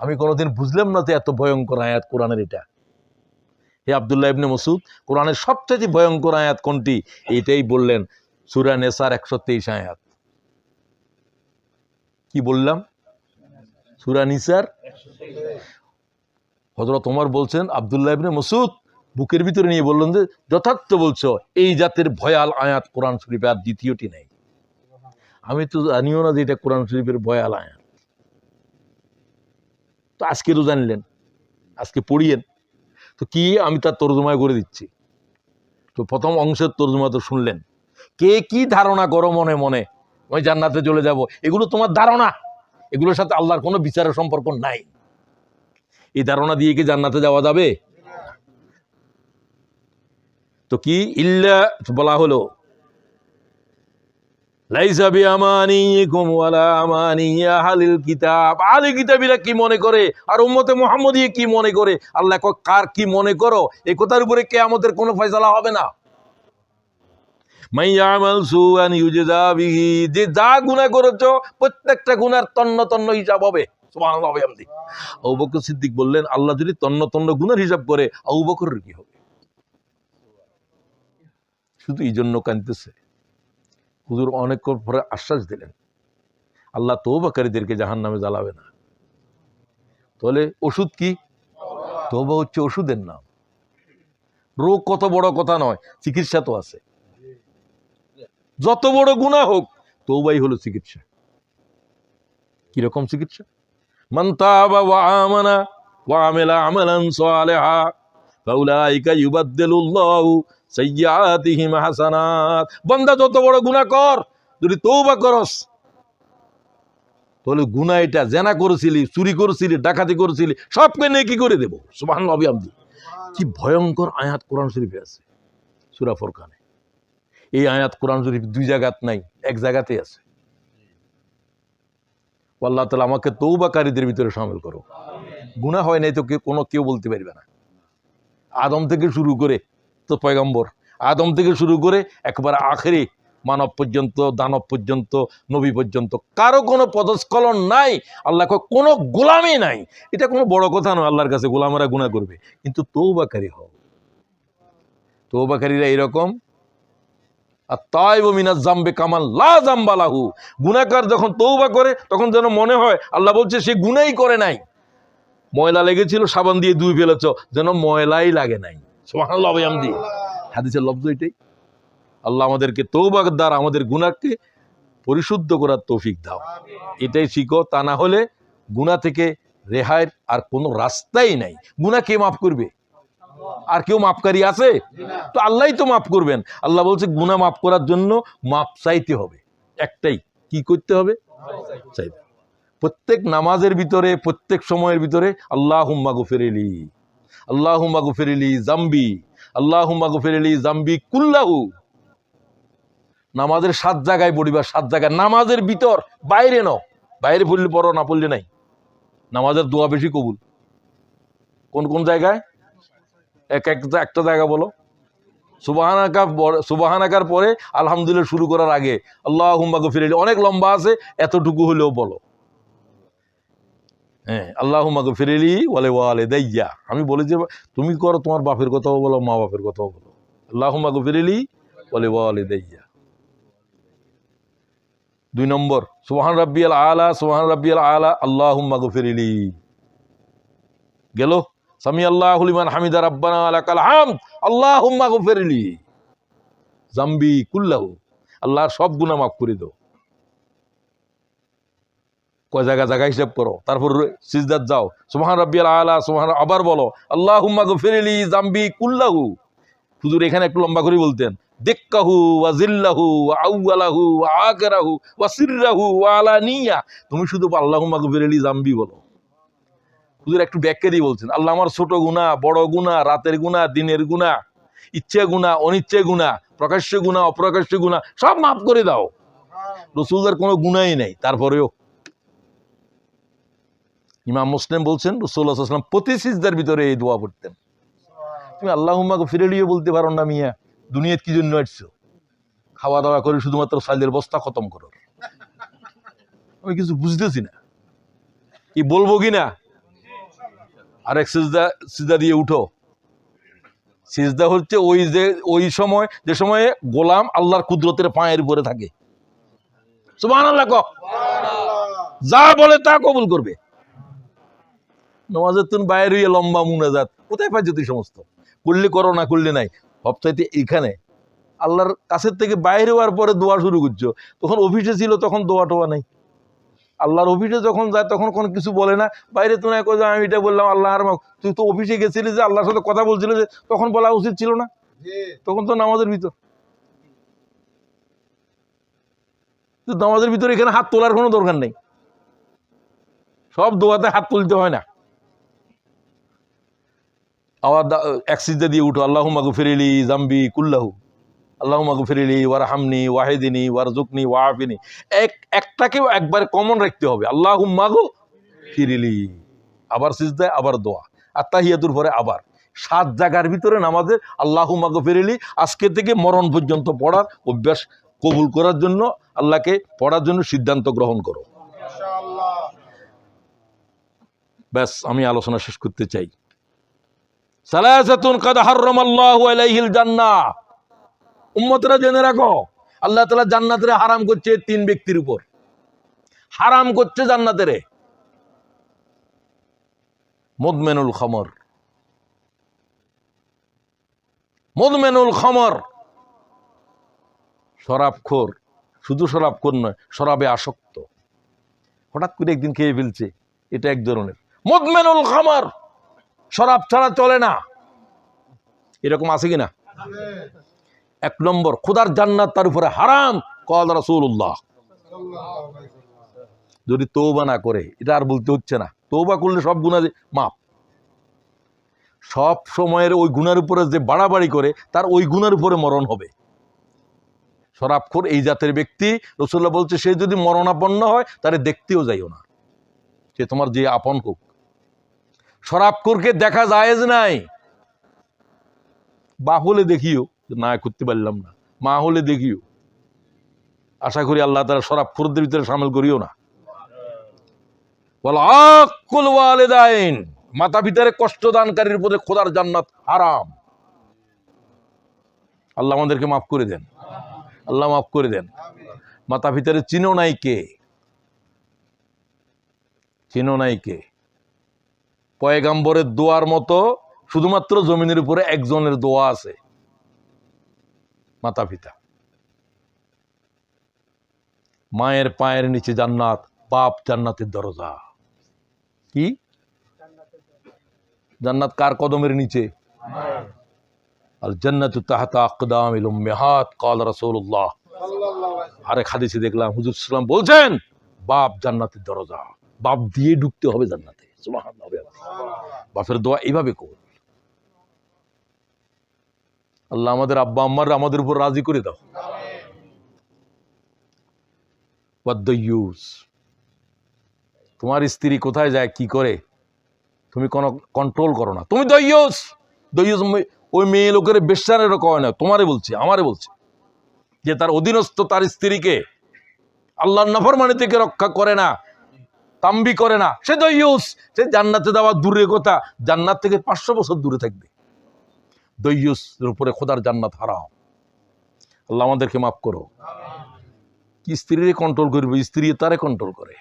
আমি কোনোদিন বুঝলাম না যে এত ভয়ঙ্কর আয়াত কোরআনের এটা। হে আব্দুল্লাহ ইবনে মাসউদ, কোরআনের সবচেয়ে ভয়ঙ্কর আয়াত কোনটি? এটাই বললেন, সূরা নিসার 123 আয়াত। কি বললাম? সূরা নিসার। হযরত ওমর বলছেন, আব্দুল্লাহ ইবনে মাসউদ বুকের ভিতরে নিয়ে বললেন যে যথার্থ বলছো, এই জাতের ভয়াল আয়াত কোরআন শরীফে আর দ্বিতীয়টি নাই। আমি তো জানিও না যে এটা কোরআন শরীফের ভয়াল আয়াত। তো আজকে তো জানলেন, আজকে পড়িয়েন তো কি, আমি তার তর্জমা করে দিচ্ছি। তো প্রথম অংশের তর্জমা তো শুনলেন। কে কি ধারণা করো মনে মনে ওই জান্নাতে চলে যাব, এগুলো তোমার ধারণা, এগুলোর সাথে আল্লাহর কোনো বিচারের সম্পর্ক নাই। এই ধারণা দিয়ে কি জান্নাতে যাওয়া যাবে? তো কি ইল্লা বলা হলো, লাইসা বিআমানিকুম ওয়ালা আমানি আহলিল কিতাব। আহলে কিতাবীরা কি মনে করে আর উম্মতে মুহাম্মদী কি মনে করে, আল্লাহ কয় কার কি মনে করো, এই কথার উপরে কিয়ামতের কোনো ফয়সালা হবে না। মান ইয়ামাল সুআন ইউজজা বিহি, যে যা গুনাহ করেছো প্রত্যেকটা গুনার তন্ন তন্ন হিসাব হবে। সুবহানাল্লাহ ওয়া বিহামদিহি। আবু বকর সিদ্দিক বললেন, আল্লাহ যদি তন্ন তন্ন গুনার হিসাব করে, আবু বকরের কি হবে? শুধু এই জন্য কাঁদতেছে। হুজুর অনেক পরে আশ্বাস দিলেন, আল্লাহ তওবাকারীদেরকে জাহান্নামে জ্বালাবে না। তাহলে ওষুধ কি? তওবা হচ্ছে ওষুধের নাম। রোগ কত বড় কথা নয়, চিকিৎসা তো আছে। যত বড় গুনাহ হোক, তওবাই হলো চিকিৎসা। কিরকম চিকিৎসা? মান তাবা ওয়া আমানা ওয়া আমিলা আমালান সালিহা ফাউলাইকা ইউবাদদিলুল্লাহু সাইয়্যাতিহিম হাসানাত। বান্দা যত বড় গুনাহ কর, যদি তওবা করস, তাহলে গুনাহ এটা, জেনা করেছিলি, চুরি করেছিলি, ডাকাতি করেছিলি, সবকে নেকি করে দেব। সুবহানাল্লাহ ওয়া বিহামদিহি। কি ভয়ঙ্কর আয়াত কোরআন শরীফে আছে, সূরা ফুরকানে। এই আয়াত কোরআন শরীফ দুই জায়গাত নাই, এক জায়গাতেই আছে। আল্লাহ তাআলা আমাকে তওবাকারীদের ভিতরে শামিল করো। গুনাহ হয় নাই তো কেউ বলতে পারবে না। আদম থেকে শুরু করে তো পয়গম্বর, আদম থেকে শুরু করে একবার আখেরি মানব পর্যন্ত, দানব পর্যন্ত, নবী পর্যন্ত কারো কোনো পদস্খলন নাই। আল্লাহ কোনো গোলামি নাই। এটা কোনো বড় কথা নয়, আল্লাহর কাছে গোলামেরা গুনাহ করবে, কিন্তু তওবাকারী হও। তওবাকারীরা এরকম, আত-তাইবু মিনাজ যামবি কামান লা যামবা লাহু। গুনাহগার যখন তওবা করে, তখন যেন মনে হয় আল্লাহ বলছে সে গুনাহই করে নাই। ময়লা লেগেছিল, সাবান দিয়ে ধুয়ে ফেলেছ, যেন ময়লাই লাগে নাই। সুবহানাল্লাহ ওয়া বিহামদিহি। হাদিসের লফজ এটাই। আল্লাহ আমাদেরকে তওবার দ্বারা আমাদের গুনাহকে পরিশুদ্ধ করার তৌফিক দাও, এটাই শিখো। তা না হলে গুনাহ থেকে রেহাইয়ের আর কোনো রাস্তাই নাই। গুনাহ কে মাফ করবে? আর কেউ মাফকারী আছে? তো আল্লাহই তো মাফ করবেন। আল্লাহ বলছে গুনাহ মাফ করার জন্য মাফ চাইতে হবে। একটাই, কি করতে হবে? চাইতে। প্রত্যেক নামাজের ভিতরে, প্রত্যেক সময়ের ভিতরে আল্লাহুম্মা গফিরলি, আল্লাহুম্মা গফিরলি যামবি, আল্লাহুম্মা গফিরলি যামবি কুল্লাহু। নামাজের 7 জায়গায় পড়িবা, 7 জায়গায় নামাজের ভিতর, বাইরে নাও। বাইরে পড়লে পড়ো, না পড়লে নাই। নামাজের দোয়া বেশি কবুল। কোন কোন জায়গায়? একটা জায়গা বলো। সুবহানাকার পরে আলহামদুলিল্লাহ শুরু করার আগে আল্লাহুম্মা গফিরলি, অনেক লম্বা আছে, এতটুকু হলেও বলো। হ্যাঁ, আল্লাহুম্মা গফিরলি ওয়ালিদাইয়া। আমি বলি যে তুমি করো, তোমার বাপের কথাও বলো, মা বাপের কথাও বলো। আল্লাহুম্মা গফিরলি ওয়ালিদাইয়া। 2 নম্বর সুবহান রাব্বিয়াল আলা, সুবহান রাব্বিয়াল আলা, আল্লাহুম্মা গফিরলি। গেল সামি আল্লাহু লিমান হামিদা রাব্বানা লাকাল হামদ, আল্লাহুম্মা গফিরলি জামবি কুল্লাহু, আল্লাহর সব গুনাহ মাফ করে দাও। কয় জায়গা জায়গা হিসাব করো, তারপর সিজদাত যাও, সুবহান রাব্বিয়াল আলা, সুবহান, আবার বলো আল্লাহুম্মা গফিরলি জামবি কুল্লাহু। হুজুর এখানে একটু লম্বা করে বলতেন, দিক্কাহু ওয়া জিল্লাহু ওয়া আউয়ালাহু ওয়া আখিরাহু ওয়া সিররাহু ওয়া আলানিয়া। তুমি শুধু আল্লাহুম্মা গফিরলি জামবি বলো। হুজুর একটু ব্যাখ্যা দিয়ে বলছেন, আল্লাহ আমার ছোট গুনাহ, বড় গুনাহ, রাতের গুনাহ, দিনের গুনাহ, ইচ্ছে গুনাহ, অনিচ্ছে গুনাহ, প্রকাশ্য গুনাহ, অপ্রকাশ্য গুনাহ সব মাফ করে দাও। রাসূলের কোনো গুনাহই নাই, তারপরেও ইমাম মুসলিম বলছেন রাসূলুল্লাহ সাল্লাল্লাহু আলাইহি ওয়াসাল্লাম প্রতি সিজদার ভিতরে এই দোয়া পড়তেন। তুমি আল্লাহুম্মা গফিরলিও বলতে পারো না মিয়া, দুনিয়াত কি জন্য আসছো? খাওয়া দাওয়া করে শুধুমাত্র সাইলের বস্তা খতম করো। আমি কিছু বুঝতেছি না, কি বলবো কিনা। আরেক সিজদা দিয়ে উঠো। সিজদা হচ্ছে ওই সময় যে সময়ে গোলাম আল্লাহর কুদরতের পায়ের উপরে থাকে। সুবহানাল্লাহ কও, যা বলে তা কবুল করবে। নামাজের তুমি বাইরে হইয়া লম্বা মুনাজাত কোথায় পাইছো তুই? সমস্ত করলে করো, না করলে নাই। সবচাইতে এখানে আল্লাহর কাছের থেকে বাইরে হওয়ার পরে দোয়া শুরু করছো। তখন অফিসে ছিল, তখন দোয়া টোয়া নাই। আল্লাহর অফিসে যখন যায় তখন কোনো কিছু বলে না। বাইরে তো নাই, আমি এটা বললাম আল্লাহ আর তুই তো অফিসে গেছিলি, যে আল্লাহর সাথে কথা বলছিল, যে তখন বলা উচিত ছিল না? তখন তো নামাজের ভিতর। নামাজের ভিতরে এখানে হাত তোলার কোনো দরকার নেই, সব দোয়াতে হাত তুলতে হয় না। আবার এক সিজদা দিয়ে উঠো, আল্লাহুম্মা গফিরলি জামবি কুল্লাহু, আল্লাহুম্মা গফিরলি ওয়ারহামনি ওয়াহিদিনি ওয়ারজুকনি ওয়াআফিনি। একটাকেও একবার কমন রাখতে হবে, আল্লাহুম্মা গফিরলি, আবার সিজদা, আবার দোয়া, আর তাহিয়াতুর পরে আবার 7 জায়গার ভিতরে নামাজে আল্লাহুম্মা গফিরলি আজকে থেকে মরণ পর্যন্ত পড়ার অভ্যাস কবুল করার জন্য, আল্লাহকে পড়ার জন্য সিদ্ধান্ত গ্রহণ করো। ব্যাস, আমি আলোচনা শেষ করতে চাই। সালাসাতুন কাদ হারামাল্লাহু আলাইহিল জান্নাহ। উম্মতরা জেনে রাখো, আল্লাহ তাআলা জান্নাতের হারাম করছে 3 ব্যক্তির উপর। হারাম করছে জান্নাতের। মুদমিনুল খামর, মুদমিনুল খামর, শরাবখোর। শুধু শরাবখোর নয়, শরাবে আসক্ত, হঠাৎ করে একদিন খেয়ে ফেলছে, এটা এক ধরনের মুদমিনুল খামর। শরাব ছাড়া চলে না, এরকম আছে কিনা? 1 নম্বর, খোদার জান্নাত তার উপরে হারাম। ক্বাল রাসূলুল্লাহ। যদি তওবা না করে, এটা আর বলতে হচ্ছে না, তওবা করলে সব গুনাহ মাফ। সব সময়ের ওই গুনার উপরে যে বাড়াবাড়ি করে, তার ওই গুনার উপরে মরণ হবে। শরাবখোর এই জাতের ব্যক্তি, রাসূলুল্লাহ বলছে, সে যদি মরণাপন্ন হয় তারে দেখতেও যাইও না, সে তোমার যে আপন হোক। শরাবখোরকে দেখা জায়েজ নাই। বাপ হলে দেখিও, না করতে পারলাম না, মা হলে দেখিও। আশা করি আল্লাহ তাআলা শরাবখোরদের ভিতরে শামিল করিও না। ওয়াল আকুল ওয়ালিদাইন, মাতা পিতারে কষ্ট দানকারীর উপরে খোদার জান্নাত হারাম। আল্লাহ আমাদেরকে মাফ করে দেন, আল্লাহ মাফ করে দেন। মাতা পিতারে চিনো নাই কে? চিনো নাই কে? পয়গাম্বরের দোয়ার মতো শুধুমাত্র জমিনের উপরে একজনের দোয়া আছে, মাতা পিতা। মায়ের পায়ের নিচে জান্নাত, বাপ জান্নাতের দরজা। কি জান্নাত কার কদমের নিচে? আল জান্নাতু তাহতা আকদামিল উম্মাহাত ক্বাল রাসূলুল্লাহ। আরেক হাদিসে দেখলাম হুজুর সাল্লাল্লাহু আলাইহি ওয়াসাল্লাম বলছেন, বাপ জান্নাতের দরজা, বাপ দিয়ে ঢুকতে হবে জান্নাতে। সুবহানাল্লাহ। বাপের দোয়া এইভাবে কবুল। আল্লাহ আমাদের আব্বা আম্মার আমাদের উপর রাজি করে দাও। ওয়াদ-দায়্যুস, তোমার স্ত্রী কোথায় যায় কি করে তুমি কোনো কন্ট্রোল করো না, তুমি দায়্যুস। দায়্যুস ওই মেয়ে লোকের বেশ্যারেরও কয় না, তোমারে বলছে, আমারে বলছে, যে তার অধীনস্থ তার স্ত্রীকে আল্লাহর নাফরমানি থেকে রক্ষা করে না, তাম্বি করে না, সে দায়্যুস। সে জান্নাতে যাওয়া দূরের কথা, জান্নাত থেকে 500 বছর দূরে থাকবে। দায়্যুসের উপরে খোদার জান্নাত হারাম। আল্লাহ আমাদেরকে মাফ করো। কি স্ত্রীরে কন্ট্রোল করবে, স্ত্রী তারে কন্ট্রোল করে,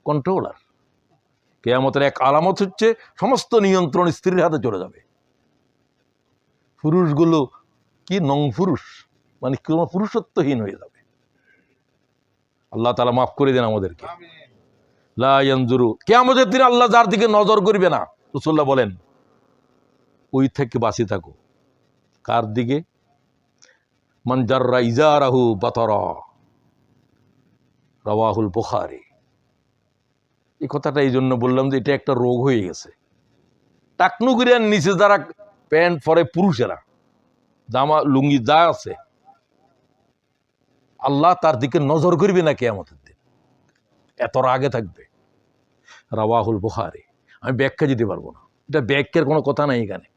কন্ট্রোলার। কিয়ামতের এক আলামত হচ্ছে সমস্ত নিয়ন্ত্রণ স্ত্রীর হাতে চলে যাবে। পুরুষগুলো কি নং পুরুষ, মানে কোনো পুরুষত্বহীন হয়ে যাবে। আল্লাহ তাআলা মাফ করে দেন আমাদেরকে। লা ইয়ানজুরু, কিয়ামতের দিন আল্লাহ যার দিকে নজর করবে না, রাসূলুল্লাহ বলেন ওই থেকে বাঁচি থাকো। কার দিকে? মান জাররা ইজারাহু বাতারা, রাওয়াহুল বুখারী। এই কথাটা এই জন্য বললাম যে এটা একটা রোগ হয়ে গেছে। টাকনুগুরিয়ার নিচে যারা প্যান্ট পরে পুরুষেরা, জামা লুঙ্গি যা আছে, আল্লাহ তার দিকে নজর করবে না কিয়ামতের দিন, এত আগে থাকবে। রাওয়াহুল বুখারী। আমি ব্যাখ্যা দিতে পারবো না, এটা ব্যাখ্যার কোনো কথা নাই এখানে।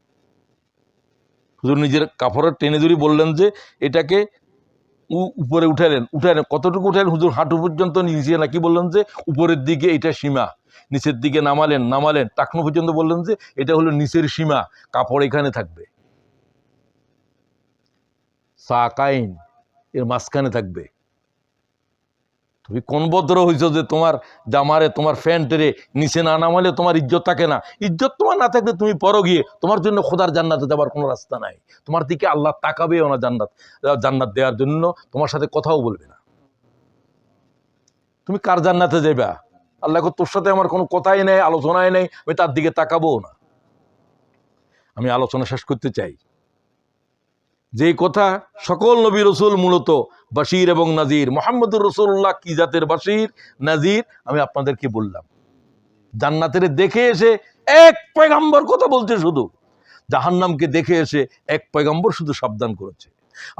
হুজুর নিজের কাপড়ের টেনে ধরে বললেন যে এটাকে উপরে উঠালেন, কতটুকু উঠালেন হুজুর? হাঁটু পর্যন্ত নিচে নাকি বললেন যে উপরের দিকে এটা সীমা, নিচের দিকে নামালেন টাকনু পর্যন্ত বললেন যে এটা হলো নিচের সীমা, কাপড় এখানে থাকবে, সাকাইন এর মাঝখানে থাকবে। তুমি কোন ভদ্র হইছো যে তোমার জামারে, তোমার প্যান্টেরে নিচে না নামালে তোমার ইজ্জত থাকে না? ইজ্জত তোমার না থাকলে তুমি পরো গিয়ে, তোমার জন্য খোদার জান্নাতে যাবার কোনো রাস্তা নাই। তোমার দিকে আল্লাহ তাকাবেও না জান্নাত দেওয়ার জন্য, তোমার সাথে কথাও বলবে না। তুমি কার জান্নাতে যাইবা? আল্লাহ তোর সাথে আমার কোনো কথাই নেই, আলোচনাই নেই, আমি তার দিকে তাকাবো না। আমি আলোচনা শেষ করতে চাই। যে কথা সকল নবী রসুল মূলত বাশির এবং নাজির, মুহাম্মদুর রাসূলুল্লাহ কি জাতের বাশির নাজির আমি আপনাদেরকে বললাম। জান্নাতের দেখে এসে এক পয়গম্বর কথা বলছে, শুধু জাহান্নামকে দেখে এসে এক পয়গম্বর শুধু সাবধান করেছে।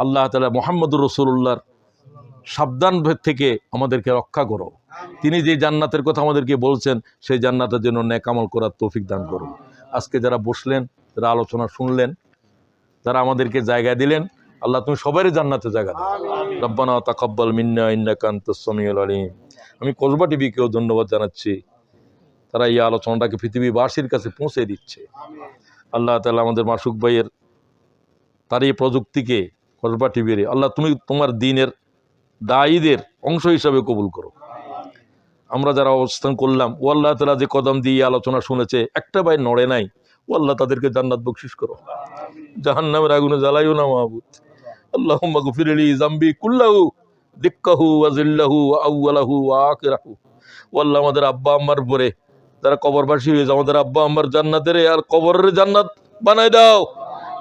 আল্লাহ তাআলা মুহাম্মদুর রাসূলুল্লাহর সাবধান থেকে আমাদেরকে রক্ষা করো। তিনি যে জান্নাতের কথা আমাদেরকে বলছেন সেই জান্নাতের জন্য নেক আমল করার তৌফিক দান করুন। আজকে যারা বসলেন, যারা আলোচনা শুনলেন, যারা আমাদেরকে জায়গা দিলেন, আল্লাহ তুমি সবারই জান্নাতে জায়গা দাও। রব্বানা তাকাব্বাল মিন্না ইন্নাকা আনতাস সামিউল আলিম। আমি কসবা টিভিকেও ধন্যবাদ জানাচ্ছি, তারা এই আলোচনাটাকে পৃথিবীবাসীর কাছে পৌঁছে দিচ্ছে। আল্লাহ তাআলা আমাদের মাসুক ভাইয়ের তার এই প্রযুক্তিকে কসবা টিভির আল্লাহ তুমি তোমার দ্বীনের দায়ীদের অংশ হিসাবে কবুল করো। আমরা যারা অবস্থান করলাম, ও আল্লাহ তাআলা যে কদম দিয়ে আলোচনা শুনেছে একটা ভাই নড়ে নাই, ও আল্লাহ তাদেরকে জান্নাত বকশিশ করো, জাহান্নামের আগুনে জ্বালাইও না মাহবুব। আল্লাহুম্মা গফির লি যামবি কুল্লাহু দিক্কাহু ওয়া জিল্লাহু ওয়া আউওয়ালাহু ওয়া আখিরাহু। ও আল্লাহ আমাদের আব্বা আম্মার পরে যারা কবরবাসী হয়েছে, আমাদের আব্বা আম্মার জান্নাতের আর কবরের জান্নাত বানাই দাও,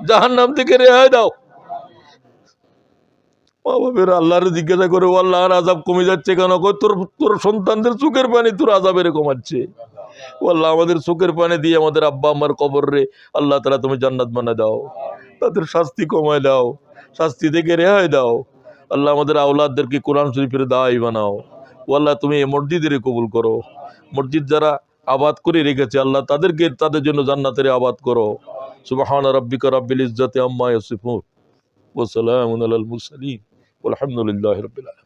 জাহান্নাম থেকে রেহাই দাও। মা বাবের আল্লাহরে জিজ্ঞাসা করে, ও আল্লাহর আযাব কমে যাচ্ছে কেন? তোর সন্তানদের চোখের পানি তোর আযাবের কমাচ্ছে। ও আল্লাহ আমাদের চোখের পানি দিয়ে আমাদের আব্বা আম্মার কবরে আল্লাহ তাআলা তুমি জান্নাত বানায় দাও, তাদের শাস্তি কমায় দাও, শাস্তি থেকে রেহাই দাও। আল্লাহ আমাদের আওলাদদেরকে কোরআন শরীফের দায়ী বানাও। ও আল্লাহ তুমি এই মসজিদের কবুল করো, মসজিদ যারা আবাদ করে রেখেছে আল্লাহ তাদেরকে তাদের জন্য জান্নাতের আবাদ করো। সুবহানা রাব্বিকা রাব্বিল ইজ্জাতি আম্মা ইয়াসিফুন ওয়া সালামুন আলাল মুরসালিন ওয়ালহামদুলিল্লাহি রাব্বিল আলামিন।